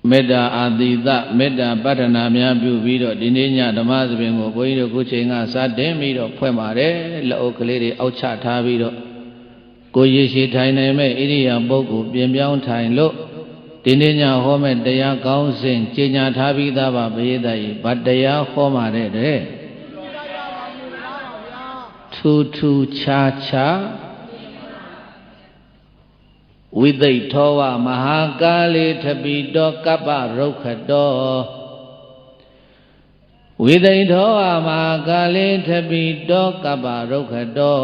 မေတ္တာအာတိတမေတ္တာပတ္ထနာများပြုပြီးတော့ဒီနေ့ညဓမ္မသဘင်ကိုဘုန်းကြီးတို့ခုချိန်ကစတင်ပြီးတော့ဖွင့်ပါတယ်လက်အုပ်ကလေးတွေအောက်ချထားပြီးတော့ကိုရရှိထိုင်နိုင်မဲ့ဣရိယာပုဂ္ဂိုလ်ပြင်ပြောင်းထိုင်လို့ဒီနေ့ညဟောမဲ့တရားကောင်းစဉ်ကြေညာထားပြီးသားပါဘုရားကြီးဗတ်တရားဟောမှာတဲ့ထူးထူးခြားခြားဝိသိတ်ထောဝမဟာကာလေထပိတောကပ္ပရုက္ခတောဝိသိတ်ထောဝမဟာကာလေထပိတောကပ္ပရုက္ခတော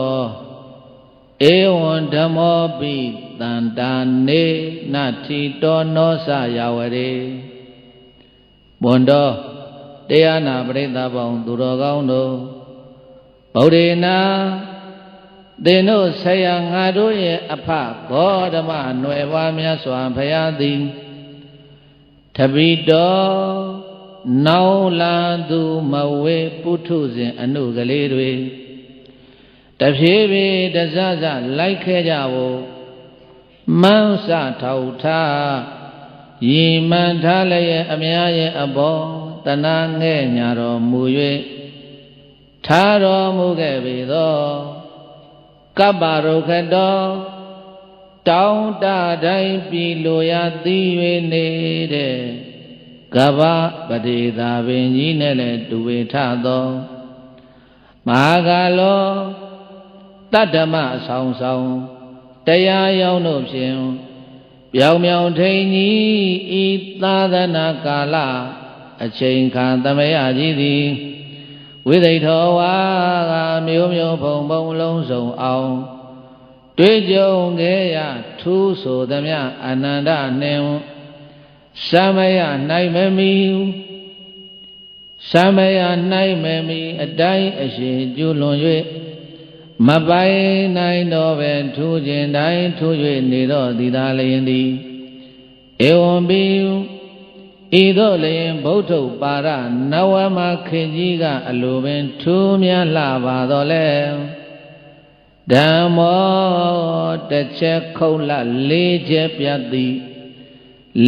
ဧဝံဓမ္မောပိတန္တာနေနတိတောနောစယဝရေဘွန်တော်တရားနာပရိသတ်ပေါင်းသူတော်ကောင်းတို့ဗုဒ္ဓေနာသင်တို့ဆရာငါတို့ရဲ့အဖဂေါတမနွယ်ပွားများစွာဘုရားသည်ထပိတောနောင်လာသူမဝေပုထုဇဉ်အနုကလေးတွေတဖြည်းဖြည်းတစစလိုက်ခဲ့ကြဖို့မှန်းစထောက်ထားရည်မှန်ထားလျက်အများရဲ့အပေါ်တနာငဲ့ညာတော်မူ၍ထားတော်မူခဲ့ပေသောကပ္ပရုက္ခတောတောင်းတတိုင်းပြည်လိုရာသိ၍နေတဲ့ကဗ္ဗပတိသာပင်ကြီးနဲ့လည်းတူဝေထသောမဟာကာလောတတ္တမဆောင်ဆောင်တရားရောက်တို့ဖြင့်ပြောင်ပြောင်ထိန်ကြီးဤသာသနာကာလအချိန်ခါသမယကြီးသည်ဝိသိတ်တော်ဝါကမျိုးမျိုးဖုံဖုံလုံးစုံအောင်တွေ့ကြုံခဲ့ရထူးဆိုသမျှအနန္တနှင့်သမယနိုင်မမီသမယနိုင်မမီအတိုင်းအရှိကျွလွန်၍မပိုင်နိုင်တော့ပဲထူးခြင်းတိုင်းထူး၍နေတော့သည်သာလျင်သည်ဧဝံပိဤသို့လျင်ဗုဒ္ဓပါရနဝမခေကြီးကအလိုပင်ထူးမြတ်လှပါတော့လဲဓမ္မောတစ်ချက်ခုတ်လလေးချက်ပြတ်သည်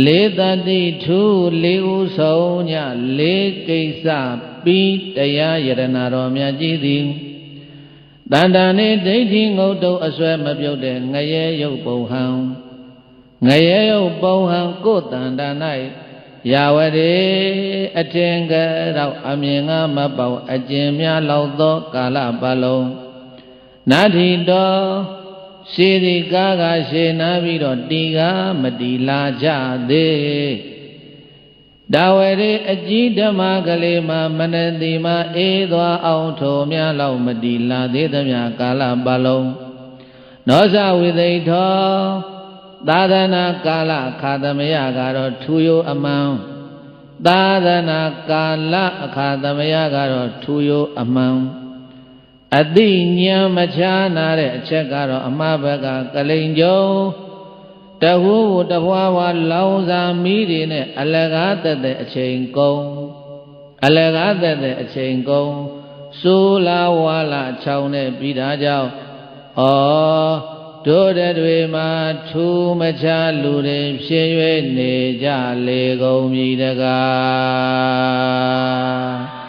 လေးတတိထူးလေးဥဆုံးညလေးကိစ္စပြီးတရားယရဏတော်မြတ်ကြီးသည်တန်တန်နေဒိဋ္ဌိငုတ်တုအစွဲမပြုတ်တဲ့ငရဲရုပ်ပုံဟံငရဲရုပ်ပုံဟံကိုယ်တန်တန်၌ယာဝရေအထင်ကဲတော့အမြင်ကမပေါအကျဉ်များလောက်သောကာလပတ်လုံးနာထီတော်ရှိသည်ကားကရှေနာပြီးတော့တီကမတီလာကြသေးဒါဝရေအကြီးဓမ္မကလေးမှာမနတိမှာအေးသွားအောင်ထိုများလောက်မတီလာသေးသမျှကာလပတ်လုံးနောဇဝိသိတ်တော်သာသနာကာလအခါသမယကတော့ထူယောအမှန်သာသနာကာလအခါသမယကတော့ထူယောအမှန်အတိညာမချားနာတဲ့အချက်ကတော့အမဘကကလိန်ကျုံတဝူတဘွားဘွားလောင်စာမီးတွေနဲ့အလကားသက်တဲ့အချိန်ကုန်အလကားသက်တဲ့အချိန်ကုန်ဆိုလာဝါလာချောင်းနဲ့ပြီးတာကြောင့်တို့တွေမှာထူးမချလူတွေဖြစ်၍နေကြလေကုန်ပြီတကား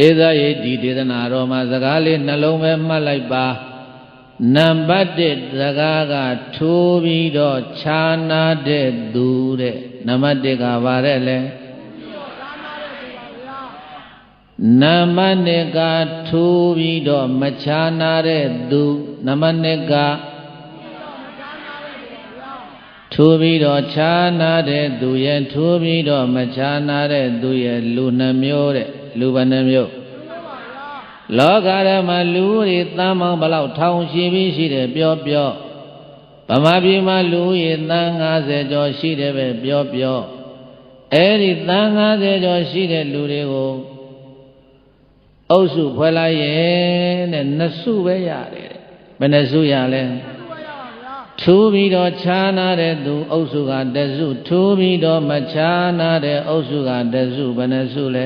ဧသယေဒီဒေသနာတော်မှာစကားလေးနှလုံးပဲမှတ်လိုက်ပါနံပါတ်1စကားကထူးပြီးတော့ခြားနာတဲ့သူတဲ့နံပါတ်1ကဘာတဲ့လဲနံပါတ်2ကထူးပြီးတော့မခြားနာတဲ့သူနံပါတ်2ကထူးပြီးတော့ခြားနာတဲ့သူရဲ့ထူးပြီးတော့မခြားနာတဲ့သူရဲ့လူနှမျိုးတဲ့လူဘယ်နှမျိုးလောကဓမ္မလူတွေတန်ပေါင်းဘလောက်ထောင်ရှိပြီးရှိတယ်ပြောပြောဗမာပြည်မှာလူကြီးတန်50ကျော်ရှိတယ်ပဲပြောပြောအဲ့ဒီတန်50ကျော်ရှိတဲ့လူတွေကိုအုပ်စုဖွဲ့လိုက်ရဲ့တဲ့နှစ်စုပဲရတယ်တဲ့ဘယ်နှစုရလဲထူးပြီးတော့ခြားနာတဲ့သူအုပ်စုကတစုထူးပြီးတော့မခြားနာတဲ့အုပ်စုကတစုဘယ်နှစုလဲ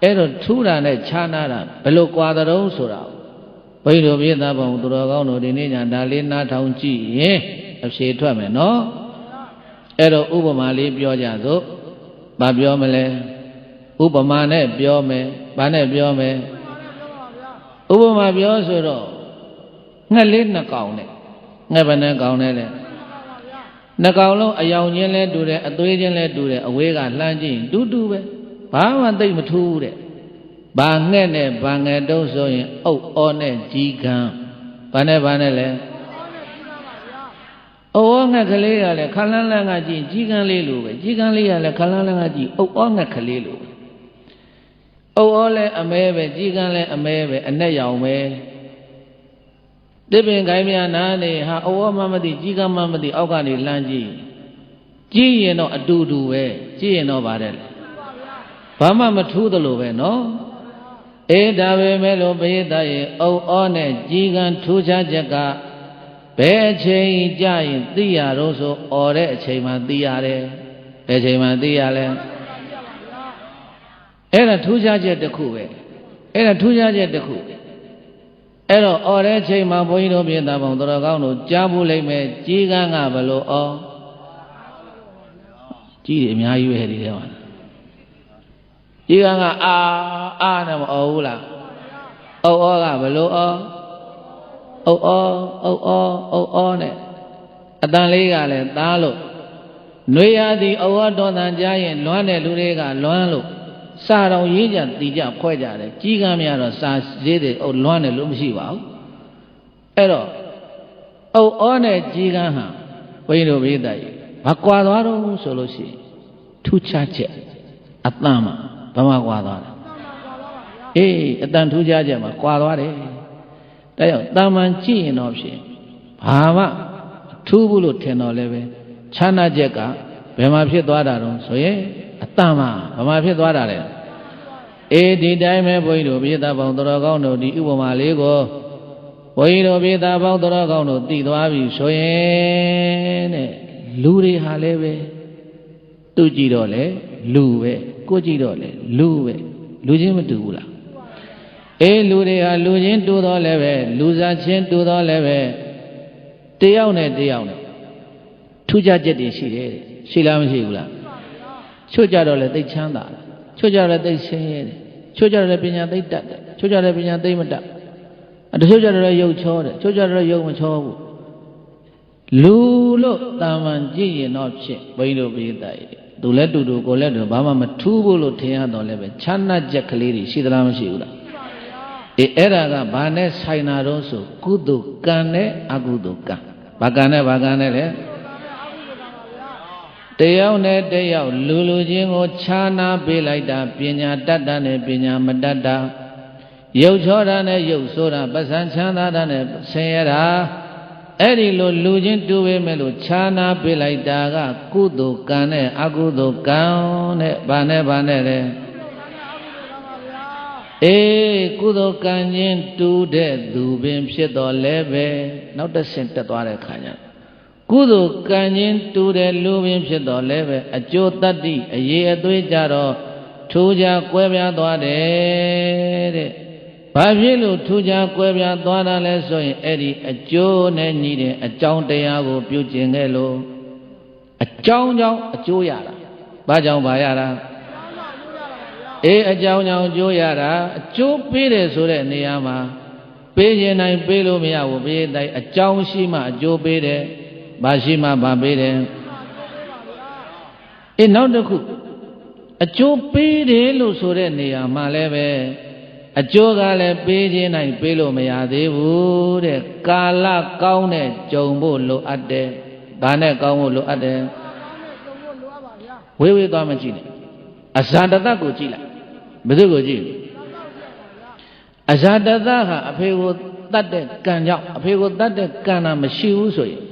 အဲ့တော့ထူးတာနဲ့ခြားနာတာဘယ်လိုကွာသတုံးဆိုတာ ဘုန်းကြီးတို့ပြသပေါင်းသူတော်ကောင်းတို့ဒီနေ့ညဒါလေးနားထောင်ကြည့်ရင်အဖြေထွက်မယ်နော်အဲ့တော့ဥပမာလေးပြောကြစို့ဘာပြောမလဲဥပမာနဲ့ပြောမယ်ဘာနဲ့ပြောမယ်ဥပမာပြောဆိုတော့ငှက်လေးနှစ်ကောင်နဲ့ငှက်ဘယ်နှကောင်နဲ့လဲနှစ်ကောင်လုံးအယောင်ချင်းလဲတူတယ်အသွေးချင်းလဲတူတယ်အဝေးကလှမ်းကြည့်တူတူပဲဘာမှသိမထူးတဲ့ဘာငှက်နဲ့ဘာငယ်တုံးဆိုရင်အုတ်အောနဲ့ကြီးကန်းဘာနဲ့လဲအုတ်အောငှက်ကလေးကလည်းခလန်းလန်းကကြည့်ကြီးကန်းလေးလိုပဲကြီးကန်းလေးကလည်းခလန်းလန်းကကြည့်အုတ်အောငှက်ကလေးလိုပဲအုတ်အောလည်းအမဲပဲကြီးကန်းလည်းအမဲပဲအနဲ့ရောင်ပဲတစ်ပင်ခိုင်းများနာနေဟာအုတ်အောမှမသိကြီးကန်းမှမသိအောက်ကနေလှမ်းကြည့်ကြည့်ရင်တော့အတူတူပဲကြည့်ရင်တော့ဗါတဲ့ဘာမှမထူးသလိုပဲနော်အေးဒါပဲမဲ့လို့ပရိသတ်ရဲ့အုတ်အောနဲ့ကြီးကန်းထူးခြားချက်ကဘယ်အချိန်ကြာရင်သိရတော့ဆိုអော်တဲ့အချိန်မှသိရတယ်ဘယ်အချိန်မှသိရလဲအဲ့ဒါထူးခြားချက်တစ်ခုပဲအဲ့ဒါထူးခြားချက်တစ်ခုအဲ့တော့អော်တဲ့အချိန်မှဘုန်းကြီးတို့ပြသပေါင်းတော်ကောင်းတို့ကြားဖို့လိမ့်မယ်ကြီးကန်းကဘလို့អော်ကြီးတယ်အများကြီးပဲဒီထဲမှာကြီးကန်းကအာနဲ့မអော်ဘူးလားအုတ်ဩကဘလို့អော်အုတ်ဩနဲ့အတန်လေးကလည်းသားလို့ຫນွေရသည်အဝတ်တော်တန်ကြားရင်လွမ်းတဲ့လူတွေကလွမ်းလို့စာတော်ရေးကြတီကြဖွဲ့ကြတယ်ကြီးကမ်းများတော့စာရေးတယ်လွမ်းတယ်လို့မရှိပါဘူးအဲ့တော့အုတ်ဩနဲ့ကြီးကမ်းဟာဘုန်းကြီးတို့ပြည့်တယ်ဘာကွာသွားတော့ဆိုလို့ရှိရင်ထူးခြားချက်အတန်မှာဘာမှကွာသွားတယ်အေးအတန်ထူးခြားချက်မှာကွာသွားတယ်ဒါကြောင့်တာမန်ကြည့်ရင်တော့ဖြင့်ဘာမှထူးဘူးလို့ထင်တော့လည်းပဲခြားနာချက်ကဘယ်မှာဖြစ်သွားတာတော့ဆိုရင်အတန်မှာဘာမှဖြစ်သွားတာလဲအေးဒီတိုင်းပဲဘုန်းကြီးတို့ပြသပေါင်းတော်ကောင်းတို့ဒီဥပမာလေးကိုဘုန်းကြီးတို့ပြသပေါင်းတော်ကောင်းတို့သိသွားပြီဆိုရင်တဲ့လူတွေဟာလည်းပဲသူကြည့်တော့လေလူပဲကိုကြည့်တော့လေလူပဲလူချင်းမတူဘူးလားအေးလူတွေဟာလူချင်းတူတော့လည်းပဲလူစားချင်းတူတော့လည်းပဲတယောက်နဲ့တယောက်နဲ့ထူးခြားချက်တွေရှိတယ်ရှိလားမရှိဘူးလားချို့ကြတော့လည်းသိချမ်းသာတယ်ချို့ကြတော့လည်းသိဆင်းရဲတယ်ချို့ကြတော့လည်းပညာသိတတ်တယ်ချို့ကြတော့လည်းပညာသိမတတ်တချို့ကြတော့လည်းရုပ်ချောတယ်ချို့ကြတော့လည်းရုပ်မချောဘူးလူလို့တာမန်ကြည့်ရင်တော့ဖြစ်ဘုန်းကြီးတို့ပြသရဲ့သူလည်းတူတူကိုလည်းတူဘာမှမထူးဘူးလို့ထင်ရတော့လည်းပဲခြားနာချက်ကလေးတွေရှိသလားမရှိဘူးလားအေးအဲ့ဒါကဘာနဲ့ဆိုင်တာတော့ဆိုကုသိုလ်ကံနဲ့အကုသိုလ်ကံဘာကံနဲ့ဘာကံနဲ့လဲတယောက်နဲ့တယောက်လူချင်းကိုခြားနာပေးလိုက်တာပညာတတ်တာနဲ့ပညာမတတ်တာရုပ်ချောတာနဲ့ရုပ်ဆိုးတာပစံချမ်းသာတာနဲ့ဆင်းရဲတာအဲ့ဒီလိုလူချင်းတူပေမဲ့လို့ခြားနာပေးလိုက်တာကကုသိုလ်ကံနဲ့အကုသိုလ်ကံနဲ့ဘာနဲ့လဲအေးကုသိုလ်ကံချင်းတူတဲ့သူပင်ဖြစ်တော်လဲပဲနောက်တစ်ဆင့်တက်သွားတဲ့ခါကျကုသိုလ်ကံချင်းတူတဲ့လူပင်ဖြစ်တော်လဲပဲအကျိုးတတ္တိအရေးအသွေးကြတော့ထူးခြားကွဲပြားသွားတယ်တဲ့ဘာဖြစ်လို့ထူးခြားကွဲပြားသွားတာလဲဆိုရင်အဲ့ဒီအကျိုးနဲ့ညီတဲ့အကြောင်းတရားကိုပြုကျင့်ခဲ့လို့အကြောင်းကြောင့်အကျိုးရတာဘာကြောင့်ဘာရတာအေးအကြောင်းကြောင့်အကျိုးရတာအကျိုးပေးတယ်ဆိုတဲ့နေရာမှာပေးခြင်းတိုင်းပေးလို့မရဘူးပေးတိုင်းအကြောင်းရှိမှအကျိုးပေးတယ်ဘာရှိမှဘာပေးတယ်အေးနောက်တစ်ခုအကျိုးပေးတယ်လို့ဆိုတဲ့နေရာမှာလည်းပဲအကျိုးကလည်းပေးခြင်းတိုင်းပေးလို့မရသေးဘူးတဲ့ကာလကောင်းတဲ့ကြုံဖို့လိုအပ်တယ်ဘာနဲ့ကောင်းဖို့လိုအပ်တယ်ဝေးသွားမကြည့်နဲ့အဇာတတကိုကြည့်လိုက်ဘယ်သူကိုကြည့်အဇာတတဟာအဖေကိုတတ်တဲ့ကံကြောင့်အဖေကိုတတ်တဲ့ကံတာမရှိဘူးဆိုရင်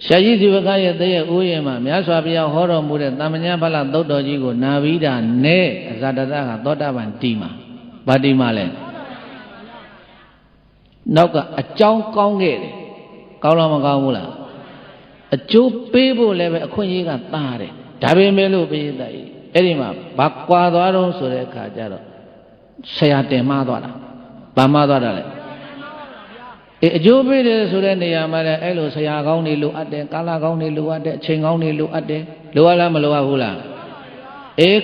ရှားကြီးဒီဘကရဲ့တရဲ့ဥယျာဉ်မှာမြတ်စွာဘုရားဟောတော်မူတဲ့တမ္ပညာဖလသုတ်တော်ကြီးကိုနာပြီးတာနဲ့အဇာတတကသောတာပန်တီမှာဗာတီမှာလဲနောက်ကအကြောင်းကောင်းခဲ့တယ်ကောင်းလားမကောင်းဘူးလားအကျိုးပေးဖို့လည်းပဲအခွင့်အရေးကတားတယ်ဒါပေမဲ့လို့ပြည့်တဲ့အဲ့ဒီမှာဘာကွာသွားတော့ဆိုတဲ့အခါကျတော့ဆရာတင်မှားသွားတာဘာမှားသွားတာလဲ အကျိုးပေးတယ်ဆိုတဲ့နေရာမှာလည်းအဲ့လိုဆရာကောင်းတွေလိုအပ်တယ်ကာလကောင်းတွေလိုအပ်တယ်အချိန်ကောင်းတွေလိုအပ်တယ်လိုအပ်လားမလိုအပ်ဘူးလား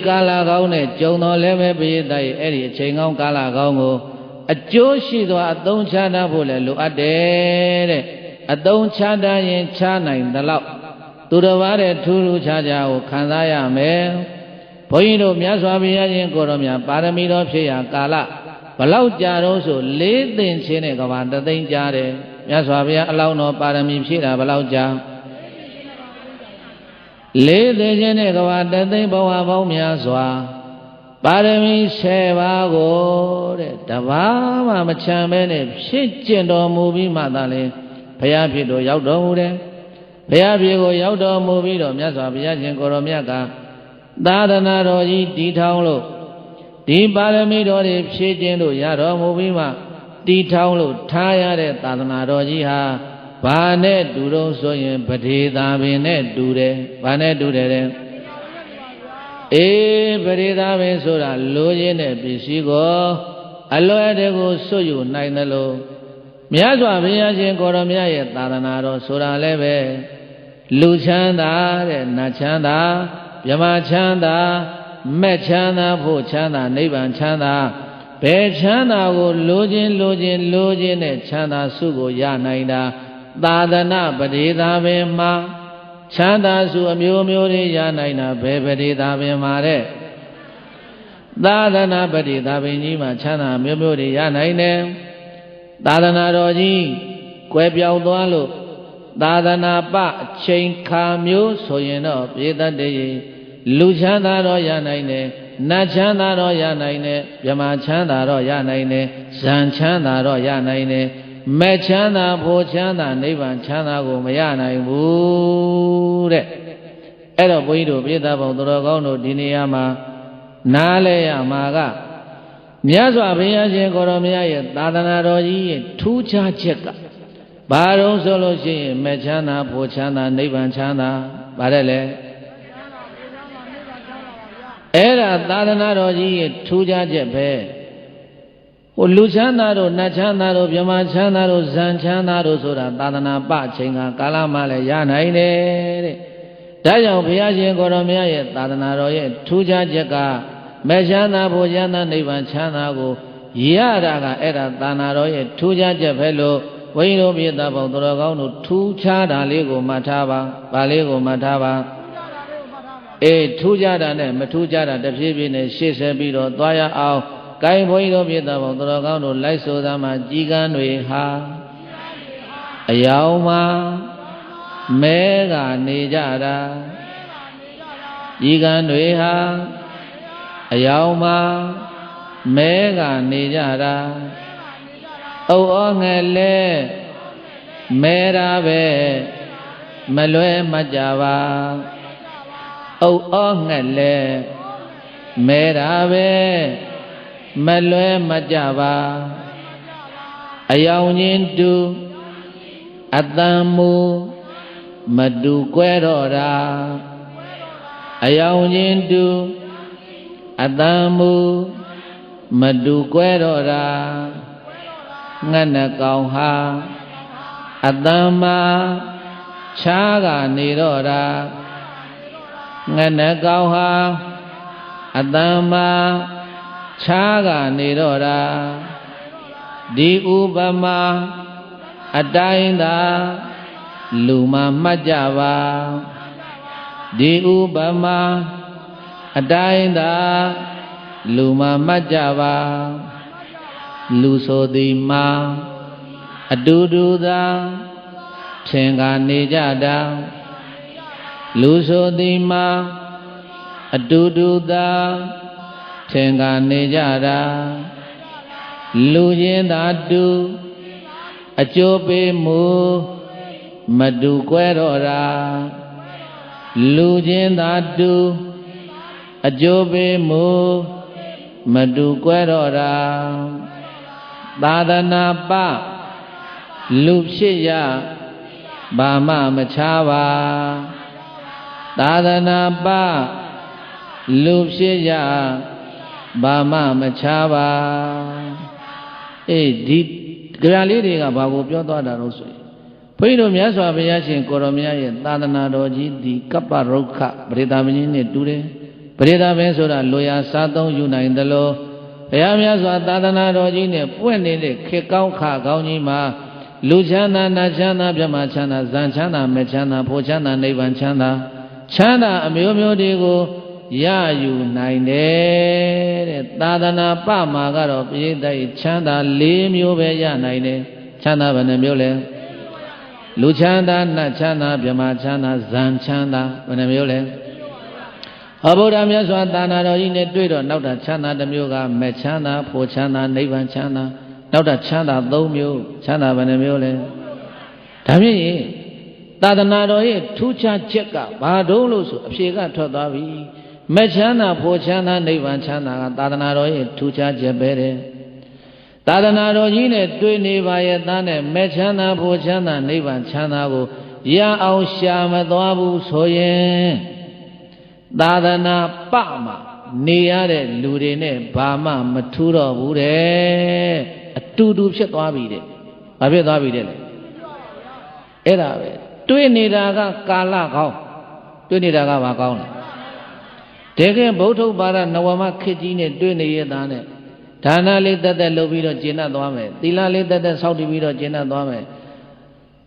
ကာလကောင်းနဲ့ကြုံတော်လည်းပဲပိဋကရဲ့အဲ့ဒီအချိန်ကောင်းကာလကောင်းကိုအကျိုးရှိသောအသုံးချတတ်ဖို့လည်းလိုအပ်တယ်တဲ့အသုံးချတတ်ရင်ချနိုင်သလောက်သူတော်ဘာတဲ့ထူးထူးခြားခြားကိုခံစားရမယ်ဘုန်းကြီးတို့မြတ်စွာဘုရားရှင်ကိုတော်မြတ်ပါရမီတော်ဖြစ်ရာကာလဘလောက်ကြာတော့ဆို၄သိန်းချင်းနဲ့ကဘာတသိန်းကြာတယ်မြတ်စွာဘုရားအလောင်းတော်ပါရမီဖြည့်တာဘလောက်ကြာ၄သိန်းချင်းနဲ့ကဘာတသိန်းဘဝပေါင်းများစွာပါရမီ10ပါးကိုတဲ့တပါးမှမချမ်းပဲနဲ့ဖြစ်ကျင့်တော်မူပြီးမှသာလေဘုရားဖြစ်တော်ရောက်တော်မူတယ်ဘုရားဖြစ်ကိုရောက်တော်မူပြီးတော့မြတ်စွာဘုရားရှင်ကိုတော်မြတ်ကသာသနာတော်ကြီးတည်ထောင်လို့ဒီပါရမီတော်တွေဖြည့်ခြင်းလို့ရတော်မူပြီးမှတည်ထောင်လို့ထားရတဲ့သာသနာတော်ကြီးဟာဘာနဲ့တူတော့ဆိုရင်ပဒေသာပင်နဲ့တူတယ်ဘာနဲ့တူတယ်လဲပဒေသာပင်ဆိုတာလိုရင်းတဲ့ပစ္စည်းကိုအလွယ်တကူစွတ်ယူနိုင်တယ်လို့မြတ်စွာဘုရားရှင်ကိုရမြတ်ရဲ့သာသနာတော်ဆိုတာလည်းပဲလူချမ်းသာတဲ့နတ်ချမ်းသာမြမချမ်းသာမဲ့ချမ်းသာဖို့ချမ်းသာနိဗ္ဗာန်ချမ်းသာဘယ်ချမ်းသာကိုလိုခြင်းနဲ့ချမ်းသာစုကိုရနိုင်တာသာသနာပဒေသာပင်မှာချမ်းသာစုအမျိုးမျိုးတွေရနိုင်တာဘယ်ပဒေသာပင်မှာတဲ့သာသနာပဒေသာပင်ကြီးမှာချမ်းသာမျိုးမျိုးတွေရနိုင်တယ်သာသနာတော်ကြီးကွယ်ပြောင်းသွားလို့သာသနာပအချိန်ခါမျိုးဆိုရင်တော့ပြည်သက်တည်းလူချမ်းသာတော့ရနိုင်တယ်နတ်ချမ်းသာတော့ရနိုင်တယ်မြမချမ်းသာတော့ရနိုင်တယ်ဇန်ချမ်းသာတော့ရနိုင်တယ်မဲ့ချမ်းသာဖို့ချမ်းသာနိဗ္ဗာန်ချမ်းသာကိုမရနိုင်ဘူးတဲ့အဲ့တော့ဘုန်းကြီးတို့ပြည်သက်ပေါင်းတော်ကောင်းတို့ဒီနေရာမှာနားလဲရမှာကမြတ်စွာဘုရားရှင်ကိုရောမြတ်ရဲ့သာသနာတော်ကြီးရဲ့ထူးခြားချက်ကဘာတော့ဆိုလို့ရှိရင်မဲ့ချမ်းသာဖို့ချမ်းသာနိဗ္ဗာန်ချမ်းသာဗါတဲ့လေအဲ့ဒါသာသနာတော်ကြီးရဲ့ထူးခြားချက်ပဲဟိုလူချမ်းသာတို့နတ်ချမ်းသာတို့မြမချမ်းသာတို့ဇန်ချမ်းသာတို့ဆိုတာသာသနာပအချိန်ကကာလမှလည်းရနိုင်တယ်တဲ့ဒါကြောင့်ဘုရားရှင်ကိုရောမြတ်ရဲ့သာသနာတော်ရဲ့ထူးခြားချက်ကမဲ့ချမ်းသာဖို့ချမ်းသာနိဗ္ဗာန်ချမ်းသာကိုရတာကအဲ့ဒါသာသနာတော်ရဲ့ထူးခြားချက်ပဲလို့ဘုန်းကြီးတို့ပြည်သားပေါင်းတော်ကောင်းတို့ထူးခြားတာလေးကိုမှတ်ထားပါ။ဘာလေးကိုမှတ်ထားပါ။ထူးခြားတာနဲ့မထူးခြားတာတဖြည်းဖြည်းနဲ့ရှေ့ဆက်ပြီးတော့သွားရအောင်။ကိုင်းဘုန်းကြီးတို့ပြည်သားပေါင်းတော်ကောင်းတို့လိုက်ဆိုသားမှာကြီးကန်းတွေဟာအယောင်မှာမဲကနေကြတာကြီးကန်းတွေဟာအယောင်မှာမဲကနေကြတာဩငယ်လဲမဲတာပဲမလွဲမကြပါဩငယ်လဲမဲတာပဲမလွဲမကြပါအယောင်ချင်းတူအတန်မူမတူကွဲတော့တာအယောင်ချင်းတူအတန်မူမတူကွဲတော့တာငတ်နှကောင်ဟာအတန်မှာခြားကနေတော့တာငတ်နှကောင်ဟာအတန်မှာခြားကနေတော့တာဒီဥပမာအတိုင်းသာလူမှမှတ်ကြပါဒီဥပမာအတိုင်းသာလူမှမှတ်ကြပါလူဆိုသည်မှာအတူတူသာထင်ကနေကြတာလူဆိုသည်မှာအတူတူသာထင်ကနေကြတာလူချင်းသာတူအကျိုးပေးမှုမတူကွဲတော့တာလူချင်းသာတူအကျိုးပေးမှုမတူကွဲတော့တာသာသနာပလူဖြစ်ရဘာမှမခြားပါသာသနာပလူဖြစ်ရဘာမှမခြားပါဒီ ကြရာလေးတွေကဘာကိုပြောသွားတာလို့ဆိုရင်ဘုန်းကြီးတို့မြတ်စွာဘုရားရှင်ကိုရောမြတ်ရဲ့သာသနာတော်ကြီးဒီကပ္ပရုက္ခပရိသမင်းနဲ့တူတယ်ပရိသမင်းဆိုတာလိုရာစားသုံးယူနိုင်တယ်လို့ဘုရားမြတ်စွာသာသနာတော်ကြီးနဲ့ပွင့်နေတဲ့ခေကောင်းခကောင်းကြီးမှာလူချမ်းသာနတ်ချမ်းသာမြတ်ချမ်းသာဇန်ချမ်းသာမဲ့ချမ်းသာဖို့ချမ်းသာနိဗ္ဗာန်ချမ်းသာချမ်းသာအမျိုးမျိုးတွေကိုရယူနိုင်တယ်တဲ့သာသနာပမှာကတော့ပြိဿရဲ့ချမ်းသာ၄မျိုးပဲရနိုင်တယ်ချမ်းသာဘယ်နှမျိုးလဲလူချမ်းသာနတ်ချမ်းသာမြတ်ချမ်းသာဇန်ချမ်းသာဘယ်နှမျိုးလဲဟောဗုဒ္ဓမြတ်စွာသာသနာတော်ကြီးနဲ့တွေ့တော့နောက်တာချမ်းသာတစ်မျိုးကမဲ့ချမ်းသာဖို့ချမ်းသာနိဗ္ဗာန်ချမ်းသာနောက်တာချမ်းသာ၃မျိုးချမ်းသာဘယ်နှမျိုးလဲဒါဖြင့်သာသနာတော်ရဲ့ထူးခြားချက်ကဘာတုံးလို့ဆိုအဖြေကထွက်သွားပြီမဲ့ချမ်းသာဖို့ချမ်းသာနိဗ္ဗာန်ချမ်းသာကသာသနာတော်ရဲ့ထူးခြားချက်ပဲတဲ့သာသနာတော်ကြီးနဲ့တွေ့နေပါရဲ့သားနဲ့မဲ့ချမ်းသာဖို့ချမ်းသာနိဗ္ဗာန်ချမ်းသာကိုရအောင်ရှာမသွားဘူးဆိုရင်သာသနာပမှာနေရတဲ့လူတွေနဲ့ဘာမှမထူးတော့ဘူးတဲ့အတူတူဖြစ်သွားပြီတဲ့ဘာဖြစ်သွားပြီတဲ့လဲအဲ့ဒါပဲတွေ့နေတာကကာလကောင်းတွေ့နေတာကဘာကောင်းလဲတကယ်ဗုဒ္ဓဘာသာနဝမခေတ်ကြီးနဲ့တွေ့နေရတာနဲ့ဒါနလေးတက်တက်လုပ်ပြီးတော့ကျင့်တတ်သွားမယ်သီလလေးတက်တက်စောင့်တည်ပြီးတော့ကျင့်တတ်သွားမယ်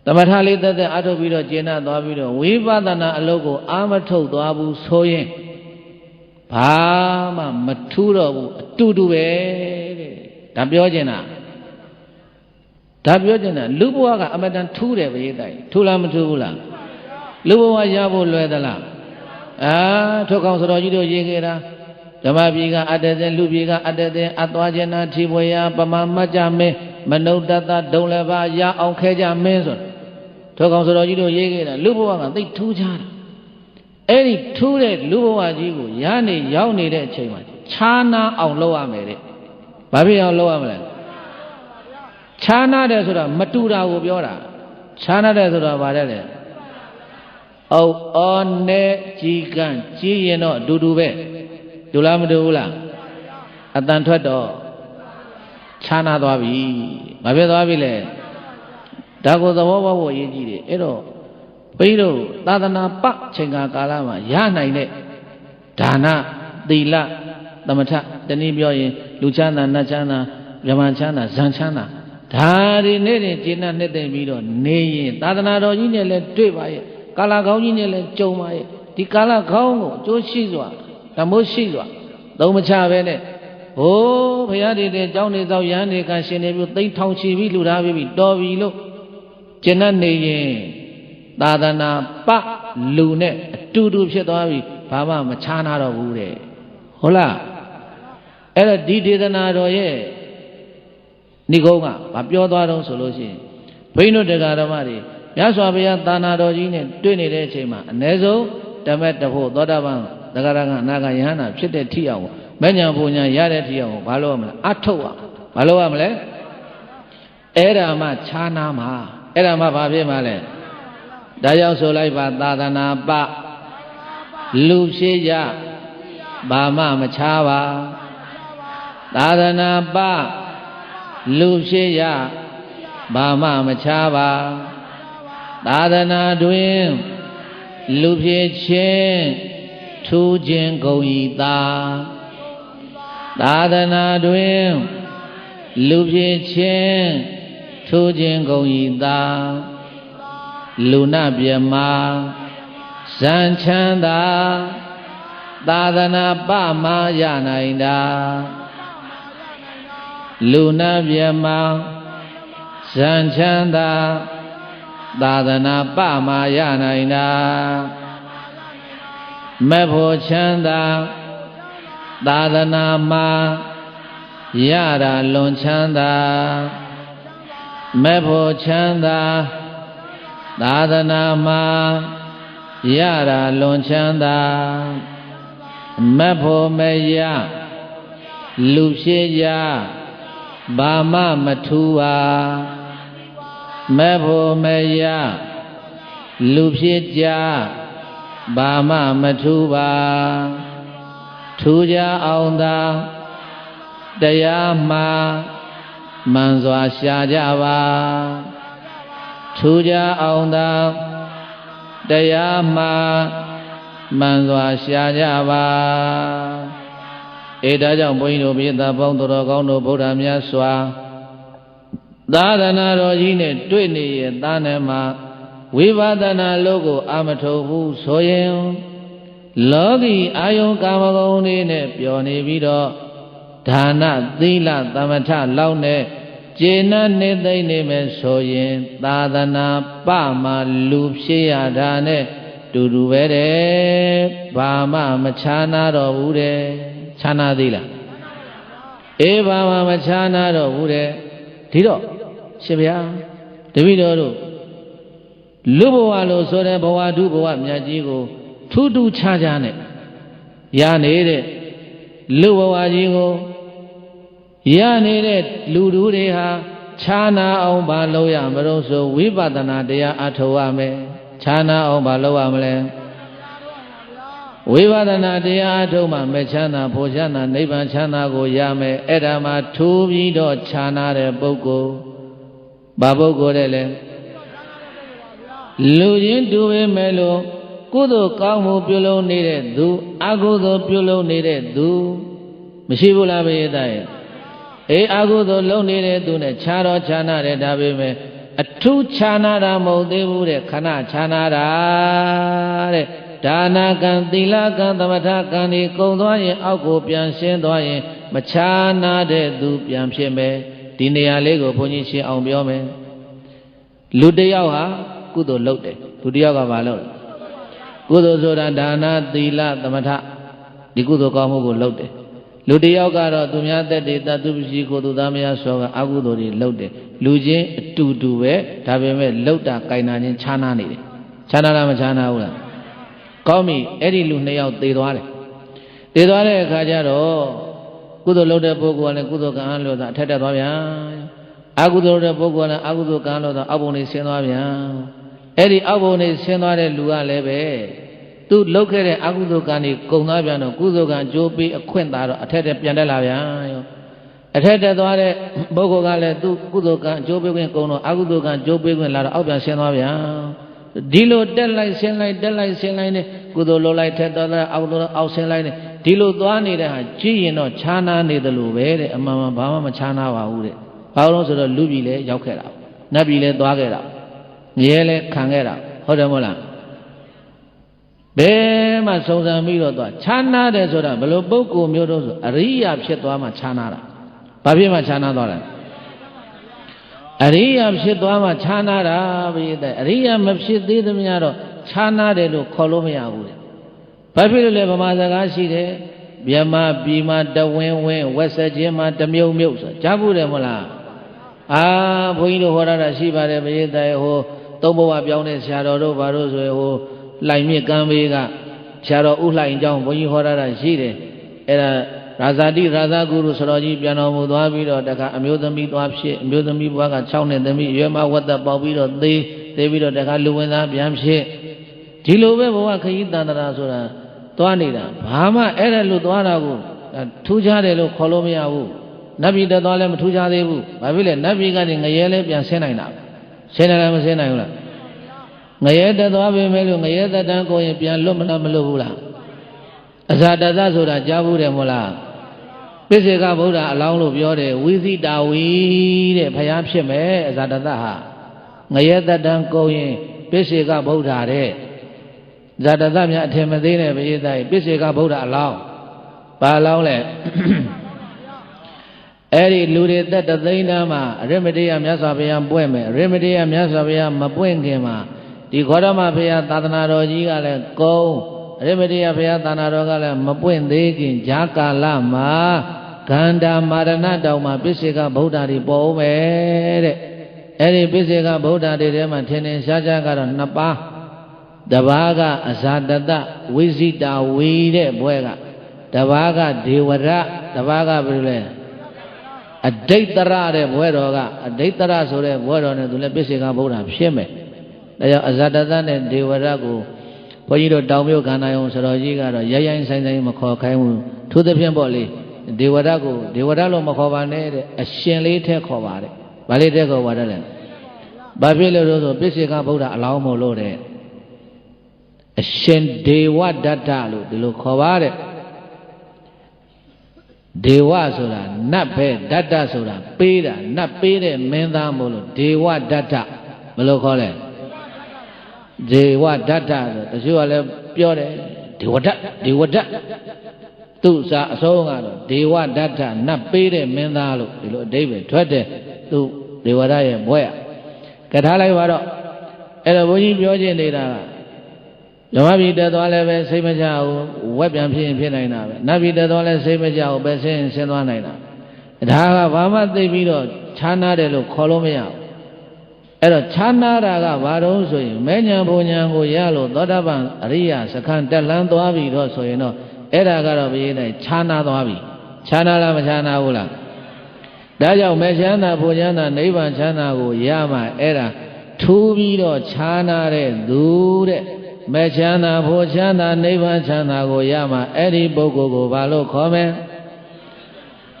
သမထလေးတက်တက်အထုတ်ပြီးတော့ကျင့်တတ်သွားပြီးတော့ဝိပဿနာအလုပ်ကိုအာမထုတ်သွားဘူးဆိုရင်ဘာမှမထူးတော့ဘူးအတူတူပဲတဲ့ဒါပြောချင်တာလူဘဝကအမတန်ထူးတယ်ပဲတိုင်ထူးလားမထူးဘူးလားလူဘဝရဖို့လွယ်သလားထုတ်ကောင်စတော်ကြီးတို့ရေးခဲ့တာဓမ္မပြည်ကအတ္တဇင်လူပြည်ကအတ္တဇင်အသွားခြင်းနာထီပွေယပမာမတ်ကြမင်းမနုဿတဒုံလည်းပါရအောင်ခဲကြမင်းဆိုထုတ်ကောင်စတော်ကြီးတို့ရေးခဲ့တာလူဘဝကသိထူးခြားတာအဲ့ဒီထူးတဲ့လူဘဝကြီးကိုရနေရောက်နေတဲ့အချိန်မှာခြားနာအောင်လုပ်ရမယ်တဲ့ဘာဖြစ်အောင်လုပ်ရမလဲခြားနာတယ်ဆိုတာမတူတာကိုပြောတာခြားနာတယ်ဆိုတာဘာလဲလဲအော်နဲ့ကြီးကန့်ကြီးရင်တော့အတူတူပဲတူလားမတူဘူးလားအတန်ထွက်တော့ခြားနာသွားပြီမဖြစ်သွားပြီလေဒါကိုသဘောပေါက်ဖို့အရေးကြီးတယ်အဲ့တော့ဘုန်းကြီးတို့သာသနာပချိန်ကာလမှာရနိုင်တဲ့ဒါနသီလသမထတနည်းပြောရင်လူချမ်းသာနတ်ချမ်းသာမြတ်ချမ်းသာဇန်ချမ်းသာဒါတွေနဲ့တင်ကျေနပ်နှစ်သိမ့်ပြီးတော့နေရင်သာသနာတော်ကြီးနဲ့လည်းတွေ့ပါရဲ့ကာလကောင်းကြီးနဲ့လည်းကြုံပါရဲ့ဒီကာလကောင်းကိုအကျိုးရှိစွာဓမ္မိုးရှိစွာသုံးမချပဲနဲ့ဟိုးဘုရားတည်တဲ့เจ้าနေသောရဟန်းတွေကရှင်နေပြီးသိမ့်ထောင်ချီပြီးလှူထားပြီးတော်ပြီလို့ကျင့်တတ်နေရင်သာသနာပလူနဲ့အတူတူဖြစ်သွားပြီဘာမှမခြားနာတော့ဘူးတဲ့ဟုတ်လားအဲ့တော့ဒီဒေသနာတော်ရဲ့ဏိဂုံးကဘာပြောသွားတော့ဆိုလို့ရှိရင်ဘိန်းတို့တရားဓမ္မတွေမြတ်စွာဘုရားသာနာတော်ကြီးနဲ့တွေ့နေတဲ့အချိန်မှာအ ਨੇ ဆုံးဓမ္မတဖို့သောတာပန်သဂရကအနာဂယဟန္တာဖြစ်တဲ့ထိအောင်မဉ္ဇဉ်ပူညာရတဲ့ထိအောင်ဘာလို့ရမလဲအထုတ်ရဘာလို့ရမလဲအဲ့ဒါမှခြားနာမှာအဲ့ဒါမှဘာဖြစ်မှာလဲဒါကြောင့်ဆိုလိုက်ပါသာသနာပလူဖြစ်ရဘာမှမခြားပါသာသနာပလူဖြစ်ရဘာမှမခြားပါသာသနာတွင်လူဖြစ်ခြင်းထူးခြင်းကုန်၏သာသနာတွင်လူဖြစ်ခြင်းထူးခြင်းကုန်၏လူနာပြမဇန်ချမ်းသာသာသနာပမာရနိုင်တာလူနာပြမဇန်ချမ်းသာသာသနာပမာရနိုင်တာမဲ့ဖို့ချမ်းသာသာသနာမှာရတာလွန်ချမ်းသာမဲ့ဖို့ချမ်းသာသာသနာမှာရတာလွန်ချမ်းသာမဲ့ဖို့မရလူဖြစ်ရဘာမှမထူပါမဲ့ဖို့မရလူဖြစ်ကြဘာမှမထူပါထူကြအောင်သာတရားမှာ မှန်စွာရှာကြပါထူကြအောင်သာတရားမှမှန်စွာရှာကြပါဒါကြောင့်ဘုန်းကြီးတို့ပြည်သားပေါင်းတော်ကောင်းတို့ဗုဒ္ဓမြတ်စွာသာသနာတော်ကြီးနဲ့တွေ့နေရသားနဲ့မှာဝိပဿနာလို့ကိုအာမထုတ်ဘူးဆိုရင်လောကီအာယုံကာမဂုဏ်တွေနဲ့ပျော်နေပြီးတော့ဒါနသီလသမထလောက်နဲ့ကျေနပ်နေသိမ့်နေမယ်ဆိုရင်သာသနာပမှာလူဖြစ်ရတာနဲ့တူတူပဲတဲ့ဘာမှမခြားနာတော့ဘူးတဲ့ခြားနာသေးလားဘာမှမခြားနာတော့ဘူးတဲ့ဒီတော့ရှင်ဗျာတပည့်တော်တို့လူဘဝလို့ဆိုတဲ့ဘဝဒုဘဝမြတ်ကြီးကိုထူးထူးခြားခြားနဲ့ရနေတဲ့လူဘဝကြီးကိုရနေတဲ့လူတို့တွေဟာခြားနာအောင်ဘာလုပ်ရမလို့ဆိုဝိပဿနာတရားအထောက်ရမယ်ခြားနာအောင်ဘာလုပ်ရမလဲဝိပဿနာတရားအထုတ်မှမချမ်းသာဖို့ချမ်းသာနိဗ္ဗာန်ချမ်းသာကိုရမယ်အဲ့ဒါမှထူးပြီးတော့ခြားနာတဲ့ပုဂ္ဂိုလ်ဘာပုဂ္ဂိုလ်တဲ့လဲလူချင်းတူပေမဲ့လို့ကုသိုလ်ကောင်းမှုပြုလုပ်နေတဲ့သူအကုသိုလ်ပြုလုပ်နေတဲ့သူမရှိဘူးလားဘုရားရဲ့အကုသိုလ်လုပ်နေတဲ့သူနဲ့ခြားတော့ခြားနာတယ်ဒါပေမဲ့အထူးခြားနာတာမဟုတ်သေးဘူးတဲ့ခဏခြားနာတာတဲ့ဒါနာကံသီလကံသမထကံဒီကုံသွားရင်အောက်ကိုပြန်ရှင်းသွားရင်မခြားနာတဲ့သူပြန်ဖြစ်မယ်ဒီနေရာလေးကိုဘုန်းကြီးရှင်းအောင်ပြောမယ်လူတစ်ယောက်ဟာကုသိုလ်လုပ်တယ်လူတစ်ယောက်ကဘာလုပ်လဲကုသိုလ်ဆိုတာဒါနသီလသမထဒီကုသိုလ်ကောင်းမှုကိုလုပ်တယ်လူတစ်ယောက်ကတော့သူများသက်တွေတသူပစ္စည်းကိုသူသားမယားဆောကအကုသိုလ်တွေလုပ်တယ်လူချင်းအတူတူပဲဒါပေမဲ့လှုပ်တာကြိုင်တာချင်းခြားနာနေတယ်ခြားနာလားမခြားနာဘူးလားကောင်းပြီအဲ့ဒီလူနှစ်ယောက်သေသွားတယ်သေသွားတဲ့အခါကျတော့ကုသိုလ်လုပ်တဲ့ပုဂ္ဂိုလ်ကလည်းကုသိုလ်ကံအားလို့သာအထက်တက်သွားပြန်အကုသိုလ်လုပ်တဲ့ပုဂ္ဂိုလ်ကလည်းအကုသိုလ်ကံလို့သာအောက်ဘုံနေဆင်းသွားပြန်အဲ့ဒီအောက်ဘုံနေဆင်းသွားတဲ့လူကလည်းပဲသူလုပ်ခဲ့တဲ့အကုသိုလ်ကံတွေကုန်သွားပြန်တော့ကုသိုလ်ကံကြိုးပြီးအခွင့်သာတော့အထက်တက်ပြန်တက်လာပြန်ရောအထက်တက်သွားတဲ့ပုဂ္ဂိုလ်ကလည်းသူကုသိုလ်ကံကြိုးပေးခွင့်ကုန်တော့အကုသိုလ်ကံကြိုးပေးခွင့်လာတော့အောက်ပြန်ဆင်းသွားပြန်ဒီလိုတက်လိုက်ဆင်းလိုက်တက်လိုက်ဆင်းလိုက်နဲ့ကုသိုလ်လုပ်လိုက်ထက်သွားလိုက်အောက်ဆင်းလိုက်နဲ့ဒီလိုသွားနေတဲ့ဟာကြည့်ရင်တော့ခြားနာနေတယ်လို့ပဲတဲ့အမှန်မှန်ဘာမှမခြားနာပါဘူးတဲ့ဘာလို့ဆိုတော့လူပြည်လည်းရောက်ခဲ့တာနတ်ပြည်လည်းသွားခဲ့တာငရဲလည်းခံခဲ့တာဟုတ်တယ်မဟုတ်လားဘယ်မှစုံစမ်းပြီးတော့သွားခြားနာတယ်ဆိုတာဘယ်လိုပုဂ္ဂိုလ်မျိုးတော့ဆိုအရိယာဖြစ်သွားမှခြားနာတာဘာဖြစ်မှခြားနာသွားလဲအရိယာဖြစ်သွားမှခြားနာတာပဲတဲ့အရိယာမဖြစ်သေးသမျှတော့ခြားနာတယ်လို့ခေါ်လို့မရဘူးတဲ့ဘာဖြစ်လို့လဲဗမာစကားရှိတယ်မြမပြည်မှာတဝင်းဝင်းဝက်ဆက်ချင်းမှာတမြုံမြုပ်ဆိုကြားဘူးတယ်မဟုတ်လားဘုန်းကြီးတို့ဟောတာရှိပါတယ်ဘုရားတဲ့ဟိုသုံးဘဝပြောင်းတဲ့ဆရာတော်တို့ဘာလို့ဆိုရင်ဟိုလှိုင်မြစ်ကမ်းဘေးကဆရာတော်ဥလှိုင်เจ้าဘုန်းကြီးဟောတာရှိတယ်အဲ့ဒါရာဇာတိရာဇာဂုရုဆရာကြီးပြန်တော်မူသွားပြီးတော့တခါအမျိုးသမီးသွားဖြစ်အမျိုးသမီးဘွားက6နှစ်သမီးရွယ်မဝတ်သက်ပေါက်ပြီးတော့သေပြီးတော့တခါလူဝင်သားပြန်ဖြစ်ဒီလိုပဲဘဝခရီးတန်တရာဆိုတာသွားနေတာဘာမှအဲ့ဒါလို့သွားတာကိုထူးခြားတယ်လို့ခေါ်လို့မရဘူးနတ်ပြည်တက်သွားလည်းမထူးခြားသေးဘူးဘာဖြစ်လဲနတ်ပြည်ကနေငရဲလဲပြန်ဆင်းနိုင်တာဆင်းတယ်လားမဆင်းနိုင်ဘူးလားငရဲတက်သွားပြီမဲ့လို့ငရဲသက်တမ်းကိုရင်ပြန်လွတ်မလားမလွတ်ဘူးလားအဇာတသဆိုတာကြားဘူးတယ်မဟုတ်လားပိစေကဗုဒ္ဓအလောင်းလို့ပြောတယ်ဝိသိတာဝီတဲ့ဘုရားဖြစ်မယ်အဇာတသဟာငရဲသက်တမ်းကိုရင်ပိစေကဗုဒ္ဓတဲ့ဇာတသမြတ်အထင်မသေးနဲ့ဘုရားသားပိစေကဗုဒ္ဓအလောင်းဘာအလောင်းလဲအဲ့ဒီလူတွေသက်တသိန်းတန်းမှာအရမတေယမြတ်စွာဘုရားပွင့်မယ်အရမတေယမြတ်စွာဘုရားမပွင့်ခင်မှာဒီခောရမဘုရားသာသနာတော်ကြီးကလည်းကုန်းအရမတေယဘုရားသာသနာတော်ကလည်းမပွင့်သေးခင်ဂျာကာလမှာဂန္ဓာမာရဏတောင်မှာပိစေကဗုဒ္ဓတွေပေါ်ဦးမယ်တဲ့အဲ့ဒီပိစေကဗုဒ္ဓတွေထဲမှာထင်ထင်ရှားရှားကတော့နှစ်ပါးတပါးကအဇာတတဝိဇိတာဝီတဲ့ဘွဲကတပါးကဒေဝရတပါးကဘယ်လိုလဲအဒိဋ္ဌရတဲ့ဘွဲတော်ကအဒိဋ္ဌရဆိုတဲ့ဘွဲတော်နဲ့သူလည်းပိစေကဗုဒ္ဓဖြစ်မယ်ဒါကြောင့်အဇာတတနဲ့ဒေဝရကိုဘုန်းကြီးတို့တောင်မြို့ခန္ဓာယုံဆရာကြီးကတော့ရိုင်းရိုင်းဆိုင်ဆိုင်မခေါ်ခိုင်းဘူးထို့သဖြင့်ပေါ့လေ ဒေဝဒကိုဒေဝဒလို့မခေါ်ပါနဲ့တဲ့အရှင်လေးထက်ခေါ်ပါတယ်ဗာလေးထက်ခေါ်ပါတယ်လေဘာဖြစ်လို့လဲဆိုပိစိကဗုဒ္ဓအလောင်းမို့လို့တဲ့အရှင်ဒေဝဒတ္တလို့ဒီလိုခေါ်ပါတယ်ဒေဝဆိုတာနတ်ပဲဒတ္တဆိုတာပေးတာနတ်ပေးတဲ့မင်းသားမို့လို့ဒေဝဒတ္တဘယ်လိုခေါ်လဲဒေဝဒတ္တဆိုတချို့ကလည်းပြောတယ်ဒေဝဒတ်သူ့စာအဆုံးကတော့ဒေဝဒတ္တနတ်ပေးတဲ့မင်းသားလို့ဒီလိုအဓိပ္ပာယ်ထွက်တယ်သူဒေဝဒရဲ့ဘွဲ့ကထားလိုက်ပါတော့အဲ့တော့ဘုန်းကြီးပြောချင်နေတာကဓမ္မပြည်တက်သွားလည်းပဲစိတ်မချဘူးဝက်ပြန်ဖြစ်ရင်ဖြစ်နိုင်တာပဲနတ်ပြည်တက်သွားလည်းစိတ်မချဘူးပဲဆင်းသွားနိုင်တာဒါကဘာမှသိပြီးတော့ခြားနာတယ်လို့ခေါ်လို့မရဘူးအဲ့တော့ခြားနာတာကဘာတော့ဆိုရင်မဲညာဘုံညာကိုရလို့သောတာပန်အရိယာစခန်းတက်လန်းသွားပြီတော့ဆိုရင်တော့အဲ့ဒါကတော့ဘယ်နဲ့ခြားနာသွားပြီခြားနာလားမခြားနာဘူးလားဒါကြောင့်မဲချမ်းသာဘုံချမ်းသာနိဗ္ဗာန်ချမ်းသာကိုရမှအဲ့ဒါထူးပြီးတော့ခြားနာတဲ့သူတဲ့မဲချမ်းသာဘုံချမ်းသာနိဗ္ဗာန်ချမ်းသာကိုရမှအဲ့ဒီပုဂ္ဂိုလ်ကိုဘာလို့ခေါ်မလဲ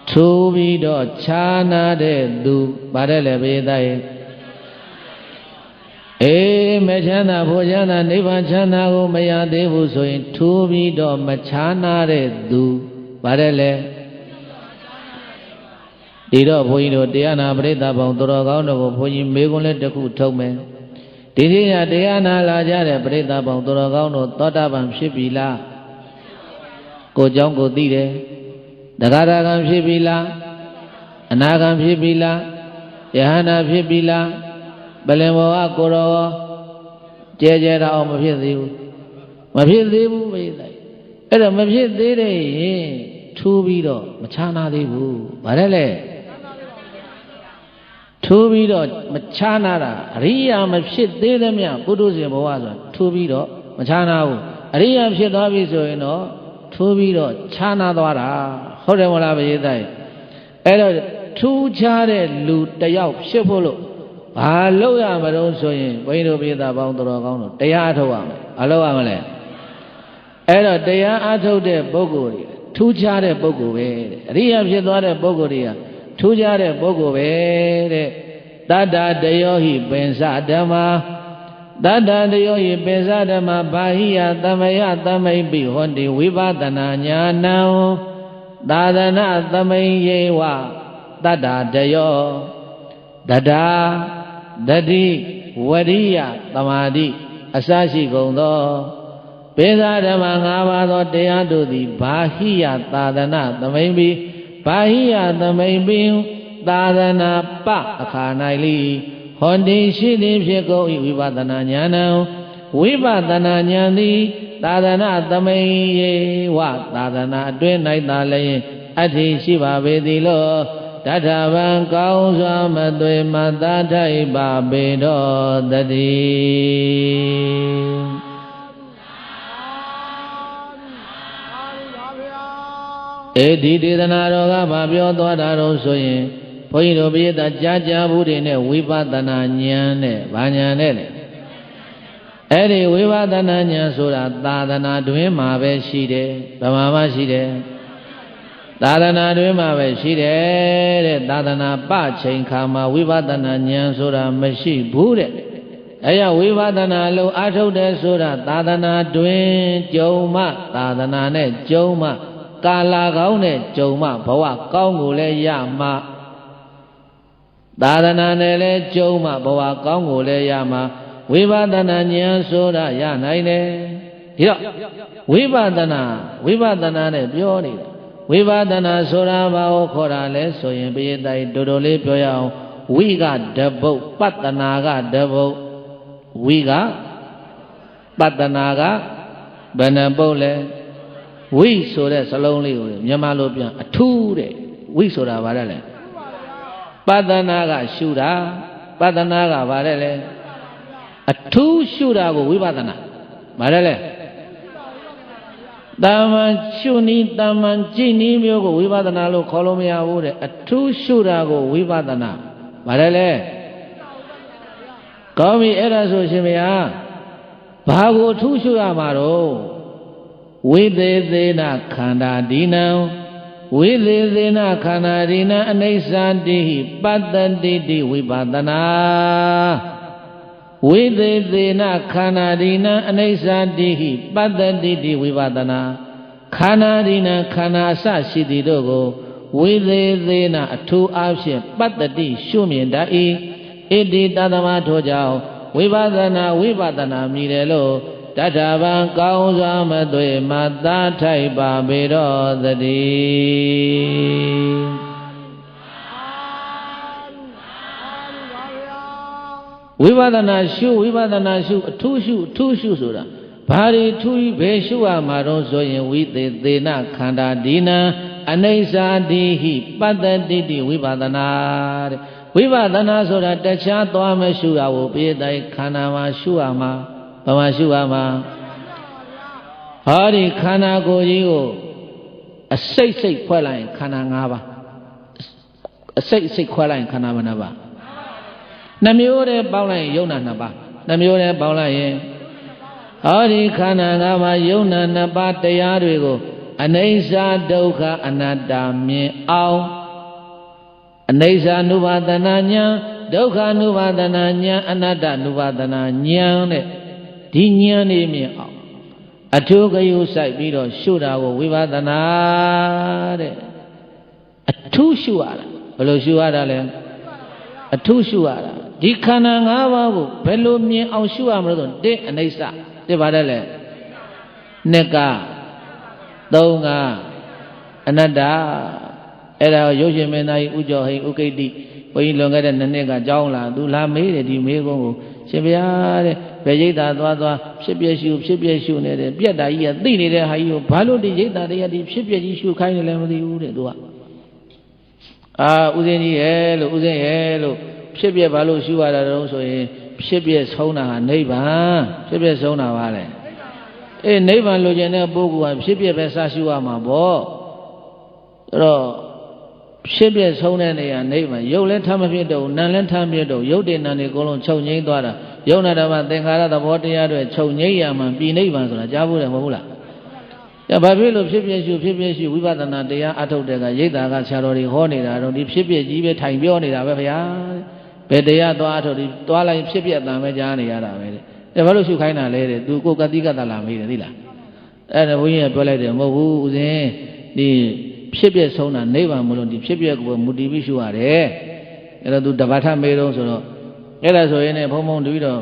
ထူးပြီးတော့ခြားနာတဲ့သူဗါတဲ့လေဘေးသားရဲ့အေးမချမ်းသာဖို့ချမ်းသာနိဗ္ဗာန်ချမ်းသာကိုမရသေးဘူးဆိုရင်ထိုးပြီးတော့မချားနာတဲ့သူဗါတယ်လေဒီတော့ဘုန်းကြီးတို့တရားနာပရိသတ်ပေါင်းတော်ကောင်းတို့ကိုဘုန်းကြီးမေးခွန်းလေးတစ်ခုထုတ်မယ်ဒီနေ့ညတရားနာလာကြတဲ့ပရိသတ်ပေါင်းတော်ကောင်းတို့သောတာပန်ဖြစ်ပြီလားကိုเจ้าကိုသိတယ်တဂရကံဖြစ်ပြီလားအနာကံဖြစ်ပြီလားယဟန္တာဖြစ်ပြီလားပလင်ဘောကကိုရောကျဲတာအောင်မဖြစ်သေးဘူးမဖြစ်သေးဘူးပဲအဲ့တော့မဖြစ်သေးတဲ့ရင်ထူးပြီးတော့မချာနာသေးဘူးဗါတယ်လေထူးပြီးတော့မချာနာတာအရိယာမဖြစ်သေးသမျှပုထုဇဉ်ဘဝဆိုတာထူးပြီးတော့မချာနာဘူးအရိယာဖြစ်သွားပြီဆိုရင်တော့ထူးပြီးတော့ချာနာသွားတာဟုတ်တယ်မလားဗျေသားအဲ့တော့ထူးခြားတဲ့လူတယောက်ဖြစ်ဖို့လို့ဘာလို့ရမလို့ဆိုရင်ဘုန်းကြီးတို့ပြည်သားပေါင်းတော်ကောင်းတို့တရားအထုတ်ရမယ်ဘာလို့ရမလဲအဲ့တော့တရားအထုတ်တဲ့ပုဂ္ဂိုလ်တွေထူးခြားတဲ့ပုဂ္ဂိုလ်ပဲတဲ့အရိယာဖြစ်သွားတဲ့ပုဂ္ဂိုလ်တွေကထူးခြားတဲ့ပုဂ္ဂိုလ်ပဲတဲ့တတ္တတယောဟိပင်စဓမ္မာတတ္တတယောဟိပင်စဓမ္မာဘာဟိယသမယသမိပိဟောတိဝိပဿနာညာဏံသာသနာသမိယေဝတတ္တတယောတတာတတိဝရိယသမာဓိအစရှိကုန်သောပိဿဓမ္မ၅ပါးသောတရားတို့သည်ဘာဟိယသာသနာသမိန်ပိဘာဟိယသမိန်ပိသာသနာပအခါ၌လိဟောတိရှိသည်ဖြစ်ကုန်၏ဝိပဿနာဉာဏံဝိပဿနာဉာဏ်သည်သာသနာသမိန်ယေဝသာသနာအတွင်း၌သာလျင်အဋ္ဌိရှိပါပေသည်လောတထဗံကောင်းစွာမသွေမသာထိုက်ပါပေတော်တည်းဒီဒေသနာတော်ကဘာပြောသွားတာတော့ဆိုရင်ဘုန်းကြီးတို့ပြည်သားကြားဘူးတွေနဲ့ဝိပဿနာဉာဏ်နဲ့ဘာဉာဏ်နဲ့လဲအဲ့ဒီဝိပဿနာဉာဏ်ဆိုတာသာသနာတွင်မှာပဲရှိတယ်ဗမာမှရှိတယ်သာသနာတွင်မှာပဲရှိတယ်တဲ့သာသနာပချိန်ခါမှာဝိပဿနာဉာဏ်ဆိုတာမရှိဘူးတဲ့အဲ့ရဝိပဿနာလို့အထုတ်တယ်ဆိုတာသာသနာတွင်ကြုံမှသာသနာနဲ့ကြုံမှကာလကောင်းနဲ့ကြုံမှဘဝကောင်းကိုလည်းရမှသာသနာနဲ့လည်းကြုံမှဘဝကောင်းကိုလည်းရမှဝိပဿနာဉာဏ်ဆိုတာရနိုင်တယ်ဒီတော့ဝိပဿနာနဲ့ပြောနေတာဝိပဿနာဆိုတာဘာကိုခေါ်တာလဲဆိုရင်ပိယတိုင်းတော်တော်လေးပြောရအောင်ဝိကတပုတ်ပတ္တနာကတပုတ်ဝိကပတ္တနာကဘယ်နှပုတ်လဲဝိဆိုတဲ့စလုံးလေးကိုမြန်မာလိုပြန်အထူးတဲ့ဝိဆိုတာဘာလဲပတ္တနာကရှုတာပတ္တနာကဘာလဲအထူးရှုတာကိုဝိပဿနာဘာလဲတာမန်ရှုနည်းတာမန်ကြည့်နည်းမျိုးကိုဝိပဿနာလို့ခေါ်လို့မရဘူးတဲ့အထူးရှုတာကိုဝိပဿနာဘာလဲကောင်းပြီအဲ့ဒါဆိုရှင်ဗျာဘာကိုအထူးရှုရမှာတော့ဝိသေသေနခန္ဓာဒီနံဝ ဝိသေသေနခန္ဓာရိနအနိစ္စတိဟိပတ္တတိတိဝိပဿနာဝိသေသေနခန္ဓာရိနအနိစ္စတိဟိပတ္တတိတိဝိပဿနာခန္ဓာရိနခန္ဓာအစရှိသည်တို့ကိုဝိသေသေနအထူးအားဖြင့်ပတ္တတိရှုမြင်တတ်၏ဣတိတသမထိုကြောင့်ဝိပဿနာမြည်တယ်လို့တထဗံကောင်းစွာမသွေမသာထိုက်ပါပေတော်သတည်းဝိပဿနာရှုအထူးရှုဆိုတာဘာတွေထူးဘယ်ရှုရမှာတော့ဆိုရင်ဝိသေသေနခန္ဓာဒီနံအနိစ္စတိဟိပတ္တတိတိဝိပဿနာတဲ့ဝိပဿနာဆိုတာတခြားသွားမရှုရဘူးပြေးတိုင်းခန္ဓာမှာရှုရမှာဘာမှရှုရမှာဟောဒီခန္ဓာကိုယ်ကြီးကိုအစိတ်ဖွဲ့လိုက်ရင်ခန္ဓာ၅ပါးအစိတ်ခွဲလိုက်ရင်ခန္ဓာဘယ်နှပါးနှမျိုးတည်းပေါင်းလိုက်ရင်ယုံနာ2ပါးနှမျိုးတည်းပေါင်းလိုက်ရင်ဟောဒီခန္ဓာ၅ပါးယုံနာ2ပါးတရားတွေကိုအနိစ္စဒုက္ခအနတ္တမြင်အောင်အနိစ္စ ानु ပါဒနာဉာဏ်ဒုက္ခ ानु ပါဒနာဉာဏ်အနတ္တ ानु ပါဒနာဉာဏ်တဲ့ဒီဉာဏ်နေမြင်အောင်အထူးဂယုစိုက်ပြီးတော့ရှုတာကိုဝိပဿနာတဲ့အထူးရှုရတာဘယ်လိုရှုရတာလဲအထူးရှုရတာဒီခန္ဓာ၅ပါးကိုဘယ်လိုမြင်အောင်ရှုရမလို့ဆိုတစ်အနိစ္စတစ်ပါတယ်လေနှစ်ကသုံးကအနတ္တအဲ့ဒါရုပ်ရှင်မင်းသားကြီးဥကျော်ဟိန်ဥကိတ္တိဘုန်းကြီးလွန်ခဲ့တဲ့2နှစ်ကကြောင်းလာသူလာမေးတယ်ဒီမေးခွန်းကိုရှင်ဗျာတဲ့ဘယ်ရိတ်တာသွားဖြစ်ပြရှုနေတယ်ပြက်တာကြီးကသိနေတဲ့ဟာကြီးကိုဘာလို့ဒီရိတ်တာတွေကဒီဖြစ်ပြကြီးရှုခိုင်းနေလဲမသိဘူးတဲ့သူကဥစဉ်ကြီးရဲ့လို့ဥစဉ်ရဲ့လို့ဖြစ်ပြဘာလို့ရှုရတာတော့ဆိုရင်ဖြစ်ပြဆုံးတာဟာနိဗ္ဗာန်ဖြစ်ပြဆုံးတာပါလေနိဗ္ဗာန်လိုချင်တဲ့ပုဂ္ဂိုလ်ကဖြစ်ပြပဲစရှုရမှာပေါ့အဲ့တော့ဖြစ်ပြဆုံးတဲ့နေရာနိဗ္ဗာန်ရုပ်လည်းထမဖြစ်တော့နာမ်လည်းထမဖြစ်တော့ရုပ်တည်နာမ်တွေအကုန်လုံးချုပ်ငြိမ်းသွားတာယုံနာဓမ္မသင်္ခါရသဘောတရားတွေချုပ်ငြိမ်းရမှပြည်နိဗ္ဗာန်ဆိုတာကြားဖို့တယ်မဟုတ်ဘူးလားဘာဖြစ်လို့ဖြစ်ပြရှုဝိပဿနာတရားအထုတ်တဲ့ကရိတ်တာကဆရာတော်တွေဟောနေတာတော့ဒီဖြစ်ပြကြီးပဲထိုင်ပြောနေတာပဲဗျာဘယ်တရားသွားအထုတ်ဒီသွားလိုက်ဖြစ်ပြအတန်ပဲကြားနေရတာပဲတဲ့ဘာလို့ရှုခိုင်းတာလဲတဲ့သူကိုယ်ကတိကတလာမေးတယ်သိလားအဲ့ဒါဘုန်းကြီးကပြောလိုက်တယ်မဟုတ်ဘူးဦးဇင်းဒီဖြစ်ပြဆုံးတာနိဗ္ဗာန်မလို့ဒီဖြစ်ပြကိုမူတည်ပြီးရှုရတယ်အဲ့တော့သူတပတ်ထမေးတော့ဆိုတော့အဲ့ဒါဆိုရင်လည်းဘုံဘုံတပြီးတော့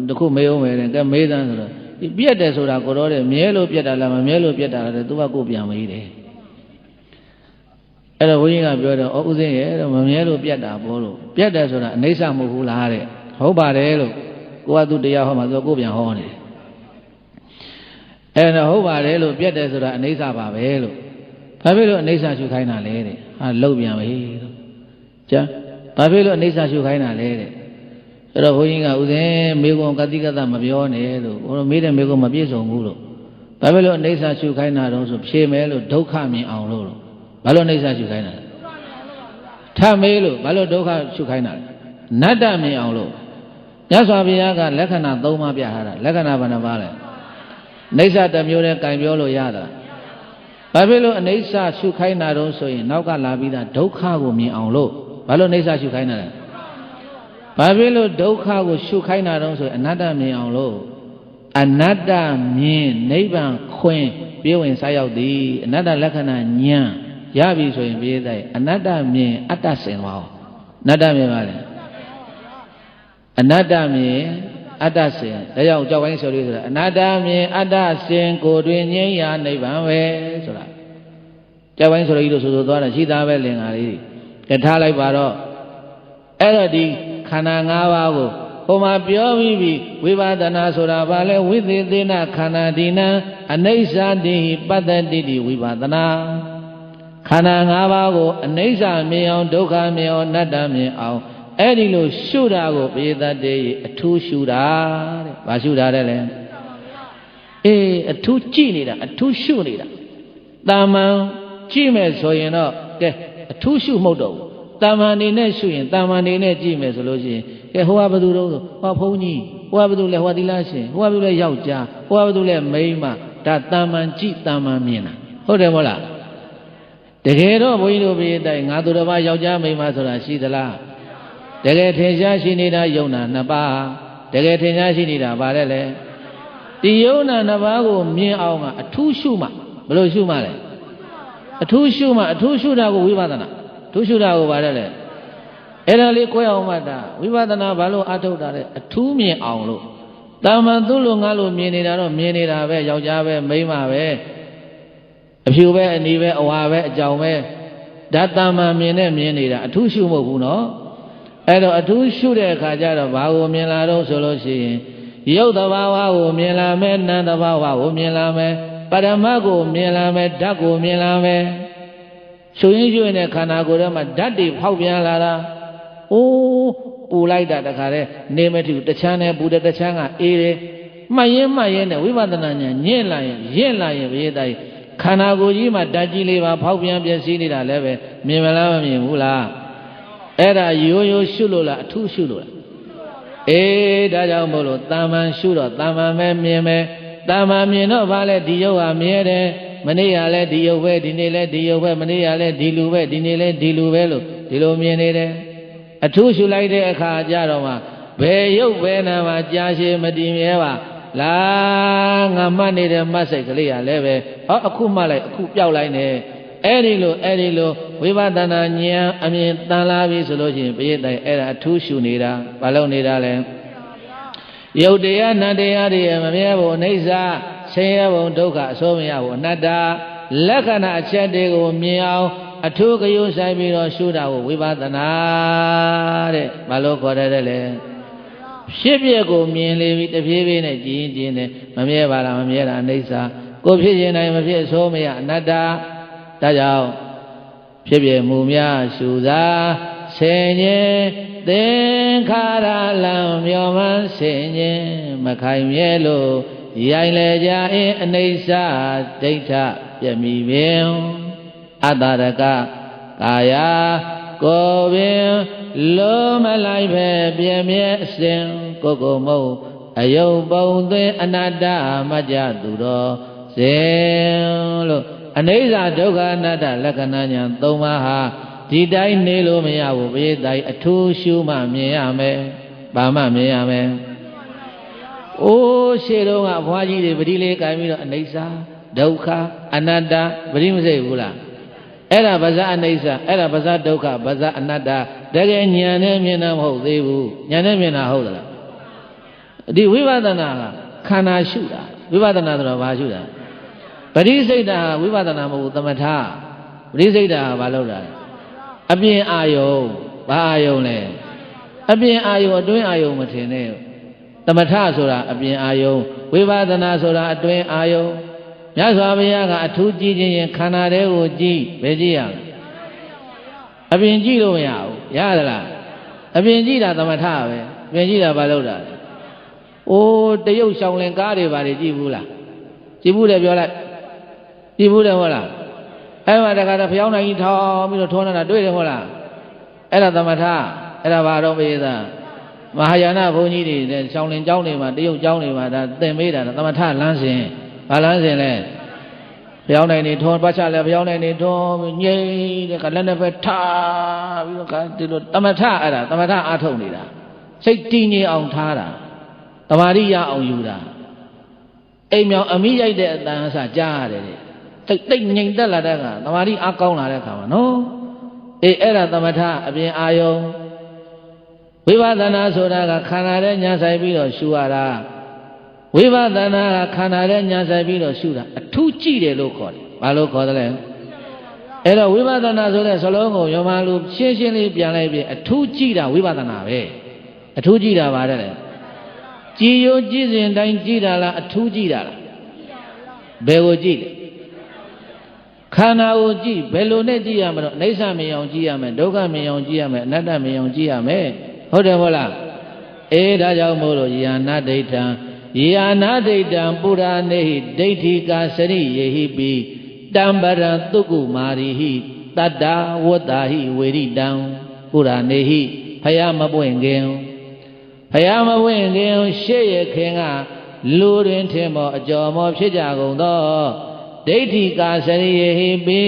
တခုမေးအောင်မယ်တဲ့ကဲမေးသန်းဆိုတော့ဒီပြက်တယ်ဆိုတာကိုတော့တဲ့မြဲလို့ပြက်တာလားမမြဲလို့ပြက်တာလားတဲ့သူကကိုပြန်မေးတယ်အဲ့တော့ဘုန်းကြီးကပြောတော့ဥစဉ်ရဲ့တော့မမြဲလို့ပြက်တာပေါ့လို့ပြက်တယ်ဆိုတာအနိစ္စမဟုတ်ဘူးလားတဲ့ဟုတ်ပါတယ်လို့ကိုကသူတရားဟောမှာသူကကိုပြန်ဟောနေတယ်အဲ့တော့ဟုတ်ပါတယ်လို့ပြက်တယ်ဆိုတာအနိစ္စပါပဲလို့ဘာဖြစ်လို့အနိစ္စရှုခိုင်းတာလဲတဲ့လှုပ်ပြန်ပြီလို့ကြာဘာဖြစ်လို့အနိစ္စရှုခိုင်းတာလဲတဲ့အဲ့တော့ဘုန်းကြီးကဥစဉ်မေကွန်ကတိကတမပြောနဲ့လို့ဘုရားမေးတဲ့မေကွန်မပြည့်စုံဘူးလို့ဘာဖြစ်လို့အနိစ္စရှုခိုင်းတာတော့ဆိုဖြေမယ်လို့ဒုက္ခမြင်အောင်လို့ဘာလို့အနိစ္စရှုခိုင်းတာလဲထမေးလို့ဘာလို့ဒုက္ခရှုခိုင်းတာလဲနတ္တမြင်အောင်လို့မြတ်စွာဘုရားကလက္ခဏာ3ပါးပြထားတာလက္ခဏာဘယ်နှပါးလဲနိစ္စတစ်မျိုးနဲ့ကင်ပြောလို့ရတာဘာဖြစ်လို့အနိစ္စရှုခိုင်းတာတော့ဆိုရင်နောက်ကလာပြီးသားဒုက္ခကိုမြင်အောင်လို့ဘာလို့အနိစ္စရှုခိုင်းတာလဲဘာဖြစ်လို့ဒုက္ခကိုရှုခိုင်းတာတော့ဆိုရင်အနတ္တမြင်အောင်လို့အနတ္တမြင်နိဗ္ဗာန်ခွင်ပြေဝင်စားရောက်သည်အနတ္တလက္ခဏာဉာဏ်ရပြီဆိုရင်ပြေးတိုင်းအနတ္တမြင်အတ္တစင်သွားအောင်အနတ္တမြင်ပါလေအနတ္တမြင်အတ္တစင်ဒါကြောင့်ကြောက်ပိုင်းဆိုလို့ဆိုတာအနတ္တမြင်အတ္တစင်ကိုယ်တွင်ငြိမ်းရာနိဗ္ဗာန်ပဲဆိုတာကြောက်ပိုင်းဆိုလို့ဆိုသွားတာရှိသားပဲလင်္ကာလေးကထားလိုက်ပါတော့အဲ့တော့ဒီခန္ဓာ၅ပါးကိုဟိုမှာပြောပြီးပြီဝိပဿနာဆိုတာဘာလဲဝိသေသေနခန္ဓာဒီနံအနိစ္စတိဟိပတ္တတိတိဝိပဿနာခန္ဓာ၅ပါးကိုအနိစ္စမြင်အောင်ဒုက္ခမြင်အောင်အနတ္တမြင်အောင်အဲ့ဒီလိုရှုတာကိုပိသတ်တေအထူးရှုတာတဲ့ဘာရှုတာတဲ့လဲအထူးကြည့်နေတာအထူးရှုနေတာတာမန်ကြည့်မယ်ဆိုရင်တော့ကဲအထူးရှုမဟုတ်တော့ဘူးတာမန်နေနဲ့ရှုရင်တာမန်နေနဲ့ကြည့်မယ်ဆိုလို့ရှိရင်ကဲဟိုကဘယ်သူတော့ဟောဘုန်းကြီးဟိုကဘယ်သူလဲဟိုကသီလရှင်ဟိုကဘယ်သူလဲယောက်ျားဟိုကဘယ်သူလဲမိန်းမဒါတာမန်ကြည့်တာမန်မြင်တာဟုတ်တယ်မဟုတ်လား တကယ်တော့ဘုန်းကြီးတို့ပြည်တိုင်ငါသူတစ်ပါးယောက်ျားမိန်းမဆိုတာရှိသလားတကယ်ထင်ရှားရှိနေတာယုံနာနှစ်ပါးတကယ်ထင်ရှားရှိနေတာဗါတဲ့လေဒီယုံနာနှစ်ပါးကိုမြင်အောင်ကအထူးရှုမှဘယ်လိုရှုမှလဲအထူးရှုမှအထူးရှုတာကိုဝိပဿနာအထူးရှုတာကိုဗါတဲ့လေအဲ့ဒါလေးကိုယ်အောင်မှတ်တာဝိပဿနာဘာလို့အထုတ်တာလဲအထူးမြင်အောင်လို့တာမန်သူ့လိုငါလိုမြင်နေတာတော့မြင်နေတာပဲယောက်ျားပဲမိန်းမပဲအဖြူပဲအနီပဲအဝါပဲအကြောင်ပဲဒါတာမန်မြင်နဲ့မြင်နေတာအထူးရှုမဟုတ်ဘူးနော်အဲ့တော့အထူးရှုတဲ့အခါကျတော့ဘာကိုမြင်လာတော့ဆိုလို့ရှိရင်ရုပ်တဘာဝကိုမြင်လာမယ်နာမ်တဘာဝကိုမြင်လာမယ်ပရမတ်ကိုမြင်လာမယ်ဓာတ်ကိုမြင်လာမယ်ရှုရင်းရှုရင်ခန္ဓာကိုယ်ထဲမှာဓာတ်တွေဖောက်ပြန်လာတာအိုးပူလိုက်တာတခါတည်းနေမထူတချမ်းနဲ့ပူတဲ့တချမ်းကအေးတယ်မှတ်ရင်နဲ့ဝိပဿနာဉာဏ်ညင့်လာရင်ရင့်လာရင်ဘယ်တိုင်းခန္ဓာကိုယ်ကြီးမှာဓာတ်ကြီးလေးပါဖောက်ပြန်ပြည့်စည်နေတာလည်းပဲမြင်မလားမမြင်ဘူးလားအဲ့ဒါရိုးရိုးရှုလို့လားအထူးရှုလို့လားအေးဒါကြောင့်မို့လို့တာမန်ရှုတော့တာမန်ပဲမြင်မယ်တာမန်မြင်တော့ဗာလဲဒီရုပ်ဟာမြဲတယ်မနေ့ကလည်းဒီရုပ်ပဲဒီနေ့လည်းဒီရုပ်ပဲမနေ့ကလည်းဒီလူပဲဒီနေ့လည်းဒီလူပဲလို့ဒီလိုမြင်နေတယ်အထူးရှုလိုက်တဲ့အခါကျတော့မှဘယ်ရုပ်ပဲနာမှာကြာရှည်မတည်မြဲပါလားငါမှတ်နေတဲ့မှတ်စိတ်ကလေးကလည်းပဲဟောအခုမှတ်လိုက်အခုပြောက်လိုက်နေအဲ့ဒီလိုဝိပဿနာဉာဏ်အမြင်တန်လာပြီဆိုလို့ရှိရင်ပြည့်တိုင်အဲ့ဒါအထူးရှုနေတာဘာလို့နေတာလဲယုတ်တရားနတ်တရားတွေမမြဲဘူးအိဋ္ဌာဆင်းရဲပုံဒုက္ခအစိုးမရဘူးအနတ္တလက္ခဏာအချက်တွေကိုမြင်အောင်အထူးဂရုစိုက်ပြီးတော့ရှုတာကိုဝိပဿနာတဲ့ဘာလို့ခေါ်တယ်လဲဖြစ်ပြကိုမြင်လေပြီတဖြည်းဖြည်းနဲ့ကြည်ရင်ကြည်နေမမြဲပါလားမမြဲတာအိဋ္ဌာကိုဖြစ်ရင်တိုင်းမဖြစ်ဆိုးမရအနတ္တဒါကြောင့်ဖြစ်ပြမှုများရှုသာဆင်ញင်သင်္ခါရလံမျောမှန်းဆင်ញင်မခိုင်မြဲလို့ရိုင်လေကြအင်းအိဋ္ဌာဒိဋ္ဌပြမိပင်အတ္တရကကာယကိုယ်ပင်လိုမလိုက်ပဲပြည့်မြဲအစဉ်ကိုမုတ်အယုတ်ပုံသွင်းအနတ္တမကြသူတော်စဉ်လို့အနိစ္စဒုက္ခအနတ္တလက္ခဏာညာ၃ပါးဟာဒီတိုင်းနေလို့မရဘူးဘေးတိုင်းအထူးရှုမှမြင်ရမယ်ဘာမှမြင်ရမယ်အိုးရှေ့တော့ကအဖွားကြီးတွေပတိလေးကင်ပြီးတော့အနိစ္စဒုက္ခအနတ္တပတိမစိတ်ဘူးလားအဲ့ဒါဘာသာအနိစ္စအဲ့ဒါဘာသာဒုက္ခဘာသာအနတ္တတကယ်ဉာဏ်နဲ့မြင်တာမဟုတ်သေးဘူးဉာဏ်နဲ့မြင်တာဟုတ်သလားဒီဝိပဿနာကခန္ဓာရှုတာဝိပဿနာဆိုတော့ဘာရှုတာပရိစိတ်တာဝိပဿနာမဟုတ်ဘူးသမထပရိစိတ်တာဘာလို့လဲအပြင်အာယုံဘာအာယုံလဲအပြင်အာယုံအတွင်းအာယုံမထင်နဲ့သမထဆိုတာအပြင်အာယုံဝိပဿနာဆိုတာအတွင်းအာယုံမြတ်စွာဘုရားကအထူးကြည့်ခြင်းရင်ခန္ဓာတွေကိုကြည့်ဘယ်ကြည့်ရလဲအပြင်ကြည့်လို့မရဘူးရသလားအပြင်ကြည့်တာသမထပဲအပြင်ကြည့်တာဘာလို့လဲအိုးတရုတ်ရှောင်းလင်ကားတွေဘာတွေကြည့်ဘူးလားကြည့်ဘူးတယ်ပြောလိုက်ကြည့်ဘူးတယ်ဟုတ်လားအဲ့မှာတခါတော့ဖျောင်းနိုင်ကြီးထောင်းပြီးတော့ထုံးနေတာတွေ့တယ်ဟုတ်လားအဲ့ဒါသမထအဲ့ဒါဘာတော့မေးသားမဟာယာနဘုန်းကြီးတွေနဲ့ရှောင်းလင်ကျောင်းတွေမှာတရုတ်ကျောင်းတွေမှာဒါသင်မေးတာသမထလမ်းစဉ်ဘာလမ်းစဉ်လဲဖျောင်းနိုင်နေထုံးပတ်ချလဲဖျောင်းနိုင်နေထုံးငြိမ့်တဲ့ကလက်နဲ့ပဲထားပြီးတော့ဒီလိုသမထအဲ့ဒါသမထအားထုတ်နေတာစိတ်တည်ငြိမ်အောင်ထားတာတမာရိယအောင်ယူတာအိမ်မြောင်အမိရိုက်တဲ့အတန်အစကြားရတယ်တိတ်ငြိမ်သက်လာတဲ့အခါတမာရိအားကောင်းလာတဲ့အခါမှာနော်အေးအဲ့ဒါသမထအပြင်အာယုံဝိပဿနာဆိုတာကခန္ဓာရဲ့ညာဆိုင်ပြီးတော့ရှုရတာဝိပဿနာကခန္ဓာရဲ့ညာဆိုင်ပြီးတော့ရှုတာအထူးကြည့်တယ်လို့ခေါ်တယ်ဘာလို့ခေါ်တယ်လဲအဲ့တော့ဝိပဿနာဆိုတဲ့စလုံးကိုရောမလူရှင်းရှင်းလေးပြန်လိုက်ပြီအထူးကြည့်တာဝိပဿနာပဲအထူးကြည့်တာပါတယ်လေကြည်ရိုးကြည်စဉ်တိုင်းကြည်တာလားအထူးကြည်တာလားဘယ်ကိုကြည်လဲခန္ဓာကိုကြည်ဘယ်လိုနဲ့ကြည်ရမလို့အိဋ္ဌမြင်အောင်ကြည်ရမယ်ဒုက္ခမြင်အောင်ကြည်ရမယ်အနတ္တမြင်အောင်ကြည်ရမယ်ဟုတ်တယ်ဟုတ်လားအေးဒါကြောင့်မို့လို့ယာနာဒိဋ္ဌံယာနာဒိဋ္ဌံပုရာနေဟိဒိဋ္ဌိကာစရိယေဟိပိတံပရံသုကုမာရိဟိတတ္တဝတ္တာဟိဝေရိတံပုရာနေဟိဖယားမပွင့်ခင်ဖယားမပွင့်ခင်ရှေ့ရခင်ကလူတွင်ထင်မောအကျော်မောဖြစ်ကြကုန်သော ဒိဋ္ဌိကာစရိယေဟိပိ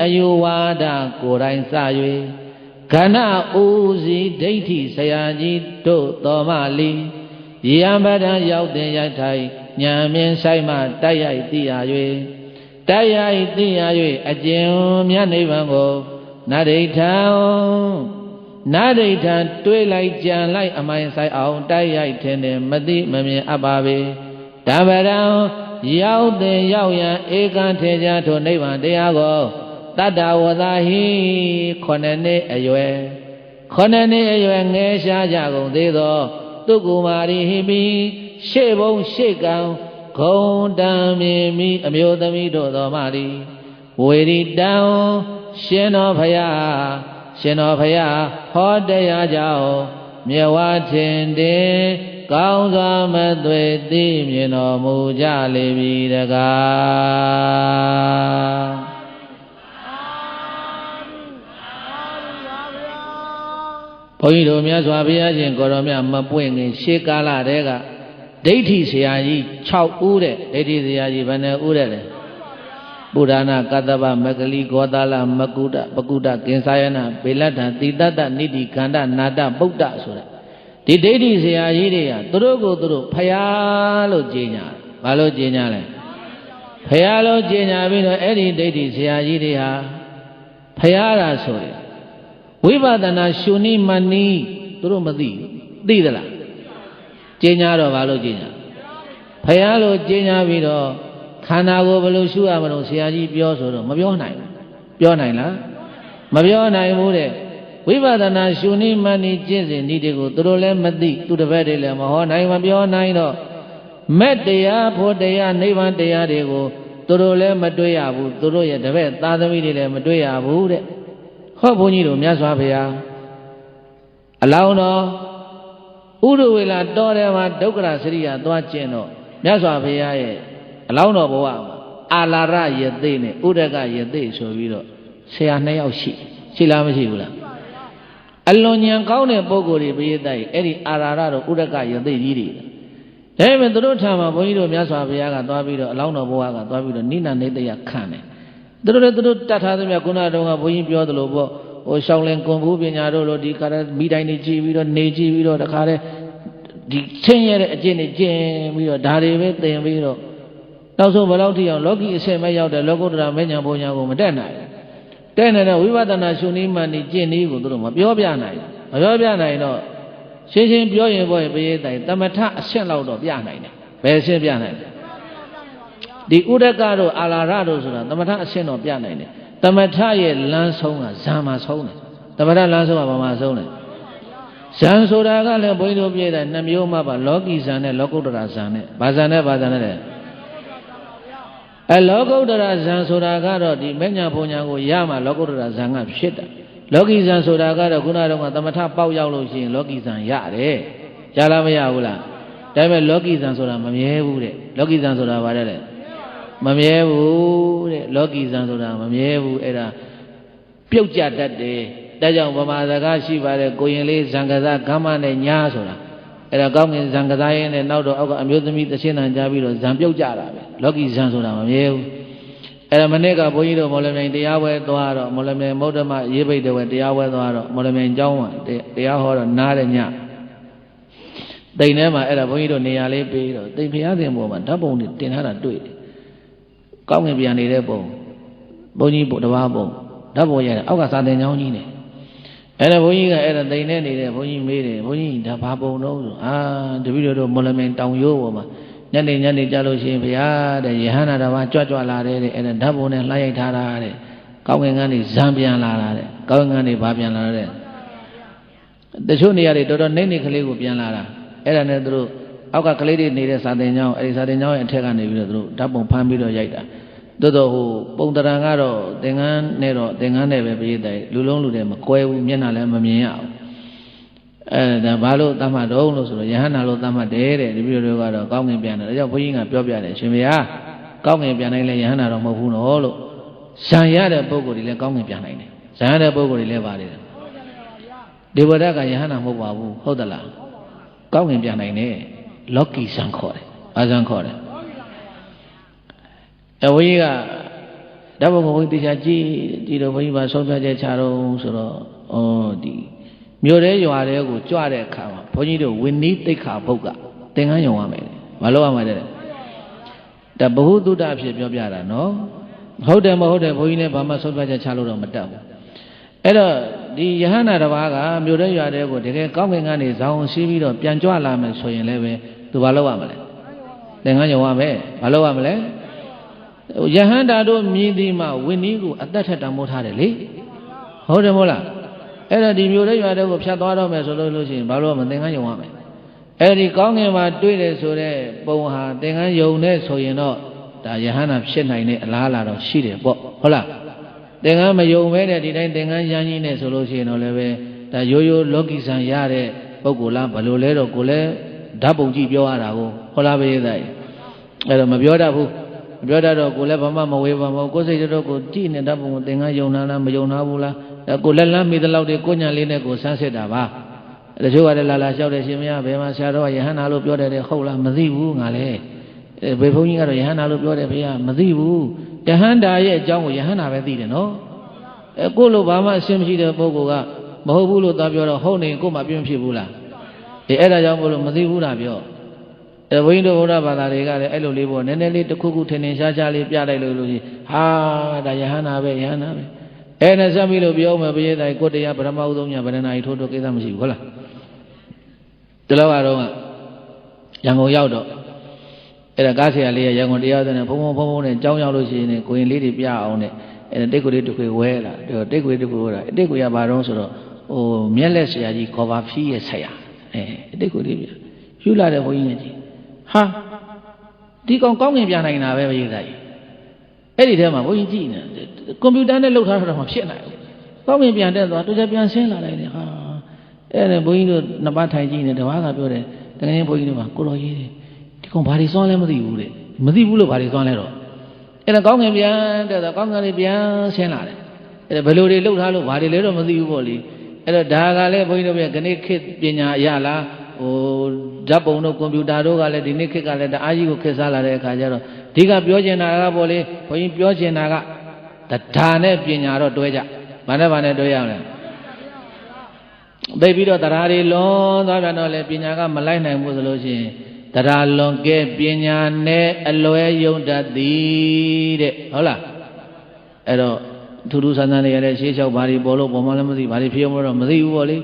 အယုဝါဒကိုယ်တိုင်စ၍ခန္ဓာဥစီဒိဋ္ဌိဆရာကြီးတို့တော်မလီယံပဒံရောက်တင်ရိုက်ထိုင်ဉာဏ်မြင်ဆိုင်မှတိုက်ရိုက်သိရ၍တိုက်ရိုက်သိရ၍အကျဉ်မြတ်နိဗ္ဗာန်ကိုနာဒိဋ္ဌံတွေးလိုက်ကြံလိုက်အမှန်ဆိုင်အောင်တိုက်ရိုက်ထင်တယ်မသိမမြင်အပ်ပါပေဓမ္မရံရောက်တဲ့ရောက်ရန်ဧကံထေကြထိုနိဗ္ဗာန်တရားကိုတတ္တဝသဟိ9နှစ်အရွယ်ငယ်ရှားကြကုန်သေးသောသူကုမာရီဟိပိရှေ့ဘုံရှေ့ကံဂုံတံမြေမိအမျိုးသမီးတို့တော်မရီဝေရိတံရှင်တော်ဖယားဟောတရားကြောင့်မြေဝါထင်တယ်ကောင်းစွာမသွေသိမြင်တော်မူကြလေပြီတကားဘုန်းကြီးတို့မြတ်စွာဘုရားရှင်ကိုရောမြတ်မပွင့်ခင်ရှေးကာလတည်းကဒိဋ္ဌိဆရာကြီး6ဦးတဲ့ဒိဋ္ဌိဆရာကြီးဘယ်နှဦးတဲ့လဲပုဒ္ဒနာကတ္တဗမကလိဂောသလမကုဒပကုဒကင်္စာယနာဘေလတ္ထတိတ္တနိတိခန္ဓနာတဗုဒ္ဓဆိုတဲ့ဒီဒိဋ္ဌိဆရာကြီးတွေကသူတို့ကိုသူတို့ဖယားလို့ကြေညာဘာလို့ကြေညာလဲဖယားလို့ကြေညာပြီးတော့အဲ့ဒီဒိဋ္ဌိဆရာကြီးတွေဟာဖယားတာဆိုတယ်ဝိပဿနာရှုနိမနိသူတို့မသိသလားကြေညာတော့ဘာလို့ကြေညာဖယားလို့ကြေညာပြီးတော့ခန္ဓာကိုယ်ဘယ်လိုရှုရမလို့ဆရာကြီးပြောဆိုတော့မပြောနိုင်ဘူးပြောနိုင်လားမပြောနိုင်ဘူးတဲ့ဝိပဿနာရှုနိမနိကျင့်စဉ်ဤတွေကိုသူတို့လည်းမသိသူတပည့်တွေလည်းမဟောနိုင်မပြောနိုင်တော့မက်တရားဖို့တရားနိဗ္ဗာန်တရားတွေကိုသူတို့လည်းမတွေ့ရဘူးသူတို့ရဲ့တပည့်သားသမီးတွေလည်းမတွေ့ရဘူးတဲ့ဟောဘုန်းကြီးတို့မြတ်စွာဘုရားအလောင်းတော်ဥရဝေလာတော်တယ်မှာဒုက္ခရစရိယသွားကျင့်တော့မြတ်စွာဘုရားရဲ့အလောင်းတော်ဘဝမှာအာလာရယသိနဲ့ဥဒကယသိဆိုပြီးတော့ဆရာ2ယောက်ရှိလားမရှိဘူးလားအလွန်ဉာဏ်ကောင်းတဲ့ပုဂ္ဂိုလ်တွေပြည့်တိုက်အဲ့ဒီအာရာရတို့ဥဒကယသိကြီးတွေဒါပေမဲ့သူတို့ထာမှာဘုန်းကြီးတို့မြတ်စွာဘုရားကသွားပြီးတော့အလောင်းတော်ဘဝကသွားပြီးတော့နိဏနေတယခံတယ်သူတို့တတ်ထားသမျှခုနတုန်းကဘုန်းကြီးပြောသလိုပေါ့ဟိုရှောင်းလင်ကွန်ဘူးပညာတို့လိုဒီခါတဲ့မိတိုင်းတွေကြည်ပြီးတော့နေကြည့်ပြီးတော့တခါတဲ့ဒီချင်းရတဲ့အကျင့်တွေကျင့်ပြီးတော့ဒါတွေပဲသင်ပြီးတော့နောက်ဆုံးဘယ်လောက်ထိအောင်လောကီအဆင့်မဲ့ရောက်တဲ့လောကုတ္တရာမဉ္ဇဉ်ဘုံညာကိုမတက်နိုင်တဲ့နေတဲ့ဝိပဿနာရှုနည်းမှန်နေကျင့်နည်းကိုသူတို့မပြောပြနိုင်တော့ရှင်းရှင်းပြောရင်ပေါ့ပရိသတ်သမထအဆင့်လောက်တော့ပြနိုင်တယ်ဘယ်အဆင့်ပြနိုင်လဲဒီဥဒကတို့အာလာရတို့ဆိုတာသမထအဆင့်တော့ပြနိုင်တယ်သမထရဲ့လမ်းဆုံးကဇံမှာဆုံးတယ်သမထလမ်းဆုံးကဘာမှာဆုံးလဲဇံဆိုတာကလည်းဘုန်းကြီးတို့ပြည့်တဲ့2မျိုးမှပါလောကီဇံနဲ့လောကုတ္တရာဇံနဲ့ဘာဇံနဲ့လောကုတ္တရာဇံဆိုတာကတော့ဒီမညာဘုံညာကိုရမှလောကုတ္တရာဇံကဖြစ်တာလောကီဇံဆိုတာကတော့ခုနတုန်းကသမထပေါက်ရောက်လို့ရှိရင်လောကီဇံရတယ်ရလားမရဘူးလားဒါပေမဲ့လောကီဇံဆိုတာမမြဲဘူးတဲ့လောကီဇံဆိုတာဘာလဲမမြဲဘူးတဲ့လောကီဇံဆိုတာမမြဲဘူးအဲ့ဒါပြုတ်ကြတတ်တယ်ဒါကြောင့်ဗမာစကားရှိပါတယ်ကိုရင်လေးဇံကစားဂမ္မနဲ့ညာဆိုတာအဲ့ဒါကောင်းကင်ဇံကစားရင်းနဲ့နောက်တော့အောက်ကအမျိုးသမီးသရှင်းတန်ကြားပြီးတော့ဇံပြုတ်ကြတာပဲလောကီဇံဆိုတာမမြဲဘူးအဲ့ဒါမနေ့ကဘုန်းကြီးတို့မော်လမြိုင်တရားပွဲသွားတော့မော်လမြိုင်မௌဒ္ဓမရေးပိတ်တဲ့ဝဲတရားပွဲသွားတော့မော်လမြိုင်ကျောင်းမှာတရားဟောတော့နားတဲ့ညတိမ်ထဲမှာအဲ့ဒါဘုန်းကြီးတို့နေရာလေးပေးတော့တိမ်ဖျားစင်ပေါ်မှာဓာတ်ပုံတွေတင်ထားတာတွေ့တယ်ကောင်းကင်ပြန်နေတဲ့ပုံဘုန်းကြီးတပါးပုံဓာတ်ပုံရတဲ့အောက်ကစာသင်ကျောင်းကြီးနေအဲ့ဒါဘုန်းကြီးကအဲ့ဒါတိမ်နေနေတဲ့ဘုန်းကြီးမေးတယ်ဘုန်းကြီးဒါဘာပုံတော့ဆိုတပည့်တို့မော်လမြိုင်တောင်ရိုးပေါ်မှာညနေကြလို့ရှိရင်ဗျာတဲ့ယဟန္တာတပါးကြွလာတယ်တဲ့အဲ့ဒါဓာတ်ပုံနဲ့လှမ်းရိုက်ထားတာတဲ့ကောင်းကင်ကနေဇံပြန်လာတာတဲ့ကောင်းကင်ကနေဘာပြန်လာတဲ့တချို့နေရာတွေတော်တော်နှိမ့်နေကလေးကိုပြန်လာတာအဲ့ဒါနဲ့သူတို့အောက်ကကလေးတွေနေတဲ့စာသင်ကျောင်းအဲ့ဒီစာသင်ကျောင်းရဲ့အထက်ကနေပြီးတော့သူတို့ဓာတ်ပုံဖမ်းပြီးတော့ရိုက်တာတိုးတော့ဟိုပုံတရံကတော့သင်္ကန်းနဲ့ပဲပြေးတယ်လူလုံးလူတွေမကွဲဘူးမျက်နှာလည်းမမြင်ရဘူးအဲ့ဒါဘာလို့သတ်မှတ်တော့လို့ဆိုတော့ယဟန္တာလို့သတ်မှတ်တယ်တဲ့ဒီပြည်တို့ကတော့ကောင်းကင်ပြန်တယ်ဒါကြောင့်ဘုန်းကြီးကပြောပြတယ်ရှင်ဗျာကောင်းကင်ပြန်နိုင်လဲယဟန္တာတော့မဟုတ်ဘူးနော်လို့ဇံရတဲ့ပုဂ္ဂိုလ်တွေလည်းကောင်းကင်ပြန်နိုင်တယ်ဇံရတဲ့ပုဂ္ဂိုလ်တွေလည်းပါတယ်ဒေဝဒကယဟန္တာမဟုတ်ပါဘူးဟုတ်သလားကောင်းကင်ပြန်နိုင်တယ်လောကီဇံခေါ်တယ်ဘာဇံခေါ်တယ် ဝိကဓာတ်ပုံကိုဘုန်းကြီးတရားကြည့်တော့ဘုန်းကြီးပါဆုံးဖြတ်ချက်ချတော့ဆိုတော့ဒီမြို့ရဲရွာတွေကိုကြွတဲ့အခါမှာဘုန်းကြီးတို့ဝိနည်းတိတ်ခါဘုတ်ကသင်္ကန်းယုံရမယ်မလုပ်ရမှာတဲ့ဒါဘ ഹു တုဒ္ဒအဖြစ်ပြောပြတာနော်ဟုတ်တယ်မဟုတ်တယ်ဘုန်းကြီးလည်းဘာမှဆုံးဖြတ်ချက်ချလို့တော့မတတ်ဘူးအဲ့တော့ဒီယဟန္တာတစ်ပါးကမြို့ရဲရွာတွေကိုတကယ်ကောင်းကင်ကနေဇောင်းရှိပြီးတော့ပြန်ကြွလာမယ်ဆိုရင်လည်းပဲသူဘာလုပ်ရမလဲသင်္ကန်းယုံရမယ်ဘာလုပ်ရမလဲယဟန္တာတို့မြည်သည်မှာဝိနည်းကိုအသက်ထက်တံမိုးထားတယ်လေဟုတ်တယ်မို့လားအဲ့တော့ဒီမြို့ရဲရွာတွေကိုဖြတ်သွားတော့မယ်ဆိုလို့ရှိရင်ဘာလို့မသင်္ကန်းယုံရမယ်အဲ့ဒီကောင်းငင်မှာတွေ့တယ်ဆိုတဲ့ပုံဟာသင်္ကန်းယုံနဲ့ဆိုရင်တော့ဒါယဟန္တာဖြစ်နိုင်တဲ့အလားအလာတော့ရှိတယ်ပေါ့ဟုတ်လားသင်္ကန်းမယုံပဲတဲ့ဒီတိုင်းသင်္ကန်းရမ်းကြီးနဲ့ဆိုလို့ရှိရင်တော့လည်းပဲဒါရိုးရိုးလောကီဆန်ရတဲ့ပုဂ္ဂိုလ်လားဘယ်လိုလဲတော့ကိုလည်းဓာတ်ပုံကြည့်ပြောရတာကိုဟုတ်လားပဲသားအဲ့တော့မပြောတတ်ဘူးမပြောတတ်တော့ကိုလည်းဘာမှမဝေးပါဘူးကိုယ်စိတ်တော်ကိုကြည့်နေဓာတ်ပုံကိုသင်္ကန်းယုံလားမယုံလားဘူးလားကိုလက်လန်းမိသလောက်တွေကိုညာလေးနဲ့ကိုဆန်းစစ်တာပါတချို့ကလည်းလာလျှောက်တယ်ရှင်မရဘယ်မှာဆရာတော်ကယဟန္တာလို့ပြောတယ်ဟုတ်လားမသိဘူးငါလည်းဘေဘုန်းကြီးကတော့ယဟန္တာလို့ပြောတယ်ဖေကမသိဘူးယဟန္တာရဲ့အကြောင်းကိုယဟန္တာပဲသိတယ်နော်ကိုလိုဘာမှအရှင်းမရှိတဲ့ပုဂ္ဂိုလ်ကမဟုတ်ဘူးလို့သာပြောတော့ဟုတ်နေကိုမှပြင်းဖြစ်ဘူးလားအဲ့ဒါကြောင့်မလို့မသိဘူးလားပြောဘုန်းကြီးတို့ဘုရားဘာသာတွေကလည်းအဲ့လိုလေးပေါ့နည်းနည်းလေးတစ်ခုခုထင်ထင်ရှားရှားလေးပြလိုက်လို့ရှိဟာဒါယဟန္တာပဲယဟန္တာပဲအဲ့နဲ့ဆက်ပြီးလို့ပြောမယ်ဘုရားတိုင်ကိုတရားပရမဥသုံးညဗရဏာကြီးထိုးတော့ကိစ္စမရှိဘူးဟုတ်လားဒီလောက်ကတော့ရန်ကုန်ရောက်တော့အဲ့ဒါကားဆရာလေးရရန်ကုန်တရားတဲ့ဘုံနဲ့ကြောင်းရောက်လို့ရှိရင်ကိုရင်လေးတွေပြအောင်နဲ့အဲ့တိတ်ကိုလေးတစ်ခွေဝဲလာတိတ်ကိုလေးတစ်ခွေဝဲလာတိတ်ကိုရဘာတော့ဆိုတော့မျက်လက်ဆရာကြီးခေါ်ပါဖီးရဲ့ဆရာတိတ်ကိုလေးပြယူလာတဲ့ဘုန်းကြီးနဲ့ကြည့်ဟာဒီကောင်ကောင်းငင်ပြနိုင်တာပဲဘုရားကြီးအဲ့ဒီထဲမှာဘုန်းကြီးကြည့်နေကွန်ပျူတာနဲ့လှုပ်ထားတော့မှဖြစ်နိုင်ဘူးကောင်းငင်ပြန်တက်သွားသူจะပြန်ဆင်းလာလိုက်တယ်ဟာအဲ့ဒါဘုန်းကြီးတို့နှစ်ပါးထိုင်ကြည့်နေတပါးကပြောတယ်တကယ်ဘုန်းကြီးတို့ကကိုတော်ကြီးဒီကောင်ဘာတွေစွမ်းလဲမသိဘူးတဲ့မသိဘူးလို့ဘာတွေစွမ်းလဲတော့အဲ့ဒါကောင်းငင်ပြန်တက်သွားကောင်းငင်လေးပြန်ဆင်းလာတယ်အဲ့ဒါဘယ်လိုတွေလှုပ်ထားလို့ဘာတွေလဲတော့မသိဘူးပေါ့လေအဲ့တော့ဒါကလည်းဘုန်းကြီးတို့ကနေ့ခေတ်ပညာအရလားဓာတ်ပုံတို့ကွန်ပျူတာတို့ကလည်းဒီနေ့ခေတ်ကလည်းတအားကြီးကိုခေတ်စားလာတဲ့အခါကျတော့ဒီကပြောချင်တာကပေါ့လေဘုန်းကြီးပြောချင်တာကဒါနဲ့ပညာတော့တွဲကြဘာနဲ့တွဲရမလဲသိပြီးတော့တရားတွေလွန်သွားပြန်တော့လေပညာကမလိုက်နိုင်ဘူးဆိုလို့ရှိရင်တရားလွန်ကဲပညာနဲ့အလွဲယုံတတ်သည်တဲ့ဟုတ်လားအဲ့တော့ထူးထူးဆန်းဆန်းတွေရတဲ့ရှေးလျှောက်ဘာတွေပေါ်လို့ပေါ်မှလည်းမသိဘာတွေဖြစ်မှတော့မသိဘူးပေါ့လေ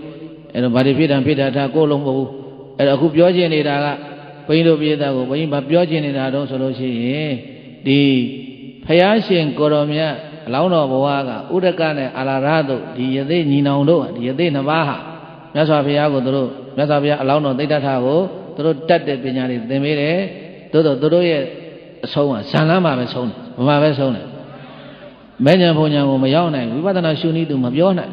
အဲ့တော့ဘာတွေဖြစ်တာထားကိုယ်လုံးမဟုတ်ဘူးအဲ့တော့အခုပြောချင်နေတာကဘုန်းကြီးတို့ပြည်သားကိုဘုန်းကြီးဗာပြောချင်နေတာတော့ဆိုလို့ရှိရင်ဒီဖယားရှင်ကိုတော်မြတ်အလောင်းတော်ဘဝကဥဒကနဲ့အာလာရတို့ဒီယသိညီနောင်တို့ဒီယသိနှစ်ပါးဟာမြတ်စွာဘုရားကိုတို့မြတ်စွာဘုရားအလောင်းတော်သိတ္တထကိုတို့တတ်တဲ့ပညာတွေသင်ပေးတယ်သို့တော့တို့ရဲ့အဆုံးကဇန်လမ်းမှာပဲဆုံးတယ်ဘမှာပဲဆုံးတယ်မဲ့ညာဘုံညာကိုမရောက်နိုင်ဝိပဿနာရှုနည်းသူမပြောနိုင်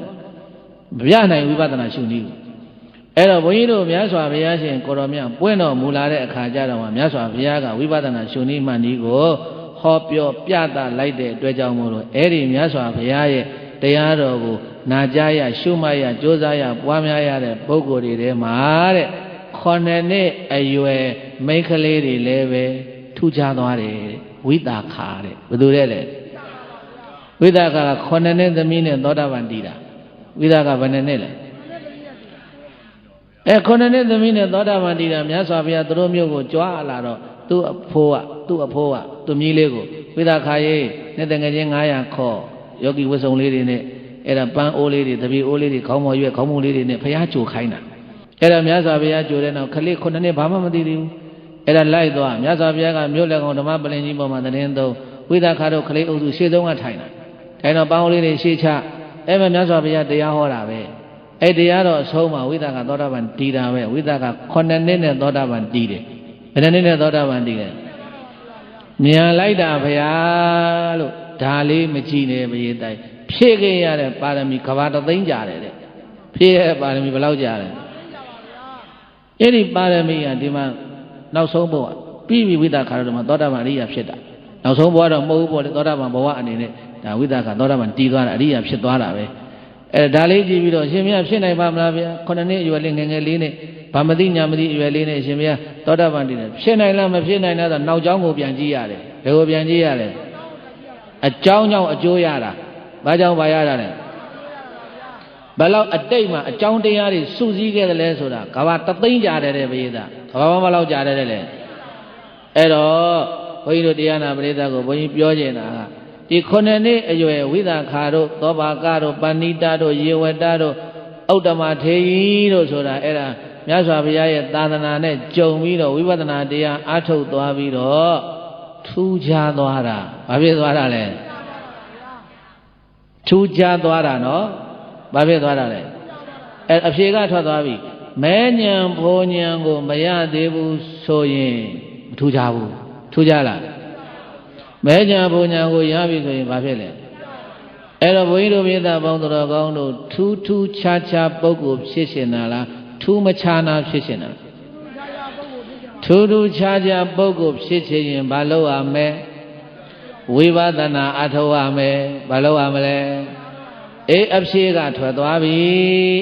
မပြနိုင်ဝိပဿနာရှုနည်းအဲ့တော့ဘုန်းကြီးတို့မြတ်စွာဘုရားရှင်ကိုတော်မြတ်ပွင့်တော်မူလာတဲ့အခါကျတော့မြတ်စွာဘုရားကဝိပဿနာရှုနည်းမှန်ဒီကိုဟောပြောပြသလိုက်တဲ့အတွက်ကြောင့်မို့လို့အဲ့ဒီမြတ်စွာဘုရားရဲ့တရားတော်ကိုနာကြားရရှုမှတ်ရကြိုးစားရပွားများရတဲ့ပုဂ္ဂိုလ်တွေထဲမှာတဲ့9နှစ်အရွယ်မိန်းကလေးတွေလည်းပဲထူးခြားသွားတယ်ဝိတာခာတဲ့ဘယ်သူလဲဝိတာခာက9နှစ်သမီးနဲ့သောတာပန်တည်တာဝိတာခာဘယ်နှစ်လဲ9နှစ်သမီးနဲ့သောတာပန်တည်တာမြတ်စွာဘုရားသူတို့မျိုးကိုကြွားလာတော့သူ့အဖိုးကသူမြည်လေးကိုဝိသခာရေးနဲ့တငယ်ချင်း900ခေါ်ယောဂီဝတ်စုံလေးတွေနဲ့အဲ့ဒါပန်းအိုးလေးတွေတပည့်အိုးလေးတွေခေါင်းပေါ်ရွက်ခေါင်းမုံလေးတွေနဲ့ဖျားကြိုခိုင်းတာအဲ့ဒါမြတ်စွာဘုရားကြိုတဲ့နောက်ကလေး9နှစ်ဘာမှမသိသေးဘူးအဲ့ဒါလိုက်သွားမြတ်စွာဘုရားကမြို့လက်ကောင်ဓမ္မပလင်ကြီးပေါ်မှာသတင်းသုံးဝိသခာတို့ကလေးအုပ်စုရှေ့ဆုံးကထိုင်တာထိုင်တော့ပန်းအိုးလေးတွေရှေ့ချအဲ့မှာမြတ်စွာဘုရားတရားဟောတာပဲအဲ့တရားတော်အဆုံးမှာဝိသကသောတာပန်တည်တာပဲဝိသက9နှစ်နဲ့သောတာပန်တည်တယ်ဘယ်နှစ်နဲ့သောတာပန်တည်တယ်မြန်လိုက်တာဗျာလို့ဒါလေးမကြည့်နဲ့ဘရေတိုင်ဖြည့်ခဲ့ရတဲ့ပါရမီကဘာတသိန်းကြတယ်တဲ့ဖြည့်ရဲ့ပါရမီဘယ်လောက်ကြတယ်အဲ့ဒီပါရမီကဒီမှာနောက်ဆုံးဘဝပြီးပြီဝိသခါတော့မှသောတာပန်အရိယာဖြစ်တာနောက်ဆုံးဘဝတော့မဟုတ်ဘူးပေါ့လေသောတာပန်ဘဝအနေနဲ့ဒါဝိသခါသောတာပန်တည်သွားတာအရိယာဖြစ်သွားတာပဲအဲ့ဒါလေးကြည့်ပြီးတော့ရှင်မြတ်ဖြစ်နိုင်ပါမလားဗျာ9နှစ်အရွယ်လေးငယ်ငယ်လေးနဲ့ဘာမသိညာမသိအရွယ်လေးနဲ့ရှင်မြတ်သောတာပန်တည်တယ်ဖြစ်နိုင်လားမဖြစ်နိုင်လားဆိုနောက်ကျောင်းကိုပြန်ကြည့်ရတယ်ဘယ်ကိုပြန်ကြည့်ရလဲ အကြောင်းကြောင့်အကျိုးရတာဘာကြောင့်ပါရတာလဲဘယ်လောက်အတိတ်မှာအကြောင်းတရားတွေစုစည်းခဲ့တယ်လဲဆိုတာကဘာတသိန်းကြာတယ်တဲ့ပရိသတ်ကဘာမှမလောက်ကြာတယ်လေအဲ့တော့ဘုန်းကြီးတို့တရားနာပရိသတ်ကိုဘုန်းကြီးပြောချင်တာကဒီခုနှစ်နှစ်အရွယ်ဝိသခါတို့သောဘာကတို့ပဏိတတို့ယေဝတတို့ဥတ္တမထေရီတို့ဆိုတာအဲ့ဒါမြတ်စွာဘုရားရဲ့သာသနာနဲ့ကြုံပြီးတော့ဝိပဿနာတရားအားထုတ်သွားပြီးတော့ထူးခြားသွားတာဘာဖြစ်သွားတာလဲထူးခြားသွားတာနော်ဘာဖြစ်သွားတာလဲအဲ့အဖြေကထွက်သွားပြီမဲညံဖိုးညံကိုမရသေးဘူးဆိုရင်မထူးခြားဘူးထူးခြားလားမဲညံဖိုးညံကိုရပြီဆိုရင်ဘာဖြစ်လဲအဲ့တော့ဘုန်းကြီးတို့မြေသားပေါင်းတော်ကောင်းတို့ထူးထူးခြားခြားပုဂ္ဂိုလ်ဖြစ်ရှင်တာလားထူးမခြားနာဖြစ်ရှင်တာထူးထူးခြားခြားပုဂ္ဂိုလ်ဖြစ်ချင်ရင်ဘာလုပ်ရမလဲဝိပဿနာအထောက်ရမယ်ဘာလုပ်ရမလဲအေးအဖြေကထွက်သွားပြီ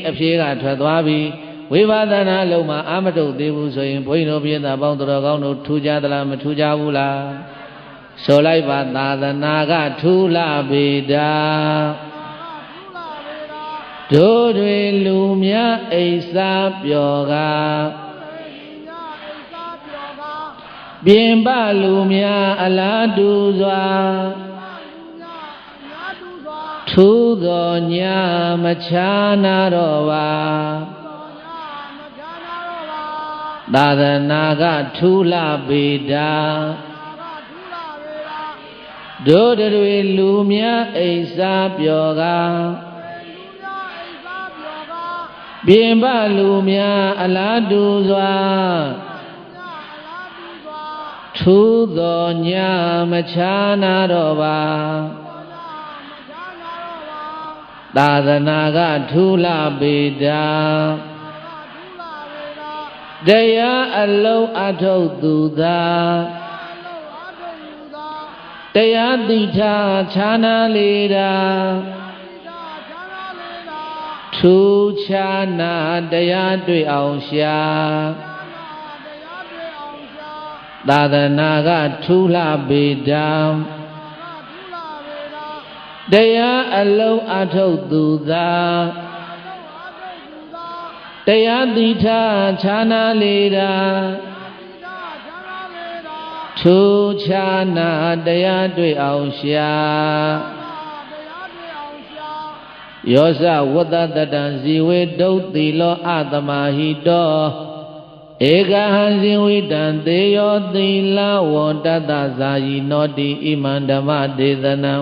အဖြေကထွက်သွားပြီဝိပဿနာလုံးမှာအာမတုတ်သေးဘူးဆိုရင်ဘုန်းကြီးတို့ပြည်သားပေါင်းတော်ကောင်းတို့ထူးခြားသလားမထူးခြားဘူးလားဆိုလိုက်ပါသာသနာကထူးလာပေတာတို့တွေလူများအိစာပျော်ကပြင်ပလူများအလားတူစွာထူးသောညာမချာနာတော့ပါသာသနာကထူးလာပေတာတို့တွေလူများအိစာပျော်ကပြင်ပလူများအလားတူစွာထူးသောညာမချာနာတော့ပါသာသနာကထူးလာပေတာတရားအလုံးအထုတ်သူသာတရားသိထားခြားနာလေတာထူးခြားနာတရားတွေ့အောင်ရှာသာသနာကထူးလာပေတာတရားအလုံးအထုတ်သူသာတရားသိထားခြားနာလေတာထူးခြားနာတရားတွေ့အောင်ရှာယောဇဝတ္တတတံဇီဝေတုတ်တိလောအသမဟိတောဧကဟံဇင်ဝိတံသေယောသီလဝန္တတဇာယိနောတိဣမံဓမ္မဒေသနံ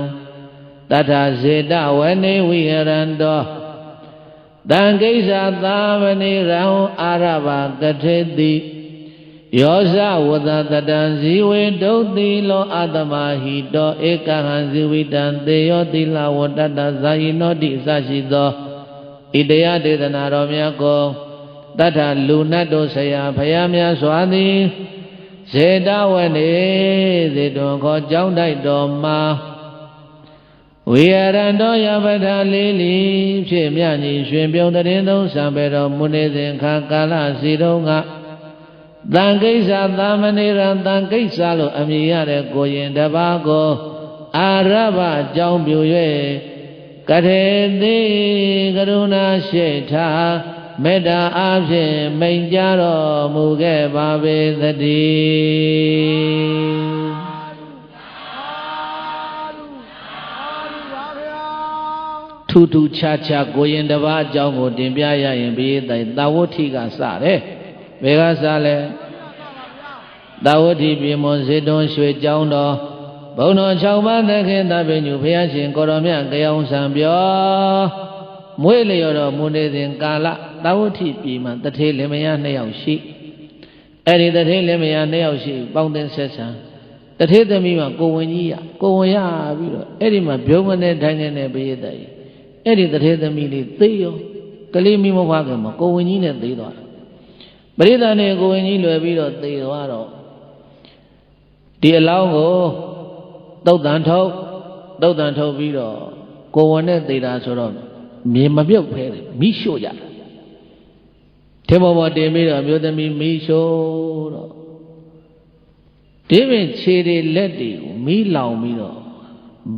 တထဇေတဝနေဝိဟရန္တောတံကိစ္စသာမဏိရံအာရဘကထေတိယောဇဝတ္တတတံဇီဝေတုတ်တိလောအသမဟိတောဧကဟံဇီဝိတံသေယောသီလဝန္တတဇာယိနောတိအစရှိသောဣတရားဒေသနာတော်များကိုတထလူနတ်တို့ဆရာဖယားများစွာသည်ဇေတဝနေဇေတွန်ခေါ်ကြောင်းတိုက်တော်မှာဝိရန္တောယပထလေးလီဖြင့်မြညီရွှင်ပြုံတရင်သုံးစံပေတော်မူနေစဉ်ခါကာလစီတုံးကတန်ကိစ္စသာမဏေရံတန်ကိစ္စလို့အမည်ရတဲ့ကိုရင်တစ်ပါးကိုအာရဘအကြောင်းပြု၍ကထေတိကရုဏာရှိထားမေတ္တာအားဖြင့်မိန်ကြတော်မူခဲ့ပါပေသတည်းထူးထူးခြားခြားကိုရင်တစ်ပါးအကြောင်းကိုတင်ပြရရင်ဘိသိတာဝဋ္ဌိကစတယ်ဘယ်ကစလဲတာဝဋ္ဌိပြေမွန်ဇေတွန်ရွှေကျောင်းတော်ဘုံတော်6ပါးသခင်သဗ္ဗညုဘုရားရှင်ကိုရောမြတ်ကြောင်ဆံပြောမွေးလျော်တော်မူနေစဉ်ကာလတာဝဋ္ဌိပြည်မှာတထေလင်မယား2ယောက်ရှိအဲ့ဒီတထေလင်မယား2ယောက်ရှိပေါင်းသင်းဆက်ဆံတထေသမီးမှာကိုဝင်ကြီးကိုဝင်ရပြီးတော့အဲ့ဒီမှာဘုံမနဲ့ထိုင်နေတဲ့ဘိယတကြီးအဲ့ဒီတထေသမီးလေးသေရောကလေးမိမဖွားခင်မှာကိုဝင်ကြီးနဲ့သေသွားတယ်ပရိသတ်နဲ့ကိုဝင်ကြီးလွယ်ပြီးတော့သေသွားတော့ဒီအလောင်းကိုသုတ်တန်ထုတ်ပြီးတော့ကိုဝင်နဲ့သေတာဆိုတော့မြေမပြုတ်ဖဲတယ်မိရှို့ကြတယ်ထေဘောဘောတင်ပြီးတော့မျိုးသမီးမိရှို့တော့ဒီပင်ခြေတွေလက်တွေကိုမိလောင်ပြီးတော့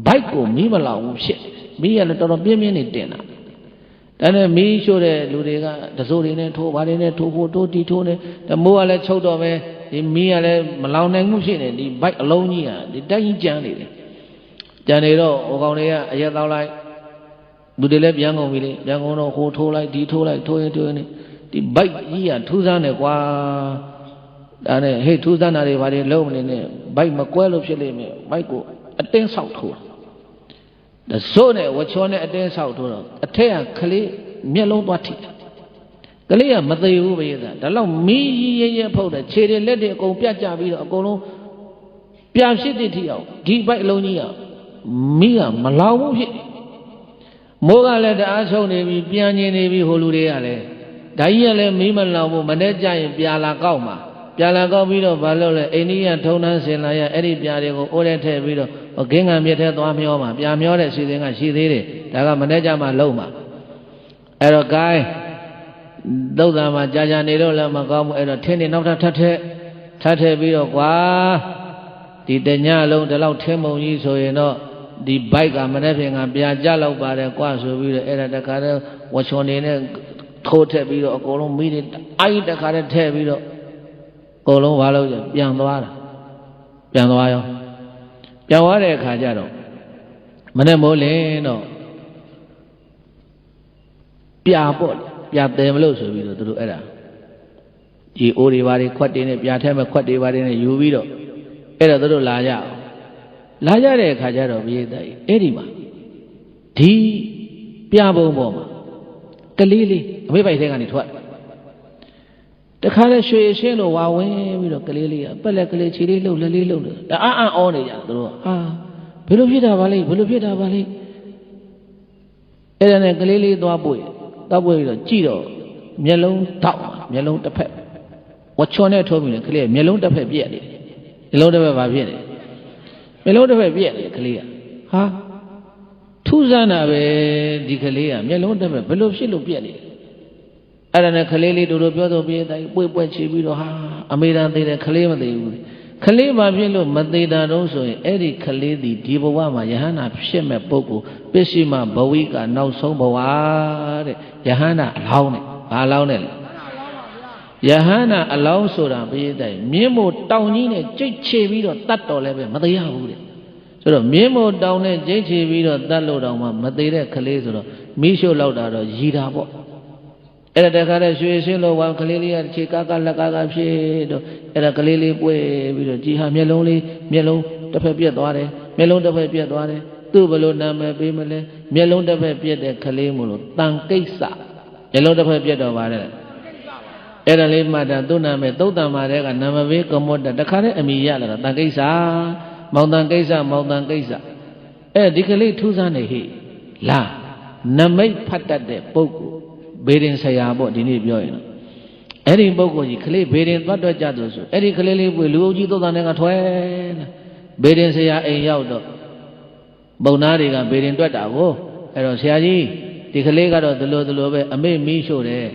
ဘိုက်ကိုမီးမလောင်ဘူးဖြစ်မီးရလည်းတော်တော်ပြင်းပြင်းနေတင်တာဒါနဲ့မီးရှို့တဲ့လူတွေကတစိုးတွေနဲ့ထိုးပါတယ်နဲ့ထိုးဖို့တိုးတီထိုးနေတမိုးကလည်းချုပ်တော့ပဲဒီမီးကလည်းမလောင်နိုင်မှုဖြစ်နေဒီဘိုက်အလုံးကြီးဟာဒီတိုက်ကြီးကျန်းနေတယ်ကျန်နေတော့ဟိုကောင်တွေကအရက်တောက်လိုက်လူတွေလည်းပြန်ကုန်ပြီလေပြန်ကုန်တော့ဟိုထိုးလိုက်ဒီထိုးလိုက်ထိုးရင်နေဒီဘိုက်ကြီးကထူးဆန်းတယ်ကွာဒါနဲ့ဟဲ့ထူးဆန်းတာတွေဘာတွေလုံးမနေနဲ့ဘိုက်မကွဲလို့ဖြစ်လိမ့်မယ်ဘိုက်ကိုအတင်းဆောက်ထိုးတာစိုးနဲ့ဝချောနဲ့အတင်းဆောက်ထိုးတော့အထက်ကကလေးမျက်လုံးသွားထိတယ်ကလေးကမသေးဘူးပဲဒါလောက်မီးရဲဖုတ်တယ်ခြေတွေလက်တွေအကုန်ပြတ်ကြပြီးတော့အကုန်လုံးပြာဖြစ်တဲ့ထိအောင်ဒီဘိုက်အလုံးကြီးကမီးကမလောင်ဘူးဖြစ်မိုးကလည်းတအားဆုံးနေပြီပြန်ញင်နေပြီဟိုလူတွေကလည်းဓာကြီးကလည်းမီးမလောင်ဘူးမနဲ့ကြရင်ပြာလာကောက်မှာပြာလာကောက်ပြီးတော့ဘာလို့လဲအိန္ဒိယထုံနှန်းစင်လာရအဲ့ဒီပြာတွေကိုအိုးထဲထည့်ပြီးတော့ဂင်းငံမြစ်ထဲသွားမျောမှာပြာမျောတဲ့စီစဉ်ကရှိသေးတယ်ဒါကမနဲ့ကြမှာလုံးမှာအဲ့တော့ gain သုတ်တံမှာကြာနေတော့လည်းမကောင်းဘူးအဲ့တော့ထင်းနေနောက်ထပ်ထပ်ပြီးတော့ကွာဒီတညလုံးဒီလောက်ထင်းမုံကြီးဆိုရင်တော့ဒီဘိုက်ကမနေ့ပြင်ကပြာကြလောက်ပါတယ်ကွာဆိုပြီးတော့အဲ့ဒါတခါတည်းဝချွန်နေနဲ့ထိုးထက်ပြီးတော့အကုန်လုံးမိတွေအဲ့တခါတည်းထည့်ပြီးတော့အကုန်လုံးဘာလို့ပြန်သွားတာပြန်သွားရောပြန်သွားတဲ့အခါကျတော့မနေ့မိုးလင်းတော့ပြာပေါ့ပြာတယ်မလို့ဆိုပြီးတော့သူတို့အဲ့ဒါဒီအိုးတွေဘာတွေခွက်တွေနဲ့ပြာထဲမှာခွက်တွေဘာတွေနဲ့ယူပြီးတော့အဲ့တော့သူတို့လာကြအောင်လာကြတဲ့အခါကျတော့ဘုရားသားကြီးအဲ့ဒီမှာဒီပြာပုံပေါ်မှာကလေးလေးအမေပိုက်ထဲကနေထွက်တခါလဲရွှေရှင်းလို့ဝါဝင်ပြီးတော့ကလေးလေးကပက်လက်ကလေးခြေလေးလှုပ်လက်လေးလှုပ်တယ်တအားအောနေကြသူတို့ဟာဘယ်လိုဖြစ်တာပါလဲဘယ်လိုဖြစ်တာပါလဲအဲ့ဒါနဲ့ကလေးလေးသွားပွေပြီးတော့ကြည့်တော့မျက်လုံးတောက်မျက်လုံးတစ်ဖက်ဝချွန်နဲ့ထိုးပြီးတယ်ကလေးမျက်လုံးတစ်ဖက်ပြက်နေမျက်လုံးတစ်ဖက်ဘာဖြစ်နေမျက်လုံးတစ်ဖက်ပြက်နေကလေးကဟာထူးဆန်းတာပဲဒီကလေးကမျက်လုံးတစ်ဖက်ဘယ်လိုဖြစ်လို့ပြက်နေအဲ့ဒါနဲ့ကလေးလေးတို့ပြောဆိုပြီးတိုင်းပွေချပြီးတော့ဟာအမေရိကန်သေးတယ်ကလေးမသေးဘူးကလေးမှဖြစ်လို့မသေးတာတော့ဆိုရင်အဲ့ဒီကလေးသည်ဒီဘဝမှာယဟန္တာဖြစ်မဲ့ပုဂ္ဂိုလ်ပစ္စည်းမဘဝိကနောက်ဆုံးဘဝတဲ့ယဟန္တာအလောင်းနဲ့ဘာအလောင်းနဲ့လဲယဟန္တာအလောင်းဆိုတာဘုရားတိုင်မြင်းမို့တောင်ကြီးနဲ့ကြိတ်ချပြီးတော့တတ်တော်လည်းပဲမသေးရဘူးတဲ့ဆိုတော့မြင်းမို့တောင်နဲ့ကြိတ်ချပြီးတော့တတ်လို့တောင်မှမသေးတဲ့ကလေးဆိုတော့မီးရှို့လောက်တာတော့ရည်တာပေါ့အဲ့ဒါတခါတည်းရွှေရှင်းလို့ဝါကလေးလေးကခြေကားလက်ကားဖြစ်တော့အဲ့ဒါကလေးလေးပွေပြီးတော့ကြည်ဟာမျက်လုံးတစ်ဖက်ပြက်သွားတယ်မျက်လုံးတစ်ဖက်ပြက်သွားတယ်သူ့ဘလို့နာမည်ပေးမလဲမျက်လုံးတစ်ဖက်ပြက်တဲ့ကလေးမို့လို့တန်ကိစ္စမျက်လုံးတစ်ဖက်ပြက်တော့ပါတယ်အဲ့ဒါလေးမှတ်တာသူ့နာမည်သုတ်တံမှာတဲ့ကနာမည်ပေးကမောတတခါတည်းအမိရလာတာတန်ကိစ္စမောင်တန်ကိစ္စအဲ့ဒီကလေးထူးဆန်းနေဟိလာနမိတ်ဖတ်တတ်တဲ့ပုဂ္ဂိုလ်ဘေရင်ဆရာပေါ့ဒီနေ့ပြောရင်တော့အဲ့ဒီပုဂ္ဂိုလ်ကြီးကလေးဘေရင်သွားတော့ကြသူဆိုအဲ့ဒီကလေးလေးပွေလူအုပ်ကြီးသုတ်တန်တွေကထွဲလာဘေရင်ဆရာအိမ်ရောက်တော့ပုံနာတွေကဘေရင်တွက်တာကိုအဲ့တော့ဆရာကြီးဒီကလေးကတော့ဒီလိုပဲအမေမီးရှို့တယ်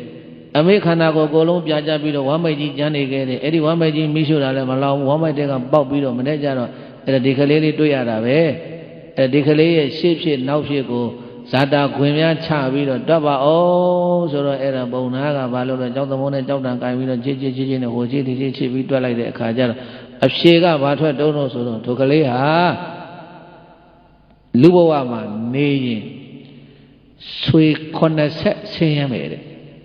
အမေခန္ဓာကိုယ်အကုန်လုံးပြကြပြီးတော့ဝမ်းမိုက်ကြီးကျန်းနေခဲ့တယ်အဲ့ဒီဝမ်းမိုက်ကြီးမီးရှို့တာလည်းမလောင်ဝမ်းမိုက်တွေကပေါက်ပြီးတော့မနေ့ကျတော့အဲ့ဒါဒီကလေးလေးတွေ့ရတာပဲအဲ့ဒီကလေးရဲ့ရှေ့ဖြစ်နောက်ဖြစ်ကိုဇာတာခွင်များချပြီးတော့တွတ်ပါအောင်ဆိုတော့အဲ့ဒါပုံနာကဘာလို့လဲကြောက်သမုန်းနဲ့ကြောက်တန်ကင်ပြီးတော့ချစ်နဲ့ဟိုချစ်ဒီချစ်ပြီးတွက်လိုက်တဲ့အခါကျတော့အဖြေကဘာထွက်တုံးလို့ဆိုတော့ဒုကလေးဟာလူဘဝမှာနေရင်ဆွေ80ဆင်းရဲမယ်တဲ့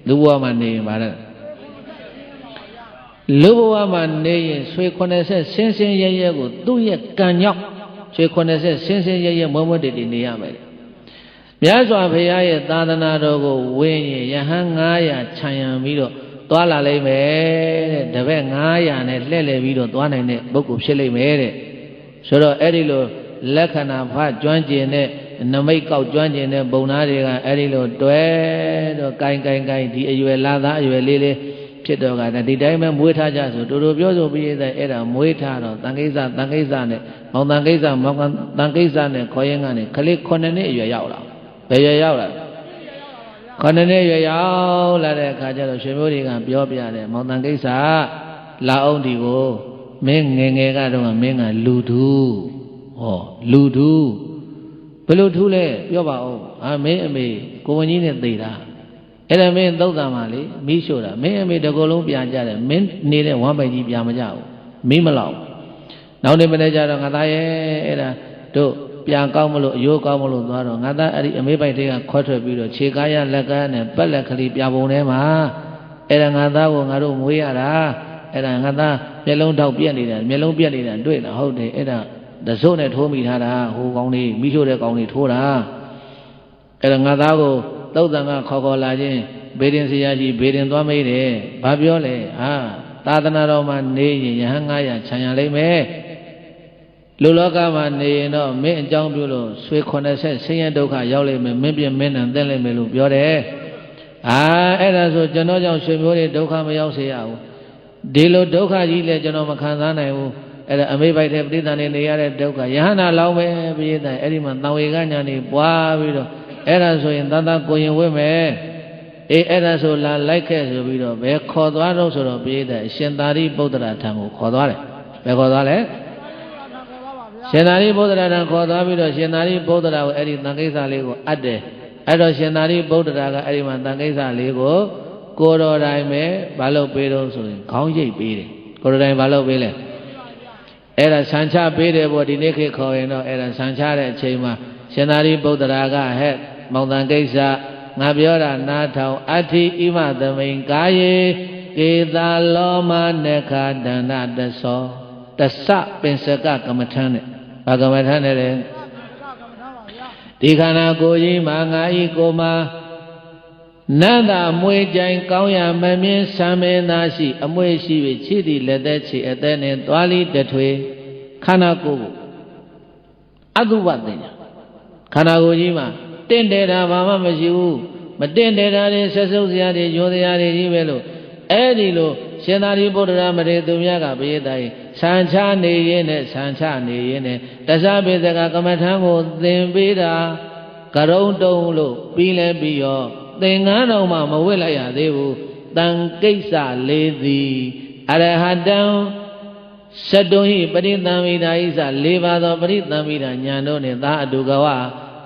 လူဘဝမှာနေရင်ဗါတဲ့လူဘဝမှာနေရင်ဆွေ80ဆင်းရဲကိုသူ့ရဲ့ကံကြောင့်ဆွေ80ဆင်းရဲမွမွတေနေရမယ်မြတ်စွာဘုရားရဲ့သာသနာတော်ကိုဝင်းရင်ယဟန်900ခြံရံပြီးတော့သွားလာလိမ့်မယ်တဲ့တပည့်900နဲ့လှည့်လည်ပြီးတော့သွားနိုင်တဲ့ပုဂ္ဂိုလ်ဖြစ်လိမ့်မယ်တဲ့ဆိုတော့အဲ့ဒီလိုလက္ခဏာဖကျွမ်းကျင်တဲ့နမိတ်ကောက်ကျွမ်းကျင်တဲ့ဘုံသားတွေကအဲ့ဒီလိုတွဲတော့ကိုင်ဒီအရွယ်လာသားအရွယ်လေးဖြစ်တော့ကဒီတိုင်းပဲမွေးထားကြဆိုတို့ပြောဆိုပြီးတဲ့အဲ့ဒါမွေးထားတော့တန်ကိစ္စနဲ့မောင်တန်ကိစ္စမောင်တန်ကိစ္စနဲ့ခေါ်ရင်ကနေခလေး9နှစ်အရွယ်ရောက်လာဘယ်ရွယ်ရောက်လာ9နှစ်ရွယ်ရောက်လာတဲ့အခါကျတော့ရှင်မျိုးတွေကပြောပြတယ်မောင်တန်ကိစ္စလာအောင်ဒီကိုမင်းငယ်ကတော့မင်းကလူသူဟောလူသူ ဘယ်လိုထူးလဲပြောပါဦးအာမင်းအမေကိုဝင်ကြီးနဲ့သိတာအဲ့ဒါမင်းသုတ်တံမှာလေမိရှို့တာမင်းအမေတကောလုံးပြန်ကြတယ်မင်းနေတဲ့ဝမ်းပိုင်ကြီးပြန်မကြဘူးမိမလောက်နောက်နေ့မနေ့ကျတော့ငါသားရဲ့အဲ့ဒါတို့ပြန်ကောင်းမလို့အယိုးကောင်းမလို့သွားတော့ငါသားအဲ့ဒီအမေပိုက်တွေကခွဲထွက်ပြီးတော့ခြေကားရလက်ကားနဲ့ပက်လက်ကလေးပြပုံထဲမှာအဲ့ဒါငါသားကိုငါတို့မွေးရတာအဲ့ဒါငါသားမျက်လုံးထောက်ပြက်နေတာမျက်လုံးပြက်နေတာတွေ့တာဟုတ်တယ်အဲ့ဒါတစို့နဲ့ထိုးမိထားတာဟိုကောင်းလေးမိရှို့တဲ့ကောင်းလေးထိုးတာအဲ့ဒါငါသားကိုသုတ်တန်ကခေါ်လာခြင်းဘေဒင်ဆရာကြီးဘေဒင်သွားမေးတယ်ဘာပြောလဲဟာသာသနာတော်မှာနေရင်ယဟန်900ခြံရလိမ့်မယ်လူလောကမှာနေရင်တော့မင်းအကြောင်းပြုလို့ဆွေ80ဆင်းရဲဒုက္ခရောက်လိမ့်မယ်မင်းပြမင်းနဲ့တက်လိမ့်မယ်လို့ပြောတယ်အဲ့ဒါဆိုကျွန်တော်ကြောင့်ဆွေမျိုးတွေဒုက္ခမရောက်စေရဘူးဒီလိုဒုက္ခကြီးလည်းကျွန်တော်မခံစားနိုင်ဘူးအဲ့ဒါအမေပိုက်တဲ့ပဋိသန္ဓေနေရတဲ့ဒုက္ခယဟန္တာလောင်းပဲပြည့်တဲ့အဲ့ဒီမှာတံဝေကညာနေပွားပြီးတော့အဲ့ဒါဆိုရင်သာသာကိုရင်ဝင့်မယ်အဲ့ဒါဆိုလာလိုက်ခဲ့ဆိုပြီးတော့ဘယ်ခေါ်သွားတော့ဆိုတော့ပြည့်တဲ့အရှင်သာရိပုတ္တရာထံကိုခေါ်သွားတယ်ဘယ်ခေါ်သွားလဲရှင်သာရိပုတ္တရာထံခေါ်သွားပြီးတော့ရှင်သာရိပုတ္တရာကိုအဲ့ဒီသံဃိစ္စလေးကိုအပ်တယ်အဲ့တော့ရှင်သာရိပုတ္တရာကအဲ့ဒီမှာသံဃိစ္စလေးကိုကိုတော်တိုင်ပဲဘာလို့ပေးတော့ဆိုရင်ခေါင်းရိပ်ပေးတယ်ကိုတော်တိုင်ဘာလို့ပေးလဲအဲ့ဒါဆံချပေးတယ်ပေါ့ဒီနေ့ခေတ်ခေါ်ရင်တော့အဲ့ဒါဆံချတဲ့အချိန်မှာရှင်သာရိပုတ္တရာကဟဲ့မောင်တန်ကိစ္စငါပြောတာနားထောင်အဋ္ဌိဣမသမိန်ကာယေကေသာလောမနခဒန္နတသောတဆပင်စကကမ္မထံနဲ့ဘာကမ္မထံနဲ့လဲဒီခန္ဓာကိုယ်ကြီးမှာငါဤကိုမှာနတ်သာမွေကြိုင်ကောင်းရမမြင်ဆံမေသာရှိအမွေရှိ၍ခြေသည်လက်သက်ခြေအသက်နဲ့သွားလီတထွေခန္ဓာကိုယ်ကိုအတုပတင်ညာခန္ဓာကိုယ်ကြီးမှာတင့်တယ်တာဘာမှမရှိဘူးမတင့်တယ်တာတွေဆက်စုပ်စရာတွေယွန်းစရာတွေကြီးပဲလို့အဲ့ဒီလိုရှင်သာရိပုတ္တရာမထေရသူများကဘိယတိုင်ဆံချနေရင်နဲ့ဆံချနေရင်နဲ့တသဗေသကကမ္မထံကိုသင်ပေးတာကရုံတုံလို့ပြီးလဲပြီးရောသင်္ကန်းတော်မှမဝစ်လိုက်ရသေးဘူးတန်ကိစ္စလေးသည်အရဟတံသတ္တုဟိပရိသံမိတာဣသ၄ပါးသောပရိသံမိတာဉာဏ်တို့နှင့်သာအတုကဝ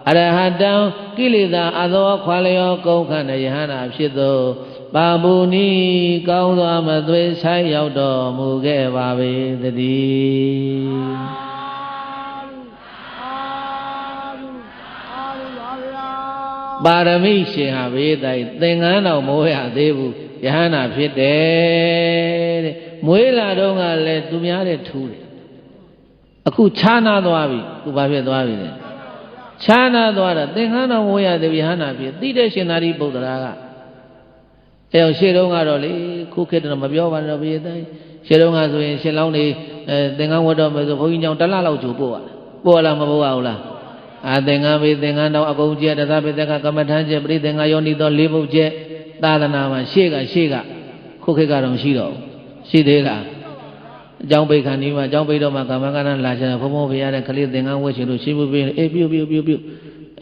အရဟတံကိလေသာအသောခွာလျောကုန်ခန္ဓယဟနာဖြစ်သောပါပုနိကောင်းသောမသွေဆိုင်ရောက်တော်မူခဲ့ပါပေသတည်းပါရမီရှင်ဟာဘေးတိုင်သင်္ကန်းတော်မိုးရသေးဘူးယဟနာဖြစ်တယ်တဲ့မွေးလာတော့ကလည်းသူများတဲ့ထူးတယ်အခုခြားနာသွားပြီသူဘာဖြစ်သွားပြီလဲခြားနာသွားတာသင်္ကန်းတော်မိုးရသေးယဟနာဖြစ်သိတဲ့ရှင်သာရိပုတ္တရာကအဲ့ရှေ့တုန်းကတော့လေခုခေတ်တော့မပြောပါနဲ့ဘေးတိုင်ရှေ့တုန်းကဆိုရင်ရှင်လောင်းနေသင်္ကန်းဝတ်တော်မယ်ဆိုဘုန်းကြီးကြောင့်တစ်လလောက်ကြိုပို့ရတယ်ပို့လားမပို့ရဘူးလားသင်္ကန်းဘေးသင်္ကန်းတော်အကုန်ကျက်တသဗ္ဗေသကကမ္မထံကျက်ပရိသင်္ကယောနိသော၄ဘုတ်ကျက်သာသနာမှာရှေ့ကခုခေတ်ကတော့မရှိတော့ဘူးရှိသေးလားအကြောင်းပိတ်ခဏီးမှာအကြောင်းပိတ်တော့မှကမ္မကဏ္ဍလာချင်ဘုံဘုံဖရာတဲ့ကလေးသင်္ကန်းဝတ်ရှင်လို့ရှိမှုပြီးအေးပြုတ်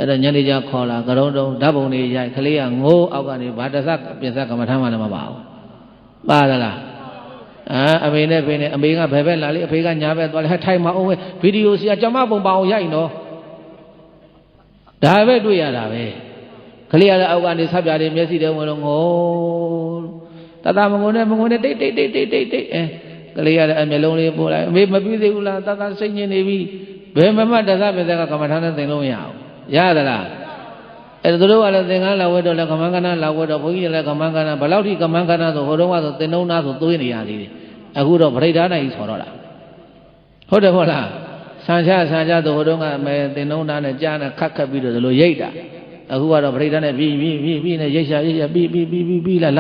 အဲ့ဒါညနေကျခေါ်လာကရုံတုံဓာတ်ပုံတွေရိုက်ကလေးကငိုးအောက်ကနေဘာတသပြင်စကမ္မထံမှလည်းမပါဘူးပါလားအမေနဲ့ဖေနဲ့အမေကဘယ်ဘက်လာလေအဖေကညာဘက်သွားလေထိုင်မအောင်ဗီဒီယိုဆရာကျမပုံပါအောင်ရိုက်နော်ဒါပဲတွေ့ရတာပဲကလေးရတဲ့အောက်ကနေဆက်ပြတယ်မျက်စိထဲဝင်လို့ငိုတတမငုံနဲ့တိတ်ကလေးရတဲ့အမျက်လုံးလေးပို့လိုက်အမေမပြီးသေးဘူးလားတတစိတ်ညစ်နေပြီဘယ်မှမတသပဲကကမ္မထာနဲ့သင်လို့မရဘူးရသလားအဲ့ဒါတို့ကလည်းသင်္ကန်းလာဝတ်တော့လည်းကမ္မကဏ္ဍလာဝတ်တော့ဘုန်းကြီးလည်းကမ္မကဏ္ဍဘယ်လောက်ထိကမ္မကဏ္ဍဆိုဟိုတုန်းကဆိုသင်္နှုံးသားဆိုသွေးနေရသေးတယ်အခုတော့ဗရိဒ္ဓနိုင်ကြီးဆော်တော့တာဟုတ်တယ်မဟုတ်လားဆံချဆိုဟိုတုန်းကမဲသင်္နှုံးသားနဲ့ကြားနဲ့ခတ်ပြီးတော့ဒီလိုရိတ်တာအခုကတော့ဗရိဒ္ဓနဲ့ပြီးနဲ့ရိတ်ရှာပြီးလာ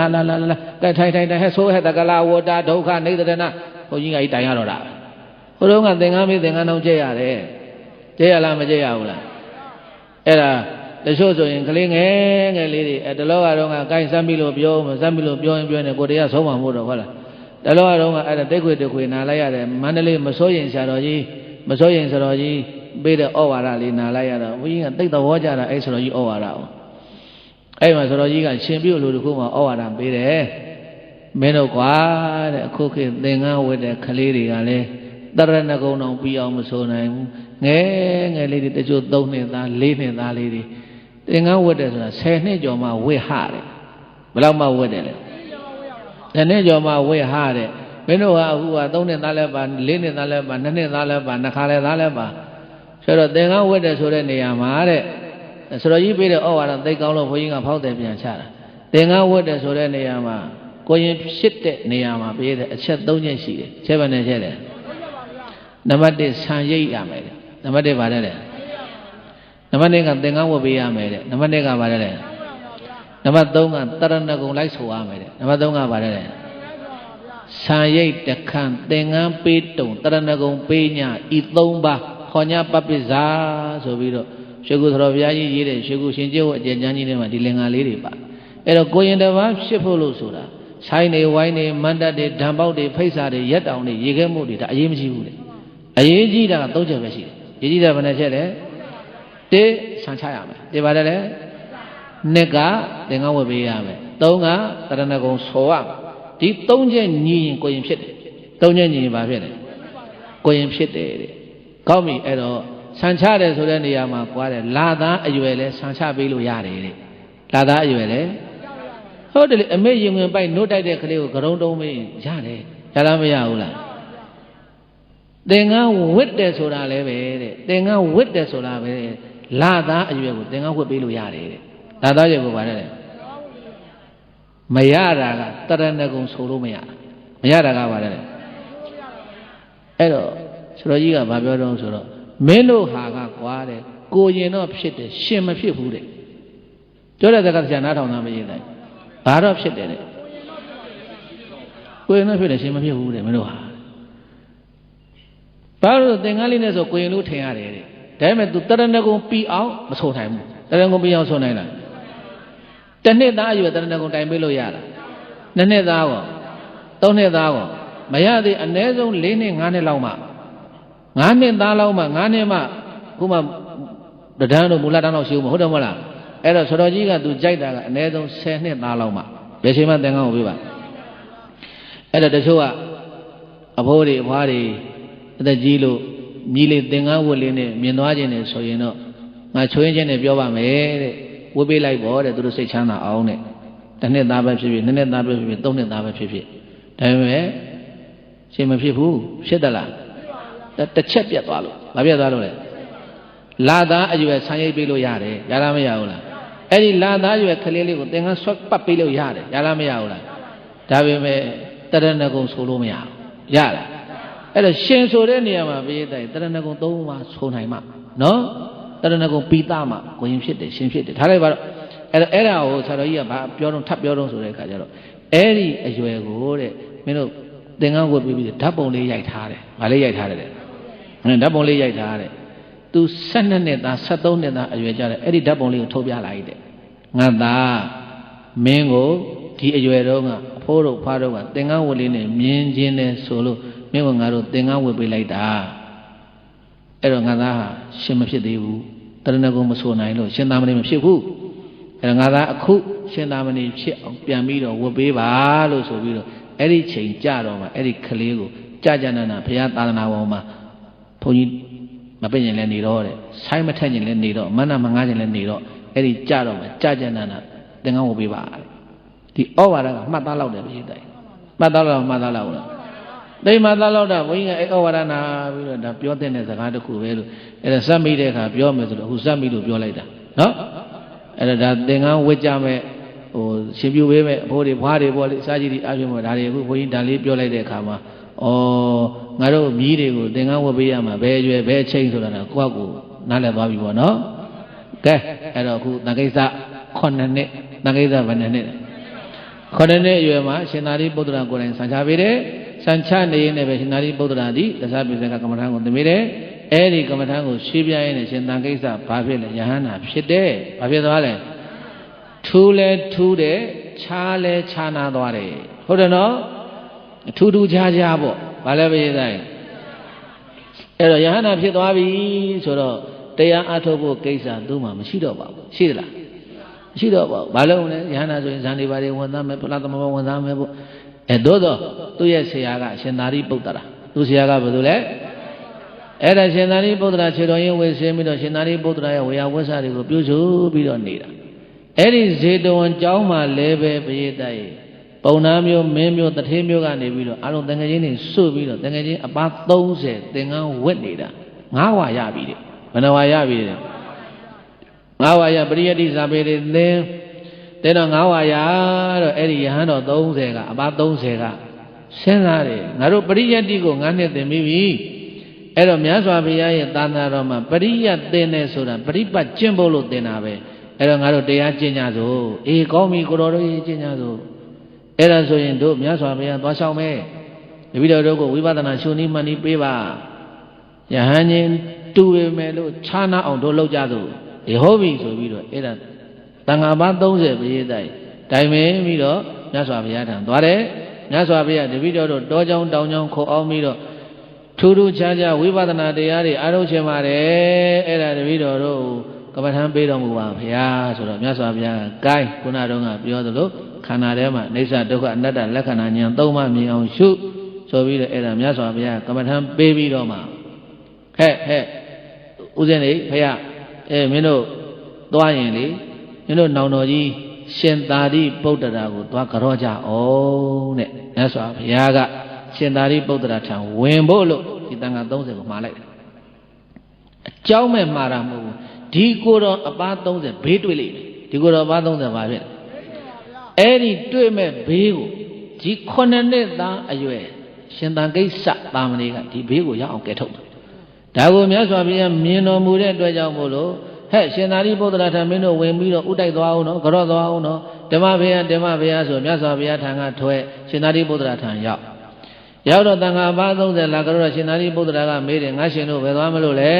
ကဲထိုင်ဟဲ့ဆိုးဟဲ့တကလာဝတာဒုက္ခနေတရဏဘုန်းကြီးကကြီးတိုင်ရတော့တာဟိုတုန်းကသင်္ကန်းမေးသင်္ကန်းတော့ကျဲရတယ်ကျဲရလားမကျဲရဘူးလားအဲ့ဒါတချို့ဆိုရင်ကလေးငယ်လေးတွေတလောကတော့ကိုင်းစမ်းပြီးလို့ပြောရင်ကိုတရားဆုံးမှမဟုတ်တော့ဟုတ်လားတလောကတော့အဲ့ဒါတိတ်ခွေနာလိုက်ရတယ်မန္တလေးမစိုးရင်ဆရာတော်ကြီးပေးတဲ့ဩဝါဒလေးနာလိုက်ရတော့ဘုန်းကြီးကတိတ်သဘောကျတာအဲ့ဆရာတော်ကြီးဩဝါဒကိုအဲ့မှာဆရာတော်ကြီးကရှင်ပြုတ်လူတစ်ခုမှဩဝါဒပေးတယ်မင်းတို့ကွာတဲ့အခုခေတ်သင်္ကန်းဝတ်တဲ့ကလေးတွေကလည်း တရဏဂုံတော်ပြီးအောင်မဆိုနိုင်ဘူးငယ်ငယ်လေးတွေတချို့3နှစ်သား4နှစ်သားလေးတွေသင်္ကန်းဝတ်တယ်ဆိုတာ10နှစ်ကျော်မှဝတ်ဟတယ်ဘယ်လောက်မှဝတ်တယ်လဲ10နှစ်ကျော်မှဝတ်ဟတယ်မင်းတို့ကအခုက3နှစ်သားလည်းပါ4နှစ်သားလည်းပါ2နှစ်သားလည်းပါ2ခါလည်းသားလည်းပါဆိုတော့သင်္ကန်းဝတ်တယ်ဆိုတဲ့နေရာမှာတဲ့ဆိုတော့ကြီးပေးတဲ့ဩဝါဒသိကောင်းလို့ဘုန်းကြီးကဖောက်တယ်ပြန်ချတာသင်္ကန်းဝတ်တယ်ဆိုတဲ့နေရာမှာကိုရင်ဖြစ်တဲ့နေရာမှာပေးတဲ့အချက်3ချက်ရှိတယ်ချက်ပဲနဲ့ချက်တယ်နံပါတ်1ဆံရိပ်ရမယ်တဲ့နံပါတ်1ပါတယ်လေနံပါတ်2ကသင်္ကန်းဝတ်ပေးရမယ်တဲ့နံပါတ်2ကပါတယ်လေနံပါတ်3ကတရဏဂုံလိုက်ဆိုရမယ်တဲ့နံပါတ်3ကပါတယ်လေဆံရိပ်တခန့်သင်္ကန်းပေးတုံတရဏဂုံပေးညဤ3ပါးခေါ်ညပပိဇာဆိုပြီးတော့ရွှေကုသတော်ဘုရားကြီးရေးတဲ့ရွှေကုရှင်ကျိုးအကျဉ်းချမ်းကြီးထဲမှာဒီလင်္ကာလေးတွေပါအဲ့တော့ကိုရင်တစ်ပါးဖြစ်ဖို့လို့ဆိုတာဆိုင်နေဝိုင်းနေမန္တတ်တွေဓာန်ပေါက်တွေဖိတ်စာတွေရက်တောင်တွေရေခဲမှုတွေဒါအရေးမရှိဘူးလေအရေးကြီးတာက3ချက်ပဲရှိတယ်ရေးကြီးတာဘယ်နှချက်လဲ1ဆံချရမယ်ဒီပါတယ်လေ2ကသင်္ကန်းဝတ်ပေးရမယ်3ကတရဏဂုံဆောရမယ်ဒီ3ချက်ညီရင်ကိုရင်ဖြစ်တယ်3ချက်ညီရင်ဘာဖြစ်လဲကိုရင်ဖြစ်တယ်တဲ့ကောင်းပြီအဲ့တော့ဆံချတယ်ဆိုတဲ့နေရာမှာကွာတယ်လာသားအရွယ်လဲဆံချပေးလို့ရတယ်တဲ့လာသားအရွယ်လဲဟုတ်တယ်လေအမေရင်ဝင်ပိုက်နှုတ်တိုက်တဲ့ကလေးကိုကရုံတုံးမေးရတယ်ရလားမရဘူးလားသင်္ကန်းဝတ်တယ်ဆိုတာလည်းပဲတဲ့သင်္ကန်းဝတ်တယ်ဆိုတာပဲလာသားအရွယ်ကိုသင်္ကန်းဝတ်ပေးလို့ရတယ်တဲ့လာသားရွယ်ကိုပါတယ်လေမရတာကတရဏဂုံဆိုလို့မရတာကပါတယ်လေအဲ့တော့ဆရာကြီးကဘာပြောတော့ဆိုတော့မင်းတို့ဟာကကွာတဲ့ကိုရင်တော့ဖြစ်တယ်ရှင်မဖြစ်ဘူးတဲ့ပြောတဲ့စကားတရားနားထောင်တာမရေးတိုင်းဘာတော့ဖြစ်တယ်တဲ့ကိုရင်တော့ဖြစ်တယ်ရှင်မဖြစ်ဘူးတဲ့မင်းတို့ဟာဘာလို့သင်္ကန်းလေးနဲ့ဆိုကိုရင်လို့ထင်ရတယ်တဲ့ဒါပေမဲ့ तू တရဏဂုံပြီးအောင်မဆိုနိုင်ဘူးတရဏဂုံပြီးအောင်ဆိုနိုင်လားတစ်နှစ်သားအရွယ်တရဏဂုံတိုင်ပေးလို့ရလားနှစ်နှစ်သားကောသုံးနှစ်သားကောမရသေးအနည်းဆုံး4နှစ်5နှစ်လောက်မှ9နှစ်သားလောက်မှ9နှစ်မှခုမှတဒန်းတို့မူလတန်းတော့ရှိဦးမဟုတ်တယ်မဟုတ်လားအဲ့တော့ဆရာကြီးက तू ကြိုက်တာကအနည်းဆုံး10နှစ်သားလောက်မှဘယ်ချိန်မှသင်္ကန်းကိုပြပါအဲ့တော့တချို့ကအဖိုးတွေအဖွားတွေအသက်ကြီးလို့မြည်လေသင်္ကန်းဝတ်လေးနဲ့မြင်သွားခြင်းနဲ့ဆိုရင်တော့ငါချွေးခြင်းနဲ့ပြောပါမယ်တဲ့ဝတ်ပေးလိုက်ပေါ့တဲ့သူတို့စိတ်ချမ်းသာအောင်တဲ့တစ်နှစ်သားပဲဖြစ်ဖြစ်နှစ်နှစ်သားပဲဖြစ်ဖြစ်သုံးနှစ်သားပဲဖြစ်ဖြစ်ဒါပေမဲ့ရှင်မဖြစ်ဘူးဖြစ်သလားတစ်ချက်ပြတ်သွားလို့မပြတ်သွားလို့လေလာသားအရွယ်ဆံရိပ်ပေးလို့ရတယ်ရလားမရဘူးလားအဲ့ဒီလာသားအရွယ်ကလေးလေးကိုသင်္ကန်းဆွတ်ပတ်ပေးလို့ရတယ်ရလားမရဘူးလားဒါပေမဲ့တရဏဂုံဆိုလို့မရဘူးရလားအဲ့တော့ရှင်ဆိုတဲ့နေရာမှာပြေးတိုင်းတရဏဂုံ3ပါးဆိုနိုင်မှနော်တရဏဂုံပိသမှာကိုရင်ဖြစ်တယ်ရှင်ဖြစ်တယ်ထားလိုက်ပါတော့အဲ့ဒါကိုဆရာတော်ကြီးကဘာပြောတော့ထပ်ပြောတော့ဆိုတဲ့အခါကျတော့အဲ့ဒီအရွယ်ကိုတဲ့မင်းတို့သင်္ကန်းဝတ်ပြီးဓာတ်ပုံလေးရိုက်ထားတယ်။ဘာလေးရိုက်ထားတယ်လဲ။ဓာတ်ပုံလေးရိုက်ထားတယ်။ तू 12နှစ်သား13နှစ်သားအရွယ်ကြတယ်အဲ့ဒီဓာတ်ပုံလေးကိုထုတ်ပြလိုက်တဲ့။ငါသားမင်းကိုဒီအရွယ်တော့ကအဖိုးတို့ဖားတို့ကသင်္ကန်းဝတ်လေးနဲ့မြင်ချင်းနဲ့ဆိုလို့မင်းကငါတို့သင်္ကန်းဝတ်ပေးလိုက်တာ။အဲ့တော့ငါသားဟာရှင်မဖြစ်သေးဘူး။တရဏဂုံမဆိုနိုင်လို့ရှင်သာမဏေမဖြစ်ဘူး။အဲ့တော့ငါသားအခုရှင်သာမဏေဖြစ်အောင်ပြန်ပြီးတော့ဝတ်ပေးပါလို့ဆိုပြီးတော့အဲ့ဒီချိန်ကြတော့မှအဲ့ဒီကလေးကိုကြာနာနာဘုရားသာသနာပေါ်မှာဘုန်းကြီးမပြည့်ရင်လည်းနေတော့တဲ့ဆိုင်မထက်ရင်လည်းနေတော့မနမငားရင်လည်းနေတော့အဲ့ဒီကြတော့မှကြာနာနာသင်္ကန်းဝတ်ပေးပါဒီဩဝါဒကမှတ်သားလောက်တယ်ပြည်တိုင်မှတ်သားလောက်လားသိမှသားလောက်တာဘုန်းကြီးကအဲ့ဩဝါဒနာပြီးတော့ဒါပြောတဲ့စကားတစ်ခုပဲလို့အဲ့ဒါစက်မိတဲ့အခါပြောမယ်ဆိုတော့အခုစက်မိလို့ပြောလိုက်တာနော်အဲ့ဒါသင်္ကန်းဝတ်ကြမဲ့ဟိုရှင်ပြူပေးမဲ့အဖိုးတွေဘွားတွေပေါ့လေစာကြီးတွေအပြင်မှာဒါတွေအခုဘုန်းကြီးဒါလေးပြောလိုက်တဲ့အခါမှာငါတို့မြီးတွေကိုသင်္ကန်းဝတ်ပေးရမှာဘယ်ရွယ်ဘယ်ချိန်ဆိုတာကကိုယ့်ကိုနားလည်သွားပြီပေါ့နော်ကဲအဲ့တော့အခုတန်ခိစ္စ9နှစ်တန်ခိစ္စဘယ်နှစ်9နှစ်အရွယ်မှာရှင်သာရိပုတ္တရာကိုယ်တိုင်ဆံချပေးတယ်ဆံချနေရင်လည်းပဲရှင်သာရိပုတ္တရာသည်သစ္စာပိစကကမ္မထာကိုသင်ပေးတယ်အဲ့ဒီကမ္မထာကိုရှင်းပြရင်းနဲ့ရှင်တန်ခိစ္စဘာဖြစ်လဲယဟန္တာဖြစ်တယ်ဘာဖြစ်သွားလဲထူးလဲထူးတယ်ခြားလဲခြားနာသွားတယ်ဟုတ်တယ်နော်ထူးထူးခြားခြားပေါ့ဘာလဲပြေးတိုင်းအဲ့တော့ယဟန္တာဖြစ်သွားပြီဆိုတော့တရားအထုတ်ဖို့ကိစ္စသူ့မှာမရှိတော့ပါဘူးရှိသလားမရှိတော့ပါဘူးဘာလို့လဲယဟန္တာဆိုရင်ဇန်နေပါတွေဝန်သားမယ်ဖလားသမဘောဝန်သားမယ်ပေါ့သို့တော့သူ့ရဲ့ဆရာကရှင်သာရိပုတ္တရာသူ့ဆရာကဘယ်သူလဲ အဲ့ဒါရှင်သာရိပုတ္တရာခြေတော်ရင်းဝေဆင်းပြီးတော့ရှင်သာရိပုတ္တရာရဲ့ဝေယဝဆတွေကိုပြုစုပြီးတော့နေတာအဲ့ဒီဇေတဝန်ကျောင်းမှာလည်းပဲပရိသတ်ရဲ့ပုံနာမျိုးမင်းမျိုးတထေးမျိုးကနေပြီးတော့အားလုံးတန်ငယ်ချင်းတွေစွတ်ပြီးတော့တန်ငယ်ချင်းအပါ30သင်္ကန်းဝက်နေတာ9ဝါရပြီတဲ့ဘယ်နှဝါရပြီတဲ့9ဝါရပရိယတ္တိဇာပေတွေသင်တဲ့တော့9ဝါရတော့အဲ့ဒီယဟန်တော်30ကအပါ30ကစဉ်းစားတယ်ငါတို့ပရိယတ္တိကို9နှစ်သင်ပြီးပြီအဲ့တော့မြတ်စွာဘုရားရဲ့သာသနာတော်မှာပရိယတ်သင်တယ်ဆိုတာပရိပတ်ကျင့်ဖို့လို့သင်တာပဲအဲ့တော့ငါတို့တရားကျင့်ကြစို့အေးကောင်းပြီကိုတော်တို့ကျင့်ကြစို့အဲ့ဒါဆိုရင်တို့မြတ်စွာဘုရားသွားဆောင်မယ်တပည့်တော်တို့ကိုဝိပဿနာရှုနည်းမှန်နည်းပေးပါယဟန်ချင်းတူပေမဲ့လို့ခြားနာအောင်တို့လောက်ကြစို့ဒီဟုတ်ပြီဆိုပြီးတော့အဲ့ဒါတန်ခါပါ30ပရိသတ်တိုင်ပင်ပြီးတော့မြတ်စွာဘုရားထံသွားတယ်မြတ်စွာဘုရားတပည့်တော်တို့တောကြောင်းတောင်ကြောင်းခေါ်အောင်ပြီးတော့ထူးထူးခြားခြားဝိပဿနာတရားတွေအားထုတ်ခြင်းပါတယ်အဲ့ဒါတပည့်တော်တို့ကမ္မထံပေးတော်မူပါဘုရားဆိုတော့မြတ်စွာဘုရားကဲခုနတုန်းကပြောသလိုခန္ဓာထဲမှာအိဋ္ဌဒုက္ခအနတ္တလက္ခဏာဉာဏ်၃ပါးမြင်အောင်ရှုဆိုပြီးတော့အဲ့ဒါမြတ်စွာဘုရားကမ္မထံပေးပြီးတော့မှဟဲ့ဦးဇင်းလေးဘုရားမင်းတို့သွားရင်လေမင်းတို့နောင်တော်ကြီးရှင်သာရိပုတ္တရာကိုသွားကြောကြအောင်တဲ့မြတ်စွာဘုရားကရှင်သာရိပုတ္တရာထံဝင်ဖို့လို့ဒီတန်ခါ30ကိုမှားလိုက်တယ်အကြောင်းမဲ့မှားတာမဟုတ်ဘူးဒီကိုယ်တော်အပါ30ဘေးတွေ့လိမ့်မယ်ဒီကိုယ်တော်အပါ30ပါဖြစ်အဲ့ဒီတွေ့မဲ့ဘေးကိုဒီ9နှစ်သားအရွယ်ရှင်သံကိစ္စတာမဏေကဒီဘေးကိုရောက်အောင်ကယ်ထုတ်တယ်ဒါကိုမြတ်စွာဘုရားမြင်တော်မူတဲ့အတွက်ကြောင့်မို့လို့ဟဲ့ရှင်သာရိပုတ္တရာထံမင်းတို့ဝင်ပြီးတော့ဥတိုက်သွားအောင်နော်ကြော့သွားအောင်နော်ဓမ္မဘုရားဆိုမြတ်စွာဘုရားထံကထွဲရှင်သာရိပုတ္တရာထံရောက်တော့တန်ခါပါ30လာကြတော့ရှင်သာရိပုတ္တရာကမေးတယ်ငါရှင်တို့ဘယ်သွားမလို့လဲ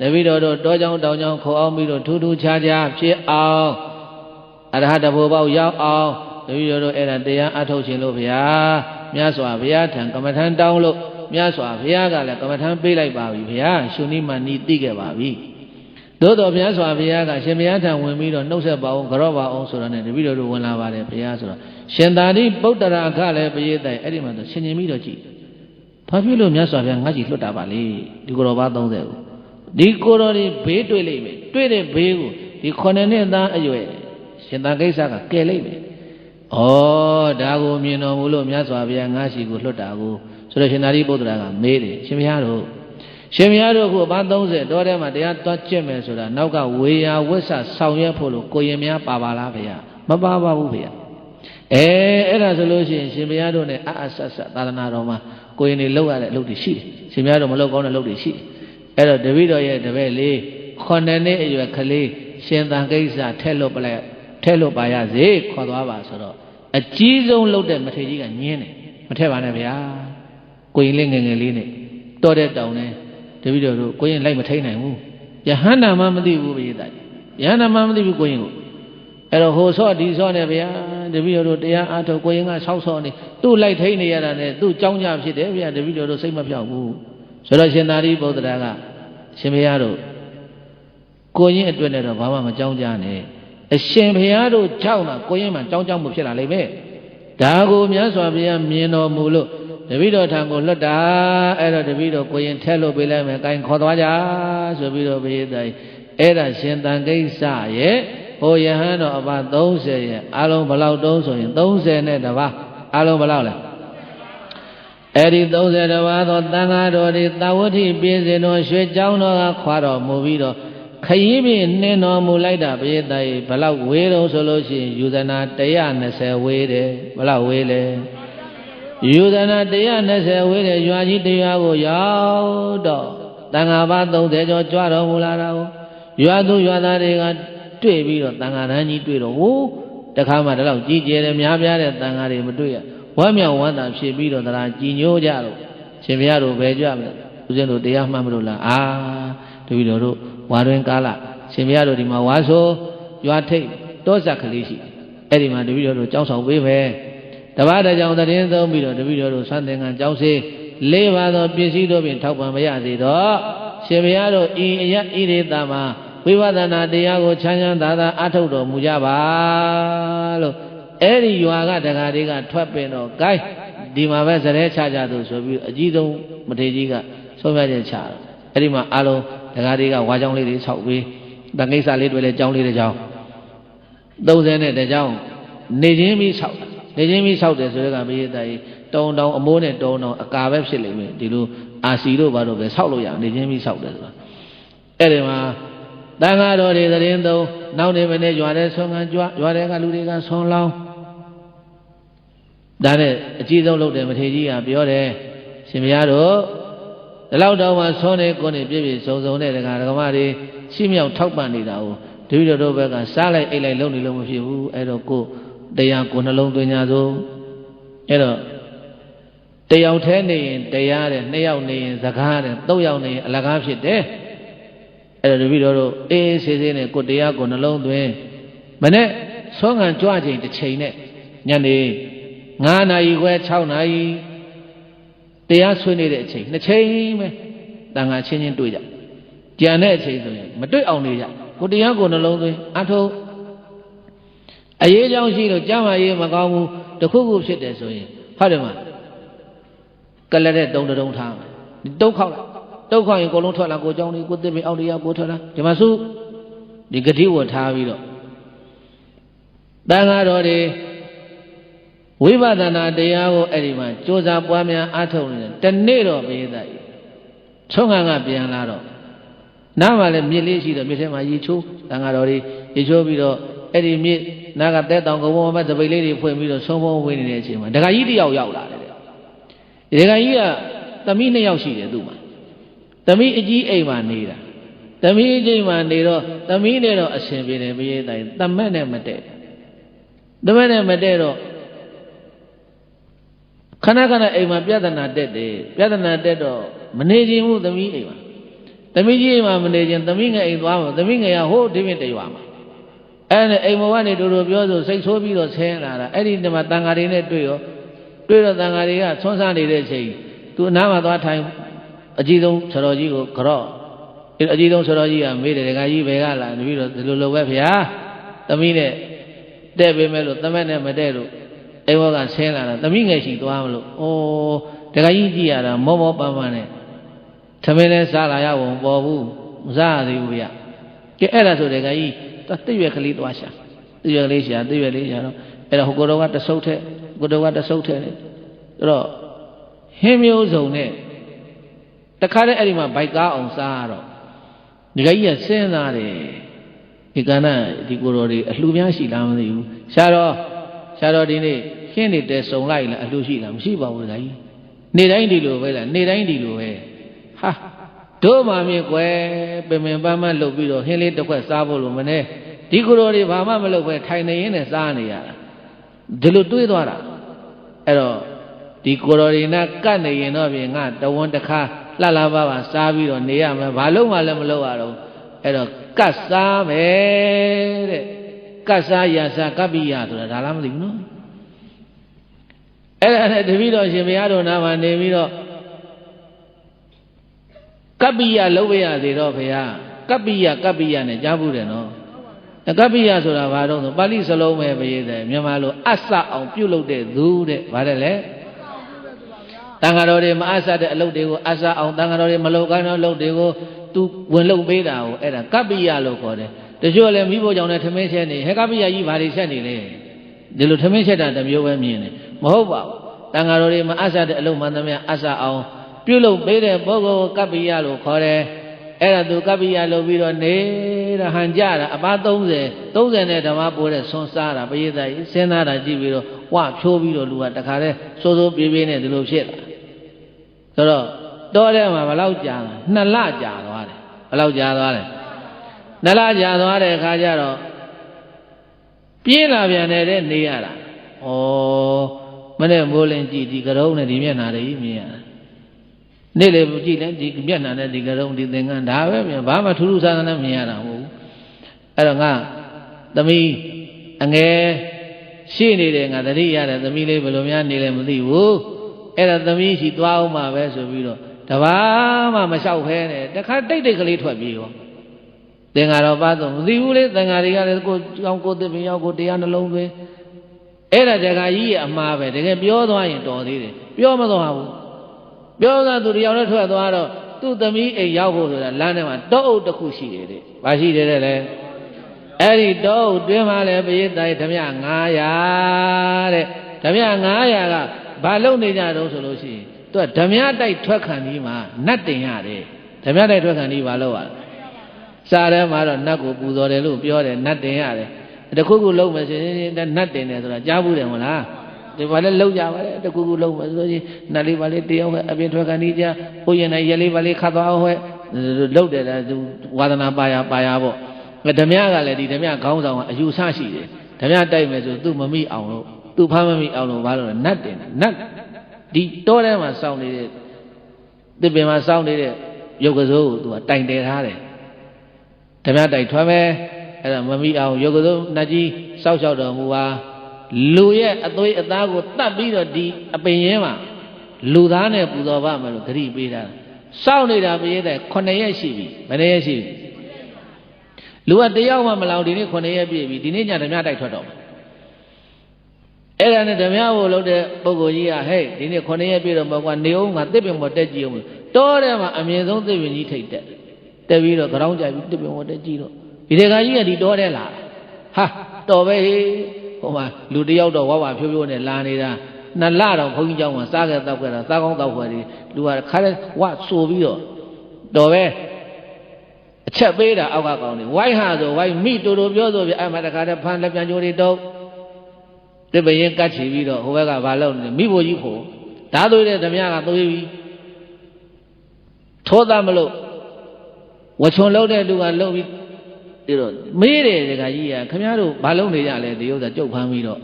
တပည့်တော်တို့တောကြောင်တောင်ကြောင်ခေါ်အောင်ပြီးတော့ထူးထူးခြားခြားဖြစ်အောင်အရဟတဘောပေါက်ရောက်အောင်တပည့်တော်တို့အဲ့ဒါတရားအထုတ်ခြင်းလို့ဗျာမြတ်စွာဘုရားထံကမ္မထံတောင်းလို့မြတ်စွာဘုရားကလည်းကမ္မထံပေးလိုက်ပါပြီဗျာရှုနည်းမှနီးသိခဲ့ပါပြီသို့တော်မြတ်စွာဘုရားကရှင်ဘုရားထံဝင်ပြီးတော့နှုတ်ဆက်ပါအောင်ကြော့ပါအောင်ဆိုတော့ ਨੇ တပည့်တော်တို့ဝင်လာပါတယ်ဘုရားဆိုတော့ရှင်သာရိပုတ္တရာကလည်းပရိသတ်အဲ့ဒီမှာဆိုရှင်ကျင်ပြီးတော့ကြည့်ဘာဖြစ်လို့မြတ်စွာဘုရားငါ့ကြီးလွတ်တာပါလေဒီကိုတော်ပါ30ကိုဒီကိုတော်ဒီဘေးတွေ့လိမ့်မယ်တွေ့တဲ့ဘေးကိုဒီ9နှစ်သားအရွယ်ရှင်သာကိစ္စကကယ်လိမ့်မယ်ဩဒါကိုမြင်တော်မူလို့မြတ်စွာဘုရားငါ့ရှိကိုလွတ်တာကိုဆိုတော့ရှင်သာရိပုတ္တရာကမေးတယ်ရှင်ဘုရားတို့ခုအပါ30တောထဲမှာတရားသွားကျင့်မယ်ဆိုတာနောက်ကဝေယဝိဆဆောင်ရွက်ဖို့လို့ကိုရင်များပါပါလားဗျာမပါပါဘူးဗျာအဲ့ဒါဆိုလို့ရှိရင်ရှင်ဘုရားတို့ ਨੇ အဆက်ဆက်သာသနာတော်မှာကိုရင်တွေလောက်ရတဲ့အလုပ်တွေရှိတယ်ရှင်ဘုရားတို့မလောက်ကောင်းတဲ့အလုပ်တွေရှိတယ်အဲ့တော့တပည့်တော်ရဲ့တပည့်လေး9နှစ်အရွယ်ကလေးရှင်သံကိစ္စထဲလွတ်ပါရစေခေါ်သွားပါဆိုတော့အကြီးဆုံးလုပ်တဲ့မထေကြီးကညင်းတယ်မထက်ပါနဲ့ဗျာကိုရင်လေးငယ်ငယ်လေးနဲ့တော်တဲ့တောင်နဲ့တပည့်တော်တို့ကိုရင်လိုက်မထိန်နိုင်ဘူးယဟန္တာမှမသိဘူးဘိသတ်ယဟန္တာမှမသိဘူးကိုရင်ကိုအဲ့တော့ဟိုဆော့ဒီဆော့နဲ့ဗျာတပည့်တော်တို့တရားအားထုတ်ကိုရင်ကဆောက်ဆော့နေသူ့လိုက်ထိန်နေရတာနဲ့သူ့ကြောင်းကြဖြစ်တယ်ဗျာတပည့်တော်တို့စိတ်မပြောက်ဘူးဆိုတော့ရှင်သာရိပုတ္တရာကရှင်ဘုရားတို့ကိုရင်အတွက်နဲ့တော့ဘာမှမကြောင်းကြနဲ့အရှင်ဘုရားတို့ကြောက်တာကိုရင်မှကြောင်းမှုဖြစ်လာလိမ့်မယ်ဒါကိုမြတ်စွာဘုရားမြင်တော်မူလို့တပည့်တော်ထံကိုလွတ်တာအဲ့တော့တပည့်တော်ကိုရင်ထဲလို့ပေးလိုက်မယ်ကိုင်ခေါ်သွားကြဆိုပြီးတော့ဘုရားတိုင်အဲ့ဒါရှင်သံကိစ္စရဲ့ဟိုယဟန်တော်အပါ30ရဲ့အလုံးဘလောက်တုံးဆိုရင်30နဲ့တပါးအလုံးဘလောက်လဲအဲ့ဒီ30တပါးသောသံဃာတော်တွေသာဝတိပြည့်စင်တော်ရွှေကျောင်းတော်ကခွာတော်မူပြီးတော့ခရီးပြင်းနှင်းတော်မူလိုက်တာဘုရားတိုင်ဘလောက်ဝေးတော့ဆိုလို့ရှိရင်ယူဇနာ120ဝေးတယ်ဘလောက်ဝေးလဲယူဇနာ120ဝေးတဲ့ရွာကြီးတရားကိုရောက်တော့တန်ဃာပါ30ကျော်ကြွတော်မူလာတာကိုရွာသူရွာသားတွေကတွေ့ပြီးတော့တန်ဃာတန်းကြီးတွေ့တော့ဟိုတခါမှတလောက်ကြီးကျယ်တယ်များပြားတဲ့တန်ဃာတွေမတွေ့ရဝမ်းမြောက်ဝမ်းသာဖြစ်ပြီးတော့တရားကြည်ညိုကြတော့ရှင်ဘုရားတို့ပဲကြွမလဲဦးဇင်းတို့တရားမှတ်မလို့လားတပည့်တော်တို့ဝါတွင်ကာလရှင်ဘုရားတို့ဒီမှာဝါဆိုရွာထိပ်တောဆက်ကလေးရှိအဲ့ဒီမှာတပည့်တော်တို့ကြောင်းဆောင်ပေးမယ်တပါးတကြောင်သတင်းသုံးပြီးတော့တပည့်တော်တို့သံသင်္ကန်းကြောင်းစေး၄ပါးသောပစ္စည်းတို့ဖြင့်ထောက်ပံ့မရစေတော့ရှင်ဘုရားတို့ဤအယဣရိတာမှာဝိပဿနာတရားကိုချမ်းချမ်းသာသာအထုတ်တော်မူကြပါလို့အဲ့ဒီရွာကတက္ကရာတွေကထွက်ပင်တော့ gain ဒီမှာပဲစရဲချကြသူဆိုပြီးအကြီးဆုံးမထေကြီးကဆုံးဖြတ်ချက်ချတယ် အဲ့ဒီမှာအားလုံးဒကာတွေကဝါကြောင်းလေးတွေဆောက်ပြီးတန်ကိစ္စလေးတွေလည်းကြောင်းလေးတွေကြောင်း30နဲ့တကြောင်းနေချင်းပြီးဆောက်နေချင်းပြီးဆောက်တယ်ဆိုတော့ကဘိယတကြီးတုံတောင်အမိုးနဲ့တုံတောင်အကာပဲဖြစ်လိမ့်မယ်ဒီလိုအာစီတို့ဘာလို့ပဲဆောက်လို့ရနေချင်းပြီးဆောက်တယ်ဆိုတာအဲ့ဒီမှာတန်ဃာတော်တွေသတင်းသုံးနောက်နေမနဲ့ရွာတဲ့ဆွမ်းခံကြွရွာတဲ့ကလူတွေကဆွမ်းလောင်းဒါနဲ့အကြီးဆုံးလုပ်တယ်မထေကြီးကပြောတယ်ရှင်ဘုရားတို့ဒီလောက်တော့မှဆွမ်းနေကိုယ်နေပြည့်ပြည့်စုံစုံတဲ့ဒကာဒကမတွေရှိမြောက်ထောက်ပံ့နေတာကိုတပည့်တော်တို့ဘက်ကစားလိုက်အိတ်လိုက်လုပ်နေလို့မဖြစ်ဘူးအဲ့တော့ကိုတရားကိုနှလုံးသွင်းကြစို့အဲ့တော့တယောက်ထဲနေရင်တရားတဲ့2ယောက်နေရင်စကားတဲ့3ယောက်နေရင်အလကားဖြစ်တယ်အဲ့တော့တပည့်တော်တို့အေးဆေးဆေးနဲ့ကိုတရားကိုနှလုံးသွင်းမနဲ့ဆွမ်းခံကြွချိန်တစ်ချိန်နဲ့ညနေ9နာရီခွဲ6နာရီတရားဆွေးနေတဲ့အချိန်2ချိန်ပဲတန်ခါချင်းချင်းတွေ့ကြကြံတဲ့အချိန်ဆိုရင်မတွေ့အောင်နေကြကိုတရားကိုနှလုံးသွင်းအထုအရေးကြောင့်ရှိလို့ကြားမရေးမကောင်းဘူးတခုခုဖြစ်တယ်ဆိုရင်ဟုတ်တယ်မကလတဲ့တုံတုံထားမယ်တုံခောက်လိုက်တုံခောက်ရင်ကိုလုံးထွက်လာကိုကြောင်းလေးကိုသစ်ပင်အောက်တရားကိုထွက်လာဒီမှာစုဒီဂတိဝတ်ထားပြီးတော့တန်ခါတော်တွေဝိပဿနာတရားကိုအဲ့ဒီမှာကြိုးစားပွားများအားထုတ်နေတယ်တနေ့တော့ဘိသကြီးဆုံးခံကပြန်လာတော့နားမှာလည်းမြစ်လေးရှိတော့မြစ်ထဲမှာရေချိုးတန်ဃာတော်တွေရေချိုးပြီးတော့အဲ့ဒီမြစ်နားကတဲတောင်ကုန်းပေါ်မှာသပိတ်လေးတွေဖွင့်ပြီးတော့ဆုံးဖုံးဝင်နေတဲ့အချိန်မှာဒကာကြီးတစ်ယောက်ရောက်လာတယ်ဒကာကြီးကသမီး2ယောက်ရှိတယ်သူ့မှာသမီးအကြီးအိမ်မှာနေတာသမီးအကြီးမှာနေတော့သမီးနဲ့တော့အရှင်ပြေတယ်ဘိသကြီးသမက်နဲ့မတည့်သမက်နဲ့မတည့်တော့ခဏခဏအိမ်မှာပြဿနာတက်တယ်ပြဿနာတက်တော့မနေခြင်းဘူးသမီးအိမ်မှာသမီးကြီးအိမ်မှာမနေခြင်းသမီးငယ်အိမ်သွားမှာသမီးငယ်ကဟိုးဒီပင်တရွာမှာအဲ့ဒါအိမ်မောကနေတို့ပြောဆိုစိတ်ဆိုးပြီးတော့ဆင်းလာတာအဲ့ဒီတမှာတန်ဃာတွေနဲ့တွေ့တော့တန်ဃာတွေကဆွမ်းစားနေတဲ့အချိန်သူအနားမှာသွားထိုင်အကြီးဆုံးဆရာကြီးကိုကြော့အကြီးဆုံးဆရာကြီးကမေးတယ်ဒကာကြီးဘယ်ကလာတပည့်တော့ဒီလိုလိုပဲဗျာသမီးနဲ့တဲ့ပေးမယ်လို့သမက်နဲ့မတဲ့လို့အိမ်ဘောကဆင်းလာတာသမီးငယ်ရှိသွားမလို့ဒကာကြီးကြည့်ရတာမောမောပန်းပန်းနဲ့သမင်းလဲစားလာရဝုံပေါ်ဘူးမစားရသေးဘူးဗျကဲအဲ့ဒါဆိုဒကာကြီးတိရွက်ကလေးသွားရှာတိရွက်ကလေးရှာတော့အဲ့ဒါဟိုကိုတော်ကတဆုပ်ထဲကိုတော်ကတဆုပ်ထဲအဲ့တော့ဟင်းမျိုးစုံနဲ့တခါတည်းအဲ့ဒီမှာဘိုက်ကားအောင်စားတော့ဒကာကြီးကစဉ်းစားတယ်ဒီကဏ္ဍဒီကိုတော်တွေအလှများရှိလားမသိဘူးရှာတော့ဒီနေ့ရှင်းနေတဲ့စုံလိုက်လားအလှရှိလားမရှိပါဘူးဒကာကြီးနေတိုင်းဒီလိုပဲလားနေတိုင်းဒီလိုပဲဟာတို့မှမြင်ကွယ်ပင်ပင်ပန်းပန်းလှုပ်ပြီးတော့ဟင်းလေးတစ်ခွက်စားဖို့လို့မနဲ့ဒီကိုတော်တွေဘာမှမလုပ်ပဲထိုင်နေရင်းနဲ့စားနေရတာဒီလိုတွေးသွားတာအဲ့တော့ဒီကိုတော်တွေနဲ့ကတ်နေရင်တော့ပြင်ငါတဝန်းတစ်ခါလှလှပပစားပြီးတော့နေရမယ်ဘာလို့မှလည်းမလုပ်ရတော့အဲ့တော့ကတ်စားမယ်တဲ့ကတ်စားရစားကပ္ပိယဆိုတာဒါလားမသိဘူးနော်အဲ့ဒါနဲ့တပည့်တော်ရှင်ဘုရားတော်နာမှာနေပြီးတော့ကပ္ပိယလုပ်ရသေးတော့ဘုရားကပ္ပိယနဲ့ကြားဘူးတယ်နော်ကပ္ပိယဆိုတာဘာတော့ဆိုပါဠိစလုံးပဲပြည့်တယ်မြန်မာလိုအဆအောင်ပြုတ်လုပ်တဲ့သူတဲ့ဗါတယ်လေတန်ဃာတော်တွေမအဆတဲ့အလုပ်တွေကိုအဆအောင်တန်ဃာတော်တွေမလုပ်ကောင်းတဲ့အလုပ်တွေကိုသူဝင်လုပ်ပေးတာကိုအဲ့ဒါကပ္ပိယလို့ခေါ်တယ်တချို့လည်းမိဖို့ကြောင့်လည်းထမင်းချက်နေဟဲ့ကပ္ပိယကြီးဘာတွေချက်နေလဲဒီလိုထမင်းချက်တာတစ်မျိုးပဲမြင်တယ်မဟုတ်ပါဘူးတန်ဃာတော်တွေမအဆတဲ့အလုပ်မှန်သမျှအဆအောင်ပြုလုပ်ပေးတဲ့ပုဂ္ဂိုလ်ကပ္ပိယလို့ခေါ်တယ်အဲ့ဒါသူကပ္ပိယလုပ်ပြီးတော့နေတာဟန်ကြတာအပါ30နဲ့ဓမ္မပိုးတဲ့ဆွန်စားတာပရိသတ်ကြီးစဉ်းစားတာကြည့်ပြီးတော့ဝဖြိုးပြီးတော့လူကတခါတည်းစိုးပြေးနဲ့ဒီလိုဖြစ်လာဆိုတော့တောထဲမှာဘယ်လောက်ကြာလဲ2လကြာသွားတယ်ဘယ်လောက်ကြာသွားလဲ2လကြာသွားတဲ့အခါကျတော့ပြေးလာပြန်တဲ့နေရတာမနဲ့မိုးလင်းကြည့်ဒီကရုံးနဲ့ဒီမျက်နှာတွေမြင်ရတာနေ့လေကြည့်လဲဒီမျက်နှာနဲ့ဒီကရုံးဒီသင်္ကန်းဒါပဲမြင်ဘာမှထူးထူးဆန်းဆန်းနဲ့မြင်ရတာမဟုတ်ဘူးအဲ့တော့ငါသမီးအငယ်ရှိနေတယ်ငါတတိရတဲ့သမီးလေးဘယ်လိုများနေလဲမသိဘူးအဲ့ဒါသမီးရှိသွားအောင်မှာပဲဆိုပြီးတော့တဘာမှမလျှောက်ဖဲနဲ့တခါတိတ်ကလေးထွက်ပြေးရောသင်္ဃာတော်ပါတော့မသိဘူးလေသင်္ဃာတွေကလည်းကိုကြောင်းကိုသစ်ပင်ရောက်ကိုတရားနှလုံးသွင်းအဲ့ဒါတခါကြီးရဲ့အမှားပဲတကယ်ပြောသွားရင်တော်သေးတယ်ပြောမသွားဘူးပြောသားသူတယောက်နဲ့ထွက်သွားတော့ သူ့သမီးအိမ်ရောက်ဖို့ဆိုတာလမ်းထဲမှာတောအုပ်တစ်ခုရှိတယ်တဲ့။ဘာရှိတယ်လဲ။အဲ့ဒီတောအုပ်တွင်းမှာလည်းပရိသတ်ဓမြ900တဲ့။ဓမြ900ကဘာလုပ်နေကြတော့ဆိုလို့ရှိရင်သူကဓမြတိုက်ထွက်ခံဒီမှာနတ်တင်ရတယ်။ဓမြတိုက်ထွက်ခံဒီဘာလုပ်ရလဲ။စားထဲမှာတော့နတ်ကိုပူဇော်တယ်လို့ပြောတယ်နတ်တင်ရတယ်။တခုခုလုံးမယ်ဆိုရင်နတ်တင်တယ်ဆိုတာကြားဘူးတယ်မလား။ဒီဘာလဲလုံးကြပါလေတခုခုလုံးမယ်ဆိုရင်နတ်လေးပါလေးတယောက်ပဲအပြင်ထွက်ခံဒီကြဟိုရင်နဲ့ရဲလေးပါလေးခတ်သွားအောင်ဟဲ့လုံးတယ်လားသူဝါဒနာပါရပေါ့ဓမြကလည်းဒီဓမြခေါင်းဆောင်ကအယူဆရှိတယ်ဓမြတိုက်မယ်ဆိုသူမမိအောင်လို့သူဖမ်းမမိအောင်လို့ဘာလို့လဲနတ်တင်နတ်ဒီတောထဲမှာစောင့်နေတဲ့တစ်ပင်မှာစောင့်နေတဲ့ရုပ်ကစိုးကိုသူကတိုင်တယ်ထားတယ်ဓမြတိုက်ထွက်မယ်အဲ့ဒါမမိအောင်ရုပ်ကစိုးနတ်ကြီးစောက်ရှောက်တော်မူပါလူရဲ့အသွေးအသားကိုတတ်ပြီးတော့ဒီအပင်ရင်းမှာလူသားနဲ့ပူဇော်ပါမယ်လို့ဂရိပေးတာစောင့်နေတာပြည့်တဲ့9ရက်ရှိပြီဘယ်နှစ်ရက်ရှိပြီလူကတယောက်မှမလောင်ဒီနေ့9ရက်ပြည့်ပြီဒီနေ့ညဓမြတိုက်ထွက်တော့အဲ့ဒါနဲ့ဓမြကိုလုပ်တဲ့ပုဂ္ဂိုလ်ကြီးကဟဲ့ဒီနေ့9ရက်ပြည့်တော့မကွာနေအောင်ငါတစ်ပင်ပေါ်တက်ကြည့်အောင်တောထဲမှာအမြင့်ဆုံးတစ်ပင်ကြီးထိတ်တက်ပြီးတော့ကြောင်းကြပြီးတစ်ပင်ပေါ်တက်ကြည့်တော့ဒီတခါကြီးကဒီတောထဲလာဟာတော်ပဲဟေးဟိုမှာလူတယောက်တော့ဝါဝါဖြိုးဖြိုးနဲ့လာနေတာ2လတော့ဘုန်းကြီးเจ้าမှာစားခဲ့တောက်ခဲ့တာစားကောင်းတောက်ခွဲတယ်လူကခါလဲဝဆိုပြီးတော့တော်ပဲအချက်ပေးတာအောက်ကကောင်းတယ်ဝိုင်းဟာဆိုဝိုင်းမိတူတူပြောဆိုပြအဲ့မှာတခါတည်းဖန်လက်ပြန်ကြိုးတွေတုပ်တစ်ပရင်ကတ်ချီပြီးတော့ဟိုဘက်ကဘာလုပ်နေမိဖို့ကြီးဖို့ဓာသွေးတဲ့ဓမြကသွေးပြီးထိုးသားမလို့ဝချွန်လုံးတဲ့လူကလုံးပြီးဒီတော့မေးတယ်တခါကြီးကခင်ဗျားတို့ဘာလုပ်နေကြလဲဒီဥစ္စာကြုတ်ဖမ်းပြီးတော့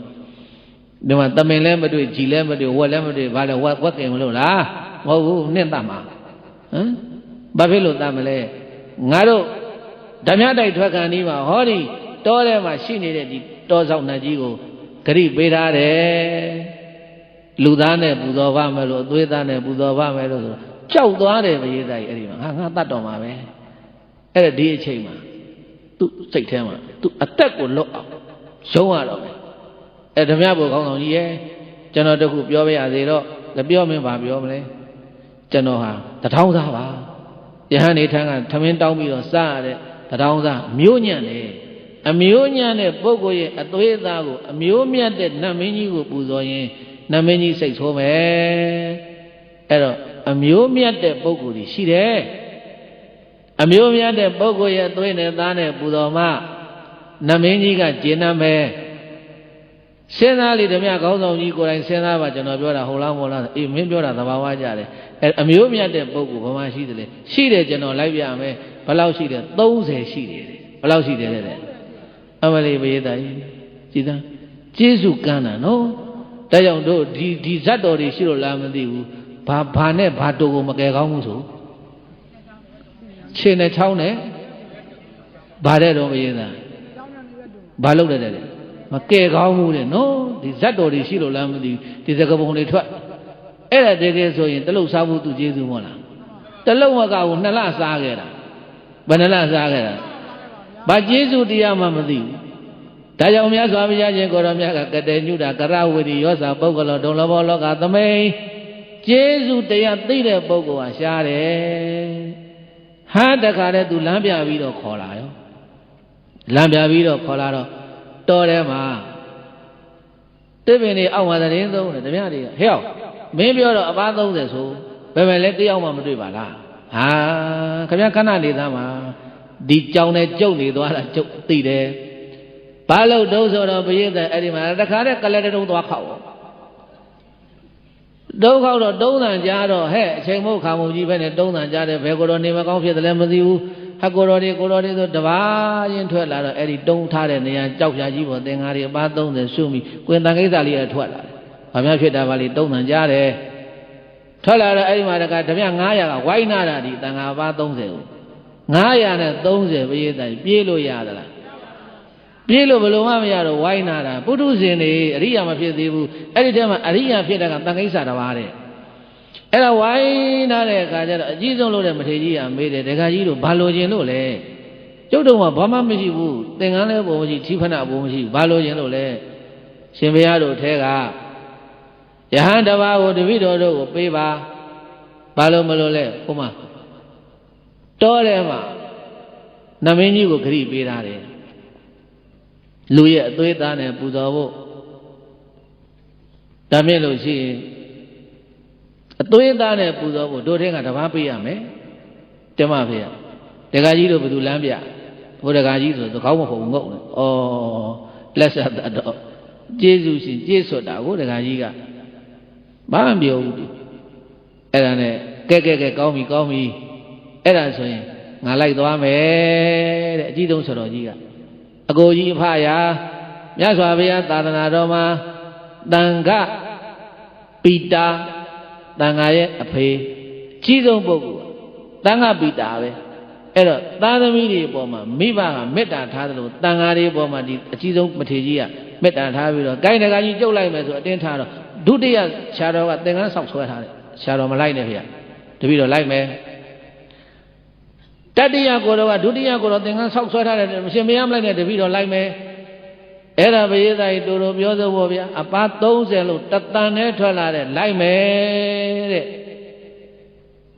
ဒီမှာတမင်လည်းမတွေ့ကြည်လည်းမတွေ့ဝက်လည်းမတွေ့ဘာလဲဝက်ကင်မလို့လားမဟုတ်ဘူးနှစ်တတ်မှာဟမ်ဘာဖြစ်လို့တတ်မလဲငါတို့ဓမြတိုက်ထွက်ခံဒီမှာဟောဒီတောထဲမှာရှိနေတဲ့ဒီတောဆောင်နှကြီးကိုဂရိပေးထားတယ်လူသားနဲ့ပူဇော်ပါမယ်လို့အသွေးသားနဲ့ပူဇော်ပါမယ်လို့ဆိုကြောက်သွားတယ်ပရိသတ်ကြီးအဲ့ဒီမှာငါတတ်တော်မှာပဲအဲ့ဒါဒီအချိန်မှာသူ့စိတ်ထဲမှာသူအသက်ကိုလွတ်အောင်ရုံးရတော့မယ်အဲ့ဓမြဘုကောင်းဆောင်ကြီးရဲ့ကျွန်တော်တခုပြောပြရသေးတော့လည်းပြောမင်းပါပြောမလဲကျွန်တော်ဟာတထောင်းသားပါယဟန်နေထန်းကသမင်းတောင်းပြီးတော့စားရတဲ့တထောင်းသားမျိုးညံ့တယ်အမျိုးညံ့တဲ့ပုဂ္ဂိုလ်ရဲ့အသွေးသားကိုအမျိုးမြတ်တဲ့နတ်မင်းကြီးကိုပူဇော်ရင်နတ်မင်းကြီးစိတ်ဆိုးမယ်အဲ့တော့အမျိုးမြတ်တဲ့ပုဂ္ဂိုလ်ကြီးရှိတယ်အမျိုးမြတ်တဲ့ပုဂ္ဂိုလ်ရဲ့အသွေးနဲ့သားနဲ့ပူဇော်မှနတ်မင်းကြီးကကျေနပ်မယ်စဉ်းစားလေဓမြခေါင်းဆောင်ကြီးကိုယ်တိုင်စဉ်းစားပါကျွန်တော်ပြောတာဟုတ်လားမဟုတ်လားအေးမင်းပြောတာသဘာဝကြတယ်အဲအမျိုးမြတ်တဲ့ပုဂ္ဂိုလ်ဘာမှရှိတယ်လေရှိတယ်ကျွန်တော်လိုက်ပြမယ်ဘယ်လောက်ရှိတယ်30ရှိတယ်ဘယ်လောက်ရှိတယ်တဲ့အမလေးဘယေတာကြီးကြည်သားကျေးဇူးကမ်းတာနော်ဒါကြောင့်တို့ဒီဇတ်တော်တွေရှိလို့လားမသိဘူးဘာနဲ့ဘာတူကိုမကယ်ကောင်းဘူးဆိုခြေနဲ့ချောင်းနဲ့ဘာတဲ့တော့ဘယေတာဘာလုပ်တယ်တဲ့မကဲကောင်းဘူးတဲ့နော်ဒီဇတ်တော်တွေရှိလို့လားမသိဘူးဒီစကပုံတွေထွက်အဲ့ဒါတကယ်ဆိုရင်တလုတ်စားဖို့သူကျေးဇူးမဟုတ်လားတလုတ်မကဘူး2လစားခဲ့တာဘယ်2လစားခဲ့တာဘာကျေးဇူးတရားမှမသိဘူးဒါကြောင့်မြတ်စွာဘုရားရှင်ကိုရောမြတ်ကကတေညုတာကရဝေဒီရောစာပုဂ္ဂလောဒုံလဘောလောကသမိန်ကျေးဇူးတရားသိတဲ့ပုဂ္ဂိုလ်ဟာရှားတယ်ဟာတခါတည်းသူလမ်းပြပြီးတော့ခေါ်လာရောလမ်းပြပြီးတော့ခေါ်လာတော့တော်ထဲမှာတစ်ပင်တွေအောက်မှာသတင်းသုံးတယ်ဓမြတွေကဟဲ့အောင်မင်းပြောတော့အပား30ဆိုဘယ်မဲ့လဲတယောက်မှမတွေ့ပါလားဟာခင်ဗျာခဏနေသားမှာဒီကြောင်နဲ့ကျုပ်နေသွားတာကျုပ်သိတယ်ဘာလို့တုံးဆိုတော့ဘုရင်တဲ့အဲ့ဒီမှာတခါတည်းကလည်းတုံးသွားခောက်တုံးခောက်တော့တုံးတန်ကြားတော့ဟဲ့အချိန်မို့ခါမုံကြီးပဲနဲ့တုံးတန်ကြားတယ်ဘယ်ကိုတော့နေမကောင်းဖြစ်တယ်လဲမသိဘူးဟကိုတော်တွေဆိုတပါးချင်းထွက်လာတော့အဲ့ဒီတုံးထားတဲ့နေရာကြောက်ဖြာကြီးပေါ်သင်္ကားတွေအပါ30စုမိကွင်တန်ကိစ္စလေးရထွက်လာတယ်။ဘာများဖြစ်တာပါလိတုံးတန်ကြားတယ်။ထွက်လာတော့အဲ့ဒီမှာတကဓမြ900ကဝိုင်းနာတာဒီတန်ခါပါ30ကို900နဲ့30ဘရေးတိုင်းပြေးလို့ရသလား။ပြေးလို့ဘယ်လိုမှမရတော့ဝိုင်းနာတာပုထုဇဉ်တွေအရိယာမဖြစ်သေးဘူး။အဲ့ဒီထဲမှာအရိယာဖြစ်တဲ့ကတန်ကိစ္စတပါးတဲ့။အဲ့ဒါဝိုင်းထားတဲ့အခါကျတော့အကြီးဆုံးလို့တဲ့မထေကြီးကမေးတယ်ဒကာကြီးတို့ဘာလိုချင်လို့လဲကျုပ်တို့ကဘာမှမရှိဘူးသင်္ကန်းလည်းဘုံမရှိထိဖဏဘုံမရှိဘာလိုချင်လို့လဲရှင်ဘုရားတို့ထဲကယဟန်တစ်ပါးကိုတပည့်တော်တို့ကိုပေးပါဘာလို့မလို့လဲဟိုမှာ တောထဲမှာနမင်းကြီးကိုဂရိပေးထားတယ်လူရဲ့အသွေးသားနဲ့ပူဇော်ဖို့ဒါမြင်လို့ရှိရင်အသွေးသားနဲ့ပူဇော်ဖို့တို့ထဲကတပားပေးရမယ်တမဖေရတက္ကကြီးတို့ဘယ်သူလမ်းပြဘုရားတက္ကကြီးဆိုသကောင်းမဟုတ်ငုတ်နေဩလက်ဆက်တတ်တော့ကျေးဇူးရှင်ကျေးစွတ်တာကိုတက္ကကြီးကဘာမှမပြောဘူးအဲ့ဒါနဲ့ကဲကောင်းပြီအဲ့ဒါဆိုရင်ငါလိုက်သွားမယ်တဲ့အကြီးဆုံးဆရာတော်ကြီးကအကိုကြီးအဖရာမြတ်စွာဘုရားသာသနာတော်မှာတန်ခပိတာတန်ခါရဲ့အဖေအကြီးဆုံးပုဂ္ဂိုလ်တန်ခပိတာပဲအဲ့တော့သားသမီးတွေအပေါ်မှာမိဘကမေတ္တာထားတယ်လို့တန်ခါတွေအပေါ်မှာဒီအကြီးဆုံးမထေကြီးကမေတ္တာထားပြီးတော့ကိုင်းတကာကြီးကျုပ်လိုက်မယ်ဆိုအတင်းထားတော့ဒုတိယဆရာတော်ကသင်္ကန်းဆောက်ဆွဲထားတယ်ဆရာတော်မလိုက်နဲ့ဖေတပည့်တော်လိုက်မယ်တတိယကိုတော့ကဒုတိယကိုတော့သင်္ကန်းဆောက်ဆွဲထားတယ်ရှင်မရမလိုက်နဲ့တပည့်တော်လိုက်မယ်အဲ့ဒါဘယေသားကြီးတူတူပြောဆိုဖို့ဗျာအပါ30လို့တတန်နဲ့ထွက်လာတဲ့လိုက်မယ်တဲ့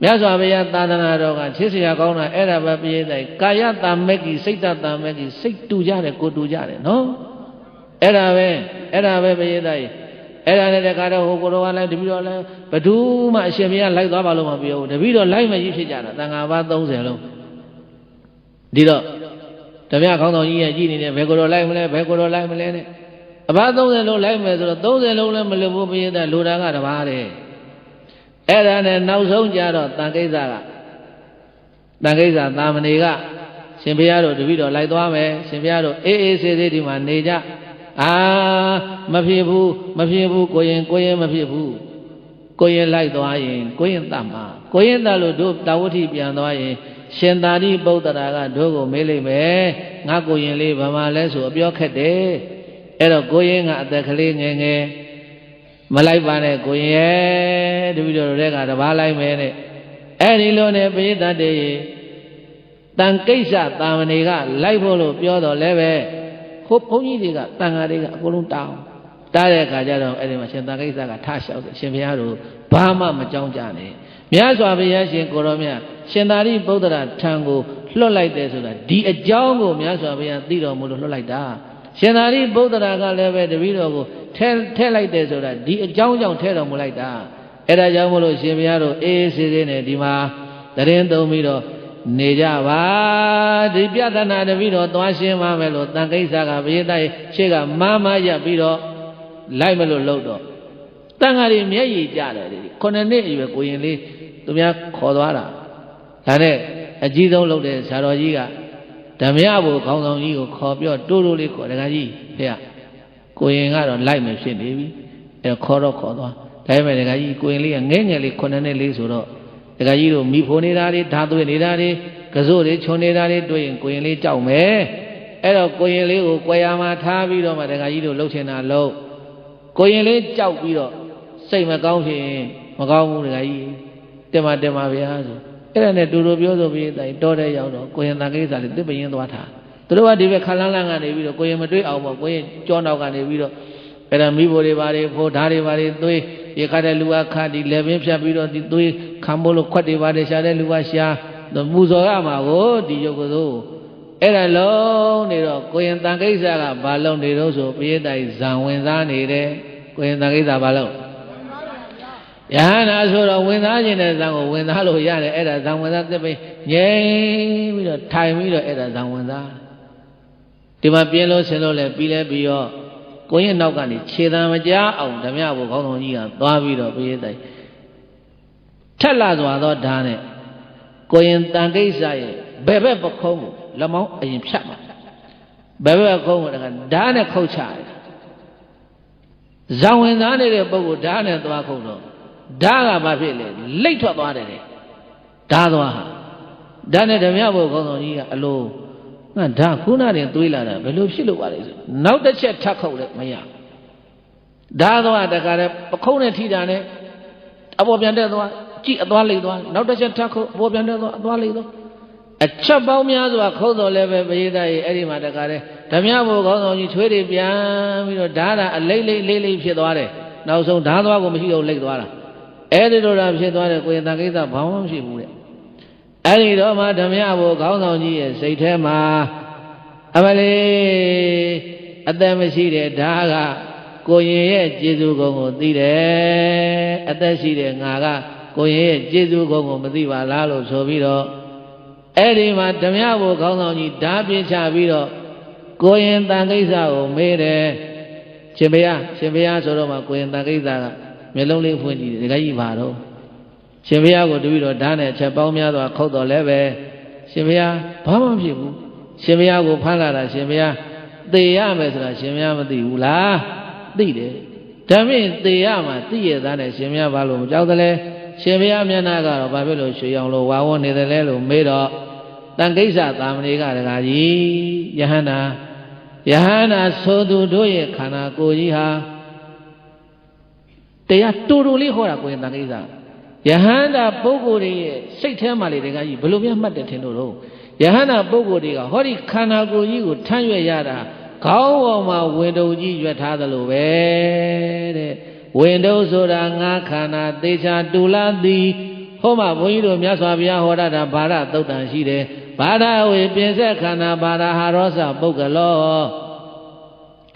မြတ်စွာဘုရားသာသနာတော်ကချစ်စရာကောင်းတာအဲ့ဒါပဲဘယေသားကြီးကာယတမက်ကြီးစိတ်တမက်ကြီးစိတ်တူကြတယ်ကိုတူကြတယ်နော်အဲ့ဒါပဲဘယေသားကြီးအဲ့ဒါနဲ့တခါတော့ဟိုကိုတော်ကလည်းတပည့်တော်လည်းဘယ်သူမှအရှင်ဘုရားလိုက်သွားပါလို့မပြောဘူးတပည့်တော်လိုက်မယ်ကြီးဖြစ်ကြတာသံဃာပါ30လုံးဒီတော့ဓမြခေါင်းဆောင်ကြီးရဲ့ကြည်နေတယ်ဘယ်ကိုတော့လိုက်မလဲနဲ့အဘ30လုံးလိုက်မယ်ဆိုတော့30လုံးလည်းမလွတ်ဘူးဘုရားလိုတာကတပါးတဲ့အဲ့ဒါနဲ့နောက်ဆုံးကြတော့တန်ကိစ္စသာမဏေကရှင်ဘုရားတို့တပည့်တော်လိုက်သွားမယ်ရှင်ဘုရားတို့အေးဆေးဒီမှာနေကြမဖြစ်ဘူးကိုရင်မဖြစ်ဘူးကိုရင်လိုက်သွားရင်ကိုရင်တတ်မှာကိုရင်တတ်လို့တို့တာဝတိပြန်သွားရင်ရှင်သာရိပုတ္တရာကတို့ကိုမေးလိုက်မယ်ငါကိုရင်လေးဘာမှလဲဆိုအပြောခက်တယ်အဲ့တော့ကိုရင်ကအသက်ကလေးငယ်မလိုက်ပါနဲ့ကိုရင်ရဲ့တပည့်တော်တွေကတပါးလိုက်မယ်တဲ့အဲ့ဒီလိုနဲ့ပရိသတ်တွေတန်ကိစ္စတာမဏေကလိုက်ဖို့လို့ပြောတော့လည်းပဲဘုန်းကြီးတွေကတန်ဃာတွေကအကုန်လုံးတားတဲ့အခါကျတော့အဲ့ဒီမှာရှင်တန်ကိစ္စကထားလျှောက်တယ်ရှင်ဘုရားတို့ဘာမှမကြောင်းကြနဲ့မြတ်စွာဘုရားရှင်ကိုရောမြတ်ရှင်သာရိပုတ္တရာထံကိုလွှတ်လိုက်တယ်ဆိုတာဒီအကြောင်းကိုမြတ်စွာဘုရားသိတော်မူလို့လွှတ်လိုက်တာရှင်သာရိပုတ္တရာကလည်းပဲတပည့်တော်ကိုထဲလိုက်တယ်ဆိုတာဒီအကြောင်းကြောင့်ထဲတော်မူလိုက်တာအဲ့ဒါကြောင့်မို့လို့ရှင်ဘုရားတို့အေးဆေးဆေးနဲ့ဒီမှာတရင်သုံးပြီးတော့နေကြပါဒီပြဿနာတပည့်တော်သွားရှင်းပါမယ်လို့တန်ကိစ္စကဘုရားရဲ့ရှေ့ကမရပ်ပြီးတော့လိုက်မလို့လှုပ်တော့တန်ဃာတွေမျက်ရည်ကျတယ်ဒီ9နှစ်အရွယ်ကိုရင်လေးသူများခေါ်သွားတာဒါနဲ့အကြီးဆုံးလုပ်တဲ့ဆရာတော်ကြီးကဓမ္မရဘုခေါင်းဆောင်ကြီးကိုခေါ်ပြောတိုးလေးခေါ်တကကြီးဖေကိုရင်ကတော့လိုက်မယ်ဖြစ်နေပြီအဲခေါ်သွားဒါပေမဲ့တကကြီးကိုရင်လေးကငဲငယ်လေး9နှစ်လေးဆိုတော့တကကြီးတို့မိဖို့နေတာတွေဓာသွေးနေတာတွေကစိုးတွေခြုံနေတာတွေတွေ့ရင်ကိုရင်လေးကြောက်မယ်အဲ့တော့ကိုရင်လေးကိုကွယ်ရမှာထားပြီးတော့မှတကကြီးတို့လှုပ်ချင်တာလှုပ်ကိုရင်လေးကြောက်ပြီးတော့စိတ်မကောင်းဖြစ်ရင်မကောင်းဘူးတကကြီးတင်ပါဗျာဆိုအဲ့ဒါနဲ့တူတူပြောဆိုပြီးတိုင်တောတဲ့ရောက်တော့ကိုရင်တန်ကိစ္စလေးတစ်ပရင်သွားထားသူတို့ကဒီဘက်ခလန်းလန်းကနေပြီးတော့ကိုရင်မတွေ့အောင်ပေါ့ကိုရင်ကြောနောက်ကနေပြီးတော့အဲ့ဒါမိဖို့တွေဘာတွေဖို့ဓာတ်တွေဘာတွေသွေးရခတဲ့လူကခတ်ဒီလက်ပင်ဖြတ်ပြီးတော့ဒီသွေးခံမို့လို့ခွက်တွေဘာတွေရှာတဲ့လူကရှာပူဇော်ရမှာကိုဒီရုပ်ကစိုးအဲ့ဒါလုံးနေတော့ကိုရင်တန်ကိစ္စကဘာလုံးနေတော့ဆိုပိဋကဇံဝင်စားနေတယ်ကိုရင်တန်ကိစ္စဘာလုံးယဟနာဆိုတော့ဝင်သားခြင်းတဲ့ဇံကိုဝင်သားလို့ရတယ်အဲ့ဒါဇံဝင်သားသစ်ပိငြိမ်ပြီးတော့ထိုင်ပြီးတော့အဲ့ဒါဇံဝင်သားဒီမှာပြင်းလို့ဆင်းလို့လဲပြီးလဲပြီးတော့ကိုရင်နောက်ကနေခြေတံမကြားအောင်ဓမြဘုခေါင်းဆောင်ကြီးကသွားပြီးတော့ပိဋကထက်လာစွာသောဓာတ်နဲ့ကိုရင်တန်ကိစ္စရဲ့ဘယ်ဘက်ပခုံးကိုလက်မောင်းအရင်ဖြတ်မှာဘယ်ဘက်ပခုံးကိုဓာတ်နဲ့ခုတ်ချတယ်ဇံဝင်သားနေတဲ့ပုဂ္ဂိုလ်ဓာတ်နဲ့သွားခုတ်တော့ဓာတ်ကဘာဖြစ်လဲလိတ်ထွက်သွားတယ်လေဓာတ်သွားဟာဓာတ်နဲ့ဓမြဘုခေါင်းဆောင်ကြီးကအလိုငါဓာတ်ခုနတင်သွေးလာတာဘယ်လိုဖြစ်လို့ပါလဲဆိုနောက်တစ်ချက်ထပ်ခုတ်လဲမရဓာတ်သွားတခါတည်းပခုံးနဲ့ထိတာနဲ့အပေါ်ပြန်တက်သွားကြည့်အသွားလိတ်သွားနောက်တစ်ချက်ထပ်ခုတ်အပေါ်ပြန်တက်သွားအသွားလိတ်သွားအချက်ပေါင်းများစွာခုတ်တော်လဲပဲပရိသတ်ရဲ့အဲ့ဒီမှာတခါတည်းဓမြဘုခေါင်းဆောင်ကြီးချွေးတွေပြန်ပြီးတော့ဓာတ်ကအလိတ်ဖြစ်သွားတယ်နောက်ဆုံးဓာတ်သွားကိုမရှိတော့လိတ်သွားတာအဲ့ဒီလိုတာဖြစ်သွားတယ်ကိုရင်တန်ကိစ္စဘာမှမရှိဘူးတဲ့ အဲ့ဒီတော့မှဓမ္မဘုခေါင်းဆောင်ကြီးရဲ့စိတ်ထဲမှာအမလေးအသက်မရှိတဲ့ဓာကကိုရင်ရဲ့ကျေးဇူးကုံကိုသိတယ်အသက်ရှိတဲ့ငါကကိုရင်ရဲ့ကျေးဇူးကုံကိုမသိပါလားလို့ဆိုပြီးတော့အဲ့ဒီမှာဓမ္မဘုခေါင်းဆောင်ကြီးဓာပြချပြီးတော့ကိုရင်တန်ကိစ္စကိုမေးတယ်ရှင်ဘုရားဆိုတော့မှကိုရင်တန်ကိစ္စကမျက်လုံးလေးဖွင့်ကြည့်တယ်ဒကာကြီးပါတော့ရှင်ဘုရားကိုတပည့်တော်ဓာနဲ့ချက်ပေါင်းများစွာခုတ်တော်လဲပဲရှင်ဘုရားဘာမှမဖြစ်ဘူးရှင်ဘုရားကိုဖမ်းလာတာရှင်ဘုရားသေရမယ်ဆိုတာရှင်ဘုရားမသိဘူးလားသိတယ်ဒါဖြင့်သေရမှာသိရသားနဲ့ရှင်ဘုရားဘာလို့မကြောက်သလဲရှင်ဘုရားမျက်နှာကတော့ဘာဖြစ်လို့ရွှေရောင်လို့ဝါဝန်းနေတယ်လဲလို့မေးတော့တန်ကိစ္စသာမဏေကတကားကြီးယဟန္တာဆိုသူတို့ရဲ့ခန္ဓာကိုယ်ကြီးဟာတရားတူတူလေးဟောတာကိုရင်တန်ကိစ္စယဟန္တာပုဂ္ဂိုလ်တွေရဲ့စိတ်ထဲမှာလေတကားကြီးဘယ်လိုများမှတ်တယ်ထင်လို့ယဟန္တာပုဂ္ဂိုလ်တွေကဟောဒီခန္ဓာကိုယ်ကြီးကိုထမ်းရွက်ရတာခေါင်းပေါ်မှာဝင်တုံကြီးရွက်ထားသလိုပဲတဲ့ဝင်တုံဆိုတာငါခန္ဓာသေချာတူလာသည်ဟောမှာဘုန်းကြီးတို့မြတ်စွာဘုရားဟောတာဘာရသုတ်တန်ရှိတယ်ဘာဒဝေပြင်ဆက်ခန္ဓာဘာဒဟာရောစပုဂ္ဂလော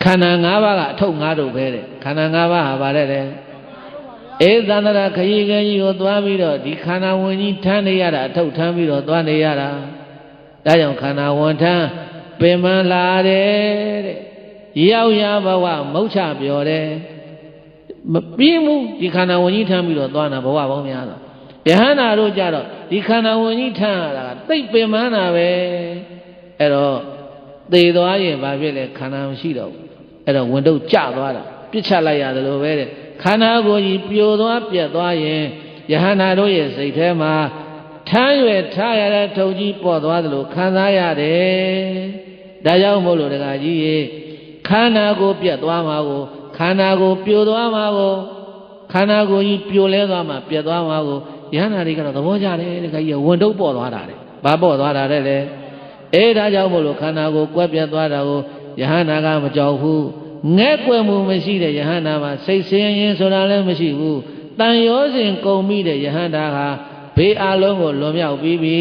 ခန္ဓာ၅ပါးကအထုပ်၅တို့ပဲတဲ့ခန္ဓာ၅ပါးဟာဗါတဲ့လေဧသန္တရာခရီးကြီးကိုသွားပြီးတော့ဒီခန္ဓာဝင်ကြီးထမ်းနေရတာအထုပ်ထမ်းပြီးတော့သွားနေရတာဒါကြောင့်ခန္ဓာဝန်ထမ်းပင်မလာတယ်တဲ့ရောက်ရဘဝမုတ်ချပြောတယ်မပြင်းဘူးဒီခန္ဓာဝင်ကြီးထမ်းပြီးတော့သွားတာဘဝပေါင်းများတော့ယဟန္တာတို့ကြတော့ဒီခန္ဓာဝင်ကြီးထမ်းရတာကသိပ်ပင်မနာပဲအဲ့တော့သေသွားရင်ဘာဖြစ်လဲခန္ဓာမရှိတော့ဘူးအဲ့တော့ဝင်တော့ကျသွားတာပြစ်ချလိုက်ရတယ်လို့ပဲတဲ့ခန္ဓာကိုယ်ကြီးပြိုသွားပြက်သွားရင်ယဟန္တာတို့ရဲ့စိတ်ထဲမှာထမ်းရွယ်ထားရတဲ့ထုံကြီးပေါ်သွားသလိုခံစားရတယ်ဒါကြောင့်မို့လို့တခါကြီးရေခန္ဓာကိုယ်ပြက်သွားမှာကိုခန္ဓာကိုယ်ပြိုသွားမှာကိုခန္ဓာကိုယ်ကြီးပြိုလဲသွားမှာပြက်သွားမှာကိုယဟန္တာတွေကတော့သဘောကျတယ်တခါကြီးဝန်တုပ်ပေါ်သွားတာတဲ့ဘာပေါ်သွားတာတဲ့လေဒါကြောင့်မို့လို့ခန္ဓာကိုယ်ကွက်ပြက်သွားတာကိုယဟန္တာကမကြောက်ဘူးငဲ့ကွယ်မှုမရှိတဲ့ယဟန္တာမှာစိတ်ဆင်းရဲဆိုတာလည်းမရှိဘူးတန်ရောစဉ်ကုန်မိတဲ့ယဟန္တာဟာဘေးအလုံးကိုလွန်မြောက်ပြီးပြီ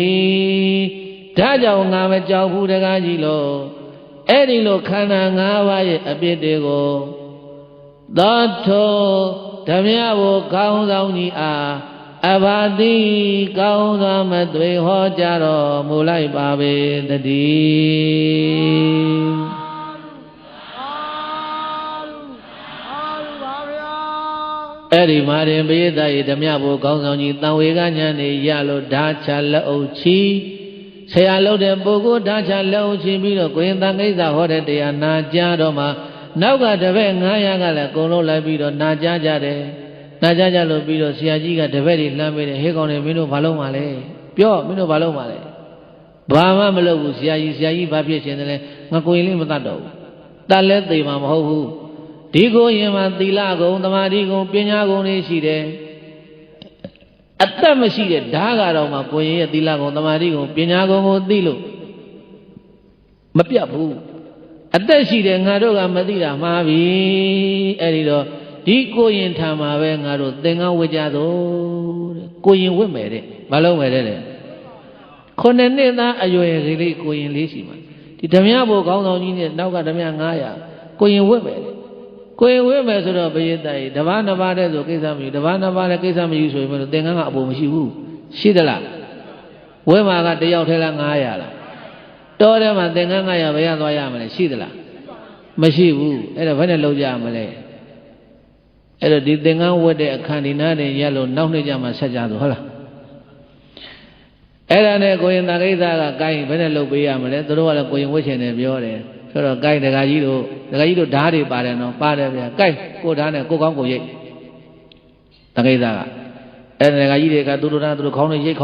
ဒါကြောင့်ငါမကြောက်ဘူးတကားကြီးလို့အဲ့ဒီလိုခန္ဓာ၅ပါးရဲ့အပြစ်တွေကိုသောထောဓမ္မဘုကောင်းဆောင်ကြီးအားအဘာတိကောင်းစွာမသွေဟောကြားတော်မူလိုက်ပါပေတည်းအဲ့ဒီမှာရင်ပိယတရေဓမ္မဘုကောင်းဆောင်ကြီးတန်ဝေကညာနေရလို့ဓာချလက်အုပ်ချီဆရာလုပ်တဲ့ပုဂ္ဂိုလ်ဓာချလက်အုပ်ချီပြီးတော့ကိုရင်တန်ကိစ္စဟောတဲ့တရားနာကြားတော့မှနောက်ကတပည့်900ကလည်းအကုန်လုံးလိုက်ပြီးတော့နာကြားကြတယ်နာကြားကြလို့ပြီးတော့ဆရာကြီးကတပည့်တွေလှမ်းပေးတယ်ဟေးကောင်တွေမင်းတို့ဘာလုပ်မှလဲပြောမင်းတို့ဘာလုပ်မှလဲဘာမှမလုပ်ဘူးဆရာကြီးဘာဖြစ်ရှင်တယ်လဲငါကိုရင်လေးမတတ်တော့ဘူးတတ်လဲသိမှာမဟုတ်ဘူးဒီကိုရင်မှာသီလဂုဏ်သမာဓိဂုဏ်ပညာဂုဏ်တွေရှိတယ်အသက်မရှိတဲ့ဓာကတော့မှကိုရင်ရဲ့သီလဂုဏ်သမာဓိဂုဏ်ပညာဂုဏ်ကိုသိလို့မပြတ်ဘူးအသက်ရှိတယ်ငါတို့ကမသိတာမှားပြီအဲ့ဒီတော့ဒီကိုရင်ထံမှာပဲငါတို့သင်္ကန်းဝတ်ကြသောတဲ့ကိုရင်ဝတ်မယ်တဲ့မလုံးမယ်တဲ့9နှစ်သားအရွယ်ကလေးကိုရင်လေးရှိမှာဒီဓမ္မဘုကောင်းဆောင်ကြီးနဲ့နောက်ကဓမ္မ900ကိုရင်ဝတ်မယ်တဲ့ကိုရင်ဝတ်မယ်ဆိုတော့ဘယင်းတိုင်တပားနှစ်ပါးတဲ့ဆိုကိစ္စမရှိတပားနှစ်ပါးလည်းကိစ္စမရှိဆိုရင်သင်္ကန်းကအပေါ်မရှိဘူးရှိသလားဝဲမှာကတယောက်ထဲလား900လားတော်ထဲမှာသင်္ကန်း900ဘယ်ရသွားရမလဲရှိသလားမရှိဘူးအဲ့တော့ဘယ်နဲ့လောက်ကြမလဲအဲ့တော့ဒီသင်္ကန်းဝတ်တဲ့အခန်းဒီနားနေရလို့နောက်နေ့ကျမှဆက်ကြဆိုဟုတ်လားအဲ့ဒါနဲ့ကိုရင်တန်ကိစ္စကကိုင်းဘယ်နဲ့လုပ်ပေးရမလဲသူတို့ကလည်းကိုရင်ဝတ်ချင်တယ်ပြောတယ်ဆိုတော့ကိုင်းဒကာကြီးတို့ဓာတ်တွေပါတယ်နော်ပါတယ်ဗျာကိုင်းကိုဓာတ်နဲ့ကိုကောင်းကိုရိတ်တန်ကိစ္စကအဲ့ဒါဒကာကြီးတွေကသူတို့ခေါင်းနဲ့ရိတ်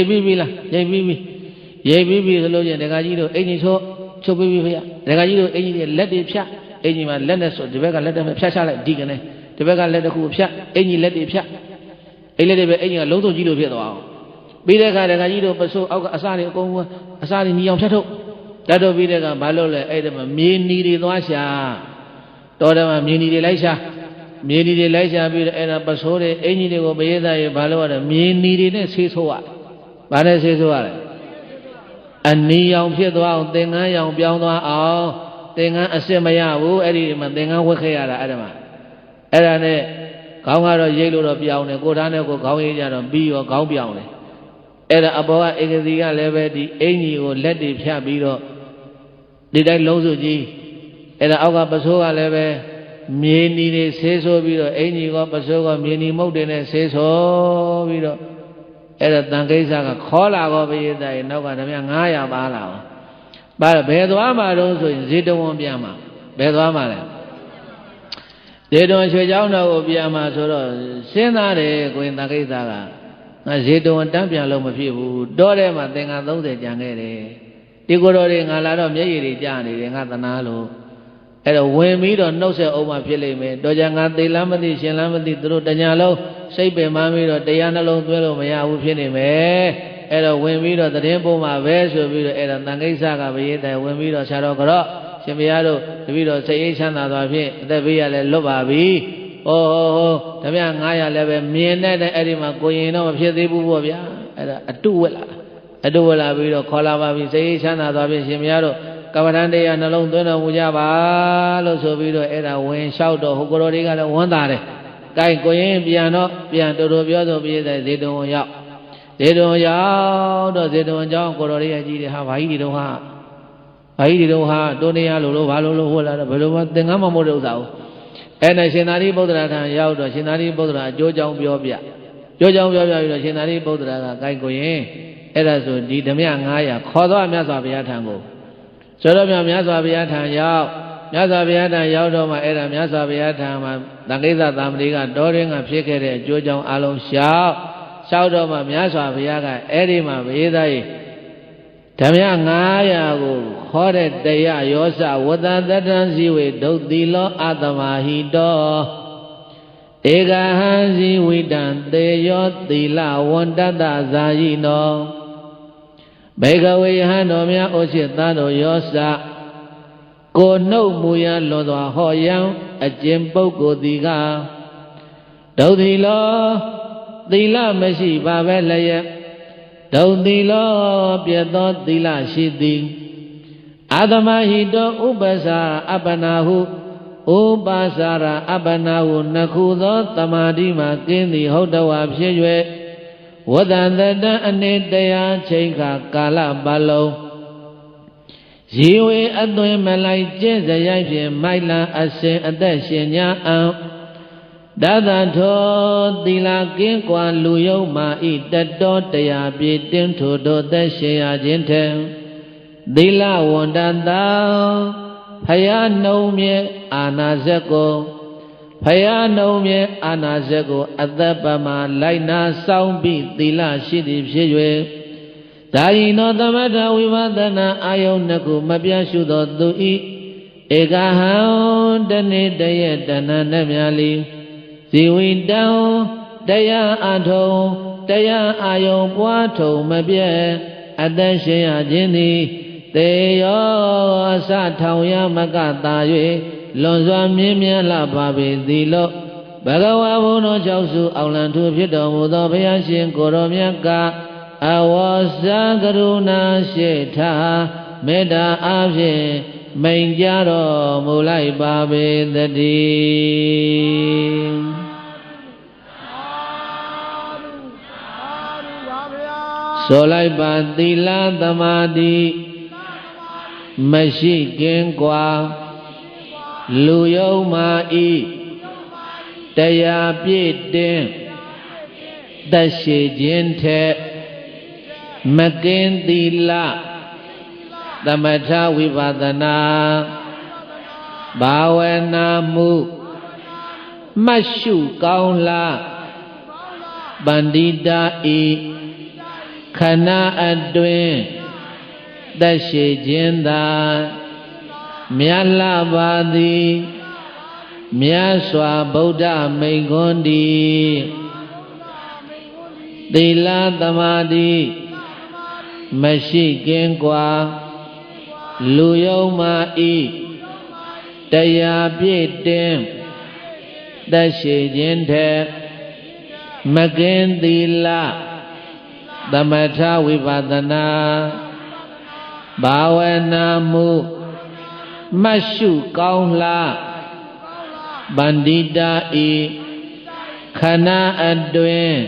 ပြီးပြီလားရိတ်ပြီးပြီဆိုလို့ချင်းဒကာကြီးတို့အင်ကြီးချုပ်ပြီးပြီဖေဒကာကြီးတို့အင်ကြီးတွေလက်တွေဖြတ်အင်ကြီးမှာလက်နဲ့ဆိုဒီဘက်ကလက်နဲ့ဖြတ်ချလိုက်ဒီကနေဒီဘက်ကလက်တစ်ခုဖြတ်အင်ကြီးလက်တွေဖြတ်အိလက်တွေပဲအင်ကြီးကလုံးစုံကြီးလို့ဖြစ်သွားအောင်ပြီးတဲ့အခါဒကာကြီးတို့ပစိုးအောက်ကအစားတွေအကုန်အစားတွေညီအောင်ဖြတ်ထုတ်တတ်တော့ပြီးတဲ့အခါဘာလို့လဲအဲ့ဒါမှမြေနီတွေသွားရှာတော်တယ်မှာမြေနီတွေလိုက်ရှာပြီးတော့အဲ့ဒါပစိုးတွေအင်ကြီးတွေကိုဘယေသားရေဘာလို့ရလဲမြေနီတွေနဲ့ဆေးဆိုးရ ဘာနဲ့ဆေးဆိုးရတယ်အနီရောင်ဖြစ်သွားအောင်သင်္ကန်းရောင်ပြောင်းသွားအောင်သင်္ကန်းအစစ်မရဘူးအဲ့ဒီမှာသင်္ကန်းဝတ်ခဲ့ရတာအဲ့ဒါမှာအဲ့ဒါနဲ့ခေါင်းကတော့ရိတ်လို့တော့ပြောင်းတယ်ကိုယ်သားနဲ့ကိုယ်ခေါင်းရိပ်ကြတော့ပြီးရောခေါင်းပြောင်းတယ်အဲ့ဒါအပေါ်ကအင်္ဂစီကလည်းပဲဒီအင်ကြီးကိုလက်တွေဖြတ်ပြီးတော့ဒီတိုင်းလုံးစုကြီးအဲ့ဒါအောက်ကပစိုးကလည်းပဲမြေနီတွေဆေးဆိုးပြီးတော့အင်ကြီးကပစိုးကမြေနီမုတ်တွေနဲ့ဆေးဆိုးပြီးတော့အဲ့ဒါတန်ကိစ္စကခေါ်လာတော့ဘိယတိုင်နောက်ကဓမြ900ပါလာအောင်ပါဘယ်သွားမှာတော့ဆိုရင်ဇေတဝန်ပြန်မှာဘယ်သွားမှာလဲဇေတဝန်ရွှေเจ้าတော်ကိုပြန်မှာဆိုတော့စဉ်းစားတယ်ကိုရင်တန်ကိစ္စကငါဇေတဝန်တန်းပြန်လို့မဖြစ်ဘူးတောထဲမှာသင်္ကန်း30ကျန်ခဲ့တယ်ဒီကိုယ်တော်တွေငါလာတော့မျက်ရည်တွေကျနေတယ်ငါသနာလို့အဲ့တော့ဝင်ပြီးတော့နှုတ်ဆက်အောင်မှဖြစ်လိမ့်မယ်တော်ကြငါသေလမ်းမသိရှင်လမ်းမသိသူတို့တညာလုံးစိတ်ပင်မှန်းပြီးတော့တရားနှလုံးသွင်းလို့မရဘူးဖြစ်နေမယ်အဲ့တော့ဝင်ပြီးတော့သတင်းပို့မှာပဲဆိုပြီးတော့အဲ့ဒါတန်ကိစ္စကဘရေးတိုင်ဝင်ပြီးတော့ဆရာတော်ကတော့ရှင်ဘုရားတို့တပည့်တော်စိတ်အေးချမ်းသာသွားဖြင့်အသက်ဘေးရလည်းလွတ်ပါပြီဟောဓမြ900လည်းပဲမြင်တဲ့အဲ့ဒီမှာကိုရင်တော့မဖြစ်သေးဘူးပေါ့ဗျာအဲ့ဒါအတုဝက်လာပြီးတော့ခေါ်လာပါပြီစိတ်အေးချမ်းသာသွားဖြင့်ရှင်ဘုရားတို့ကမ္မဋ္ဌာန်းတရားနှလုံးသွင်းတော်မူကြပါလို့ဆိုပြီးတော့အဲ့ဒါဝင်လျှောက်တော့ဟိုကိုတော်တွေကလည်းဝမ်းသာတယ်။ကိုင်ကိုရင်ပြန်တော့ပြန်တော်တော်ပြောဆိုပြီးတဲ့ဇေတဝန်ရောက်တော့ဇေတဝန်ကျောင်းကိုတော်တွေကကြီးတယ်ဟာဘာကြီးဒီတော့ဟာတိုးနေရလို့ဘာလို့ဟိုလာတော့ဘယ်လိုမှသင်္ကန်းမမို့တဲ့ဥစ္စာကိုအဲ့နဲ့ရှင်သာရိပုတ္တရာထံရောက်တော့ရှင်သာရိပုတ္တရာအကျိုးကြောင့်ပြောပြပြီးတော့ရှင်သာရိပုတ္တရာကကိုင်ကိုရင်အဲ့ဒါဆိုဒီဓမြ900ခေါ်သွားမြတ်စွာဘုရားထံကိုဆိုတော့မြတ်စွာဘုရားထံရောက်တော့မှအဲ့ဒါမြတ်စွာဘုရားထံမှာတန်ခိစ္စသာမဏေကတောရင်းကဖြစ်ခဲ့တဲ့အကျိုးကြောင့်အလုံးလျှောက်တော့မှမြတ်စွာဘုရားကအဲ့ဒီမှာဘေးသားဓမြ900ကိုခေါ်တဲ့တရားရောစဝတ္တတတံဇိဝေဒုတ်တိလောအတမဟိတောဧကဟံဇိဝိတံတေယောသီလဝန္တတဇာယိနောဘေကဝေယဟံတော်များဩရှိသတော်ရောစကိုနှုတ်မူရလွန်စွာဟောယံအကျင့်ပုဂ္ဂိုလ်သည်ကဒုတ်တိလောသီလမရှိပါပဲလျက်ဒုတ်တိလောပြတ်သောသီလရှိသည်အာသမဟိတောဥပ္ပစာအပ္ပနာဟုဥပ္ပစာရအပ္ပနာဟုနှစ်ခုသောတမာတိမှကင်းသည်ဟုတ်တော်ဖြစ်၍ဝတ္တန်တတံအနေတရားချိန်ခါကာလပတ်လုံးဇီဝေအသွင်မလိုက်ကျင့်စရိုက်ဖြင့်မိုက်လံအစဉ်အသက်ရှင်ညာအံတသထောသီလကင်းကွာလူယုံမာဤတတောတရားပြည့်တင်းထို့သောသက်ရှင်ရခြင်းထံသီလဝန္တတာဖယားနှုံမြဲအာနာဇက်ကိုဖယားနှုံမြဲအာနာဇက်ကိုအသက်ပမာလိုက်နာဆောင်ပြီးသီလရှိသည်ဖြစ်၍ဒါယိနောသမထဝိပဿနာအာယုန်နှစ်ခုမပြတ်ရှုသောသူဤဧကဟံတနေ့တရက်တဏ္ဍနဲ့မြလီဇီဝိတံတရားအထုံတရားအာယုန်ပွားထုံမပြတ်အသက်ရှင်ရခြင်းသည်တေယောအစထောင်ရမကတာ၍လွန်စွာမြင်းမြတ်လာပါပေသည်လို့ဘဂဝါဘုန်းတော်၆စုအောင်လံထူဖြစ်တော်မူသောဘုရားရှင်ကိုရောမြတ်ကအဝေါစကရုဏာရှိထားမေတ္တာအားဖြင့်မိန်ကြတော်မူလိုက်ပါပေသတည်းဆိုလိုက်ပါသီလသမာဓိမရှိကင်းကွာလူယုံမာဤတရားပြည့်တင်သက်ရှိခြင်းထက်မကင်းသီလသမထဝိပဿနာဘာဝနာမှုမှတ်ရှုကောင်းလားပန္တိတာဤခဏအတွင်းသက်ရှိခြင်းသာမြတ်လာပါသည်မြတ်စွာဘုရားမိန့်ခွန်းသည်သီလသမာဓိမရှိကင်းကွာလူယုံမာဤတရားပြည့်တင်သက်ရှိခြင်းထက်မကင်းသီလ သမထဝိပဿနာဘာဝနာမှုမှတ်ရှုကောင်းလားဗန္တိတာဤခဏအတွင်း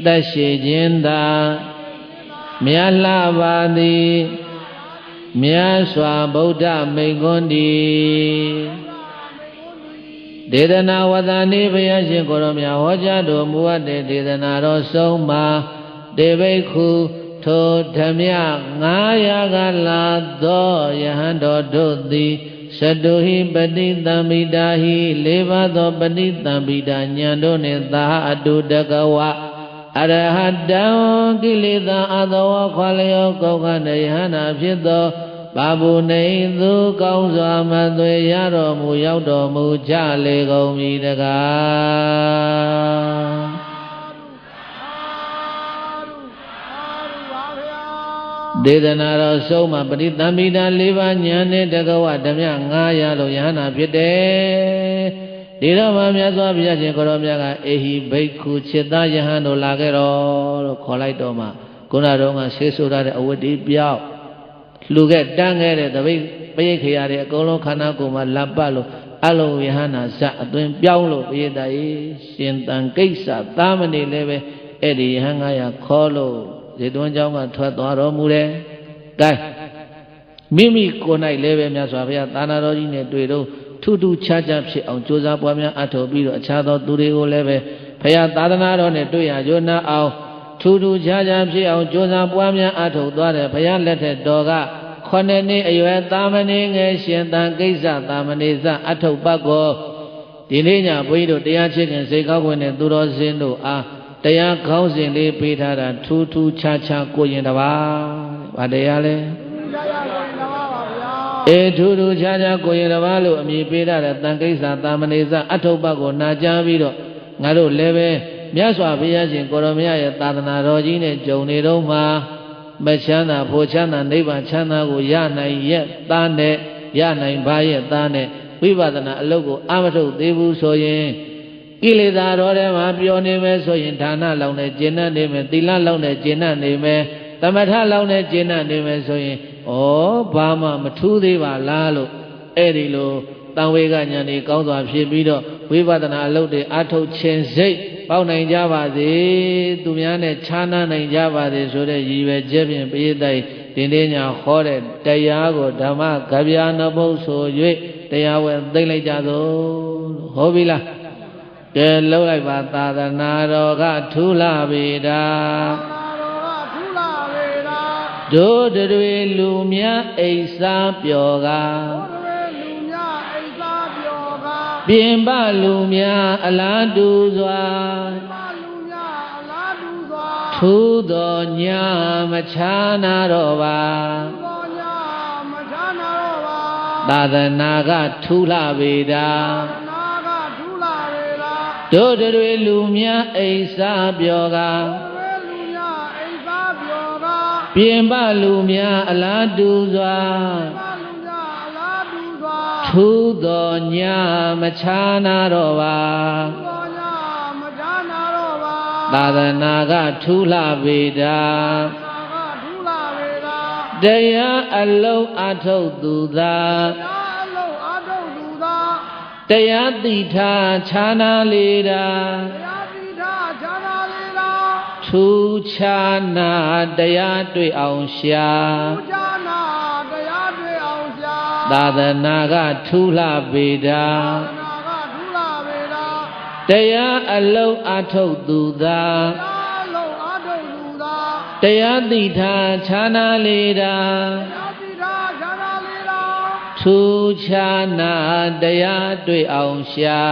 သက်ရှိခြင်းသာမြတ်လှပါသည်မြတ်စွာဘုရားမိန့်ခွန်းသည်ဒေသနာဝတ္တနိဘုရားရှင်ကိုရောမြတ်ဟောကြားတော်မူအပ်တဲ့ဒေသနာတော်ဆုံးမှာတေဘိက္ခုထိုဓမြ900ကလာသောယဟန်တော်တို့သည်သတုဟိပတိတံမိတာဟိ၄ပါးသောပတိတံမိတာဉာဏ်တို့နှင့်သာအတုတကဝအရဟတံကိလေသာအသောခွာလျောကောကနယဟနာဖြစ်သောဘာဘုနေသူကောင်းစွာမသွေရတော်မူရောက်တော်မူကြလေကုန်မည်တကားဒေသနာတော်ဆုံးမှာပရိသမိတာ၄ပါးဉာဏ်နဲ့တကဝဓမြ900လို့ယဟနာဖြစ်တယ်ဒီတော့မှမြတ်စွာဘုရားရှင်ကိုရောမြတ်ကအေဟိဘိက္ခုจิตသားယဟန်တို့လာခဲ့တော်လို့ခေါ်လိုက်တော့မှခုနတော့ကဆေးဆိုရတဲ့အဝတ်ဒီပြောက်လှူခဲ့တန်းခဲ့တဲ့တပိတ်ပရိတ်ခရတဲ့အကုန်လုံးခန္ဓာကိုယ်မှာလက်ပတ်လို့အလုံးယဟနာဇအသွင်ပြောင်းလို့ပရိသတ်ကြီးရှင်တန်ကိစ္စသားမနေလည်းပဲအဲ့ဒီယဟန်900ခေါ်လို့ဇေတဝန်เจ้าကထွက်သွားတော်မူတယ်။ကဲမိမိကိုယ်၌လည်းပဲမြတ်စွာဘုရားသာနာတော်ကြီးနဲ့တွေ့တော့ထူးထူးခြားခြားဖြစ်အောင်ကြိုးစားပွားများအထောက်ပြီးတော့အခြားသောသူတွေကိုလည်းပဲဘုရားသာသနာတော်နဲ့တွေ့ရကြနာအောင်ထူးထူးခြားခြားဖြစ်အောင်ကြိုးစားပွားများအထောက်သွားတယ်ဘုရားလက်ထက်တော်က9နှစ်အရွယ်သာမဏေငယ်ရှင်တန်ကိစ္စသာမဏေဇအထောက်ပတ်ကိုဒီနေ့ညဘုန်းကြီးတို့တရားချစ်ခင်စိတ်ကောင်းခွင့်နဲ့သူတော်စင်တို့အားတရားခေါင်းစဉ်လေးပေးထားတာထူးထူးခြားခြားကိုရင်တပါးဗာတရားလဲအေထူးထူးခြားခြားကိုရင်တပါးလို့အမည်ပေးထားတဲ့တန်ကိစ္စသာမဏေဇအထုပ်ပတ်ကိုနာကြားပြီးတော့ငါတို့လည်းပဲမြတ်စွာဘုရားရှင်ကိုရောမြတ်ရဲ့သာသနာတော်ကြီးနဲ့ကြုံနေတော့မှမချမ်းသာဖို့ချမ်းသာနိဗ္ဗာန်ချမ်းသာကိုရနိုင်ရဲ့သားနဲ့ရနိုင်ပါရဲ့သားနဲ့ဝိပဿနာအလုပ်ကိုအမထုတ်သေးဘူးဆိုရင်ကိလေသာတော်ထဲမှာပျော်နေမယ်ဆိုရင်ဌာနလောက်နဲ့ကျင့်တတ်နေမယ်သီလလောက်နဲ့ကျင့်တတ်နေမယ်သမထလောက်နဲ့ကျင့်တတ်နေမယ်ဆိုရင်ဩဘာမှမထူးသေးပါလားလို့အဲ့ဒီလိုတန်ဝေကဉာဏ်ကြီးကောင်းစွာဖြစ်ပြီးတော့ဝိပဿနာအလုပ်တွေအထုတ်ခြင်းစိတ်ပေါက်နိုင်ကြပါစေသူများနဲ့ခြားနားနိုင်ကြပါစေဆိုတဲ့ရည်ရွယ်ချက်ဖြင့်ပိဋကဒီနေ့ညဟောတဲ့တရားကိုဓမ္မကဗျာနဘုတ်ဆို၍တရားဝင်သိလိုက်ကြသောဟောပြီလားကဲလှုပ်လိုက်ပါသာသနာတော်ကထူလာပေတာတို့တွေလူများအိစာပျော်ကပြင်ပလူများအလားတူစွာထူးသောညမချာနာတော့ပါသာသနာကထူလာပေတာတို့တွေလူများအိစာပျော်ကပြင်ပလူများအလားတူစွာထူးသောညမချာနာတော့ပါသာသနာကထူလာပေတာတရားအလုံးအထုတ်သူသာတရားတိထားခြားနာလေတာထူးခြားနာတရားတွေ့အောင်ရှာသာသနာကထူလာပေတာတရားအလုံးအထုတ်သူသာတရားတိထားခြားနာလေတာထူးခြားနာတရားတွေ့အောင်ရှာ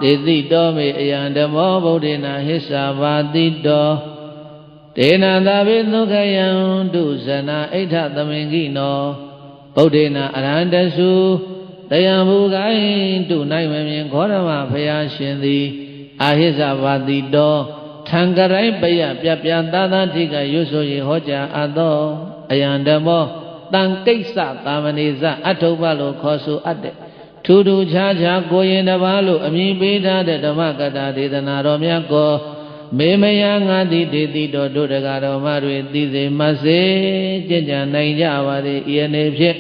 ဒေသိတောမေအယံဓမ္မောဗုဒ္ဓေနာဟစ္စာဘာတိတောဒေနသာဝေဒုက္ခယံဒုဇနာဣဋ္ဌသမင်္ဂိနောဗုဒ္ဓေနာအရဟန္တစုတယံဘူကိုင်းတုနိုင်မမြင်ခောရမဖယားရှင်သည်အာဟိစ္စာဘာတိတောထံကရိုင်းပယပြပြသာသာထိကရွတ်ဆို၍ဟောကြားအပ်သောအယံဓမ္မောတန်ကိစ္စသာမဏေဇအထုပ္ပလို့ခေါ်ဆိုအပ်တဲ့ ထူးထူးခြားခြားကိုရင်တစ်ပါးလို့အမည်ပေးထားတဲ့ဓမ္မကတာဒေသနာတော်များကိုမေမယငါတိတေတိတော်တို့တရားတော်မတွေသိစေမစေကြင်ကြံနိုင်ကြပါသည်ဤအနေဖြင့်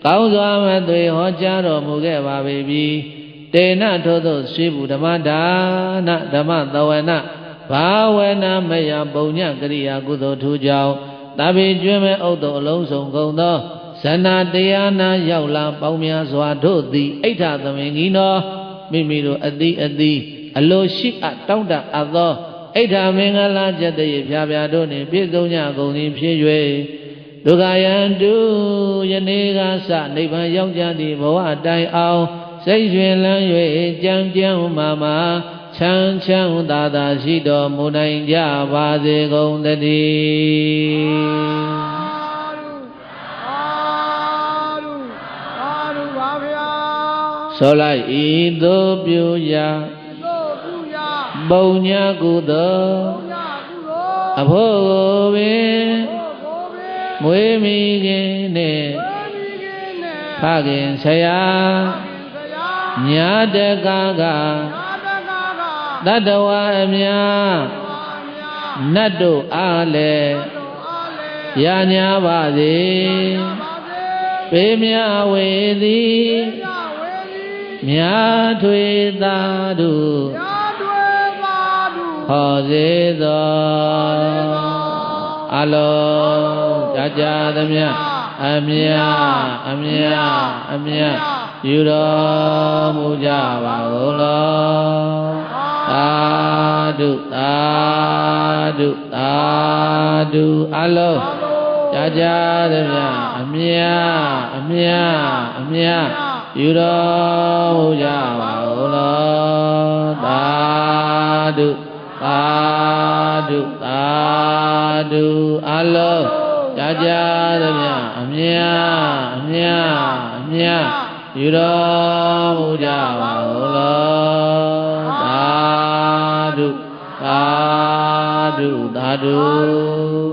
ကောင်းစွာမသွေဟောကြားတော်မူခဲ့ပါပြီတေနထို့သောရှိဘူးဓမ္မဒါနဓမ္မသဝနဘာဝနာမယပုံညကရိယာကုသိုလ်ထူးကြောင့်တပိကျွမ်းမဲ့ဥဒ္ဒအလုံးစုံကုန်သောဇဏတရားနာရောက်လာပေါင်းများစွာတို့သည်အိဋ္ဌသမင်ကြီးတော်မိမိတို့အသီးအလိုရှိအပ်တောင်းတအပ်သောအိဋ္ဌမင်္ဂလာကျက်တည်းဖြာဖြာတို့နှင့်ပြည့်စုံကြကုန်သည်ဖြစ်၍ဒုက္ခယံတုယနေ့ကစနိဗ္ဗာန်ရောက်ကြသည့်ဘဝတိုင်အောင်စိတ်ရွှင်လန်း၍ကြံကြံမာမာချမ်းချမ်းသာသာရှိတော်မူနိုင်ကြပါစေကုန်သတည်းဆိုလိုက်ဤသို့ပြုရာပုံညာကုသိုလ်အဖို့ကိုပင်မွေးမိခင်နှင့်ဖခင်ဆရာညာတကားကတတ္တဝါအများနတ်တို့အားလည်းရညာပါစေပေမြဝေသည်မြာထွေသာတုဟောစေသောအလုံးကြာကြာသမျှအမြယူတော်မူကြပါကုန်လောသာဓုသာဓုသာဓုအလုံးကြာကြာသမျှအမြယူတော်မူကြပါကုန်လောသာဓုသာဓုသာဓုအလုံးကြာကြာသမျှအမြယူတော်မူကြပါကုန်လောသာဓုသာဓု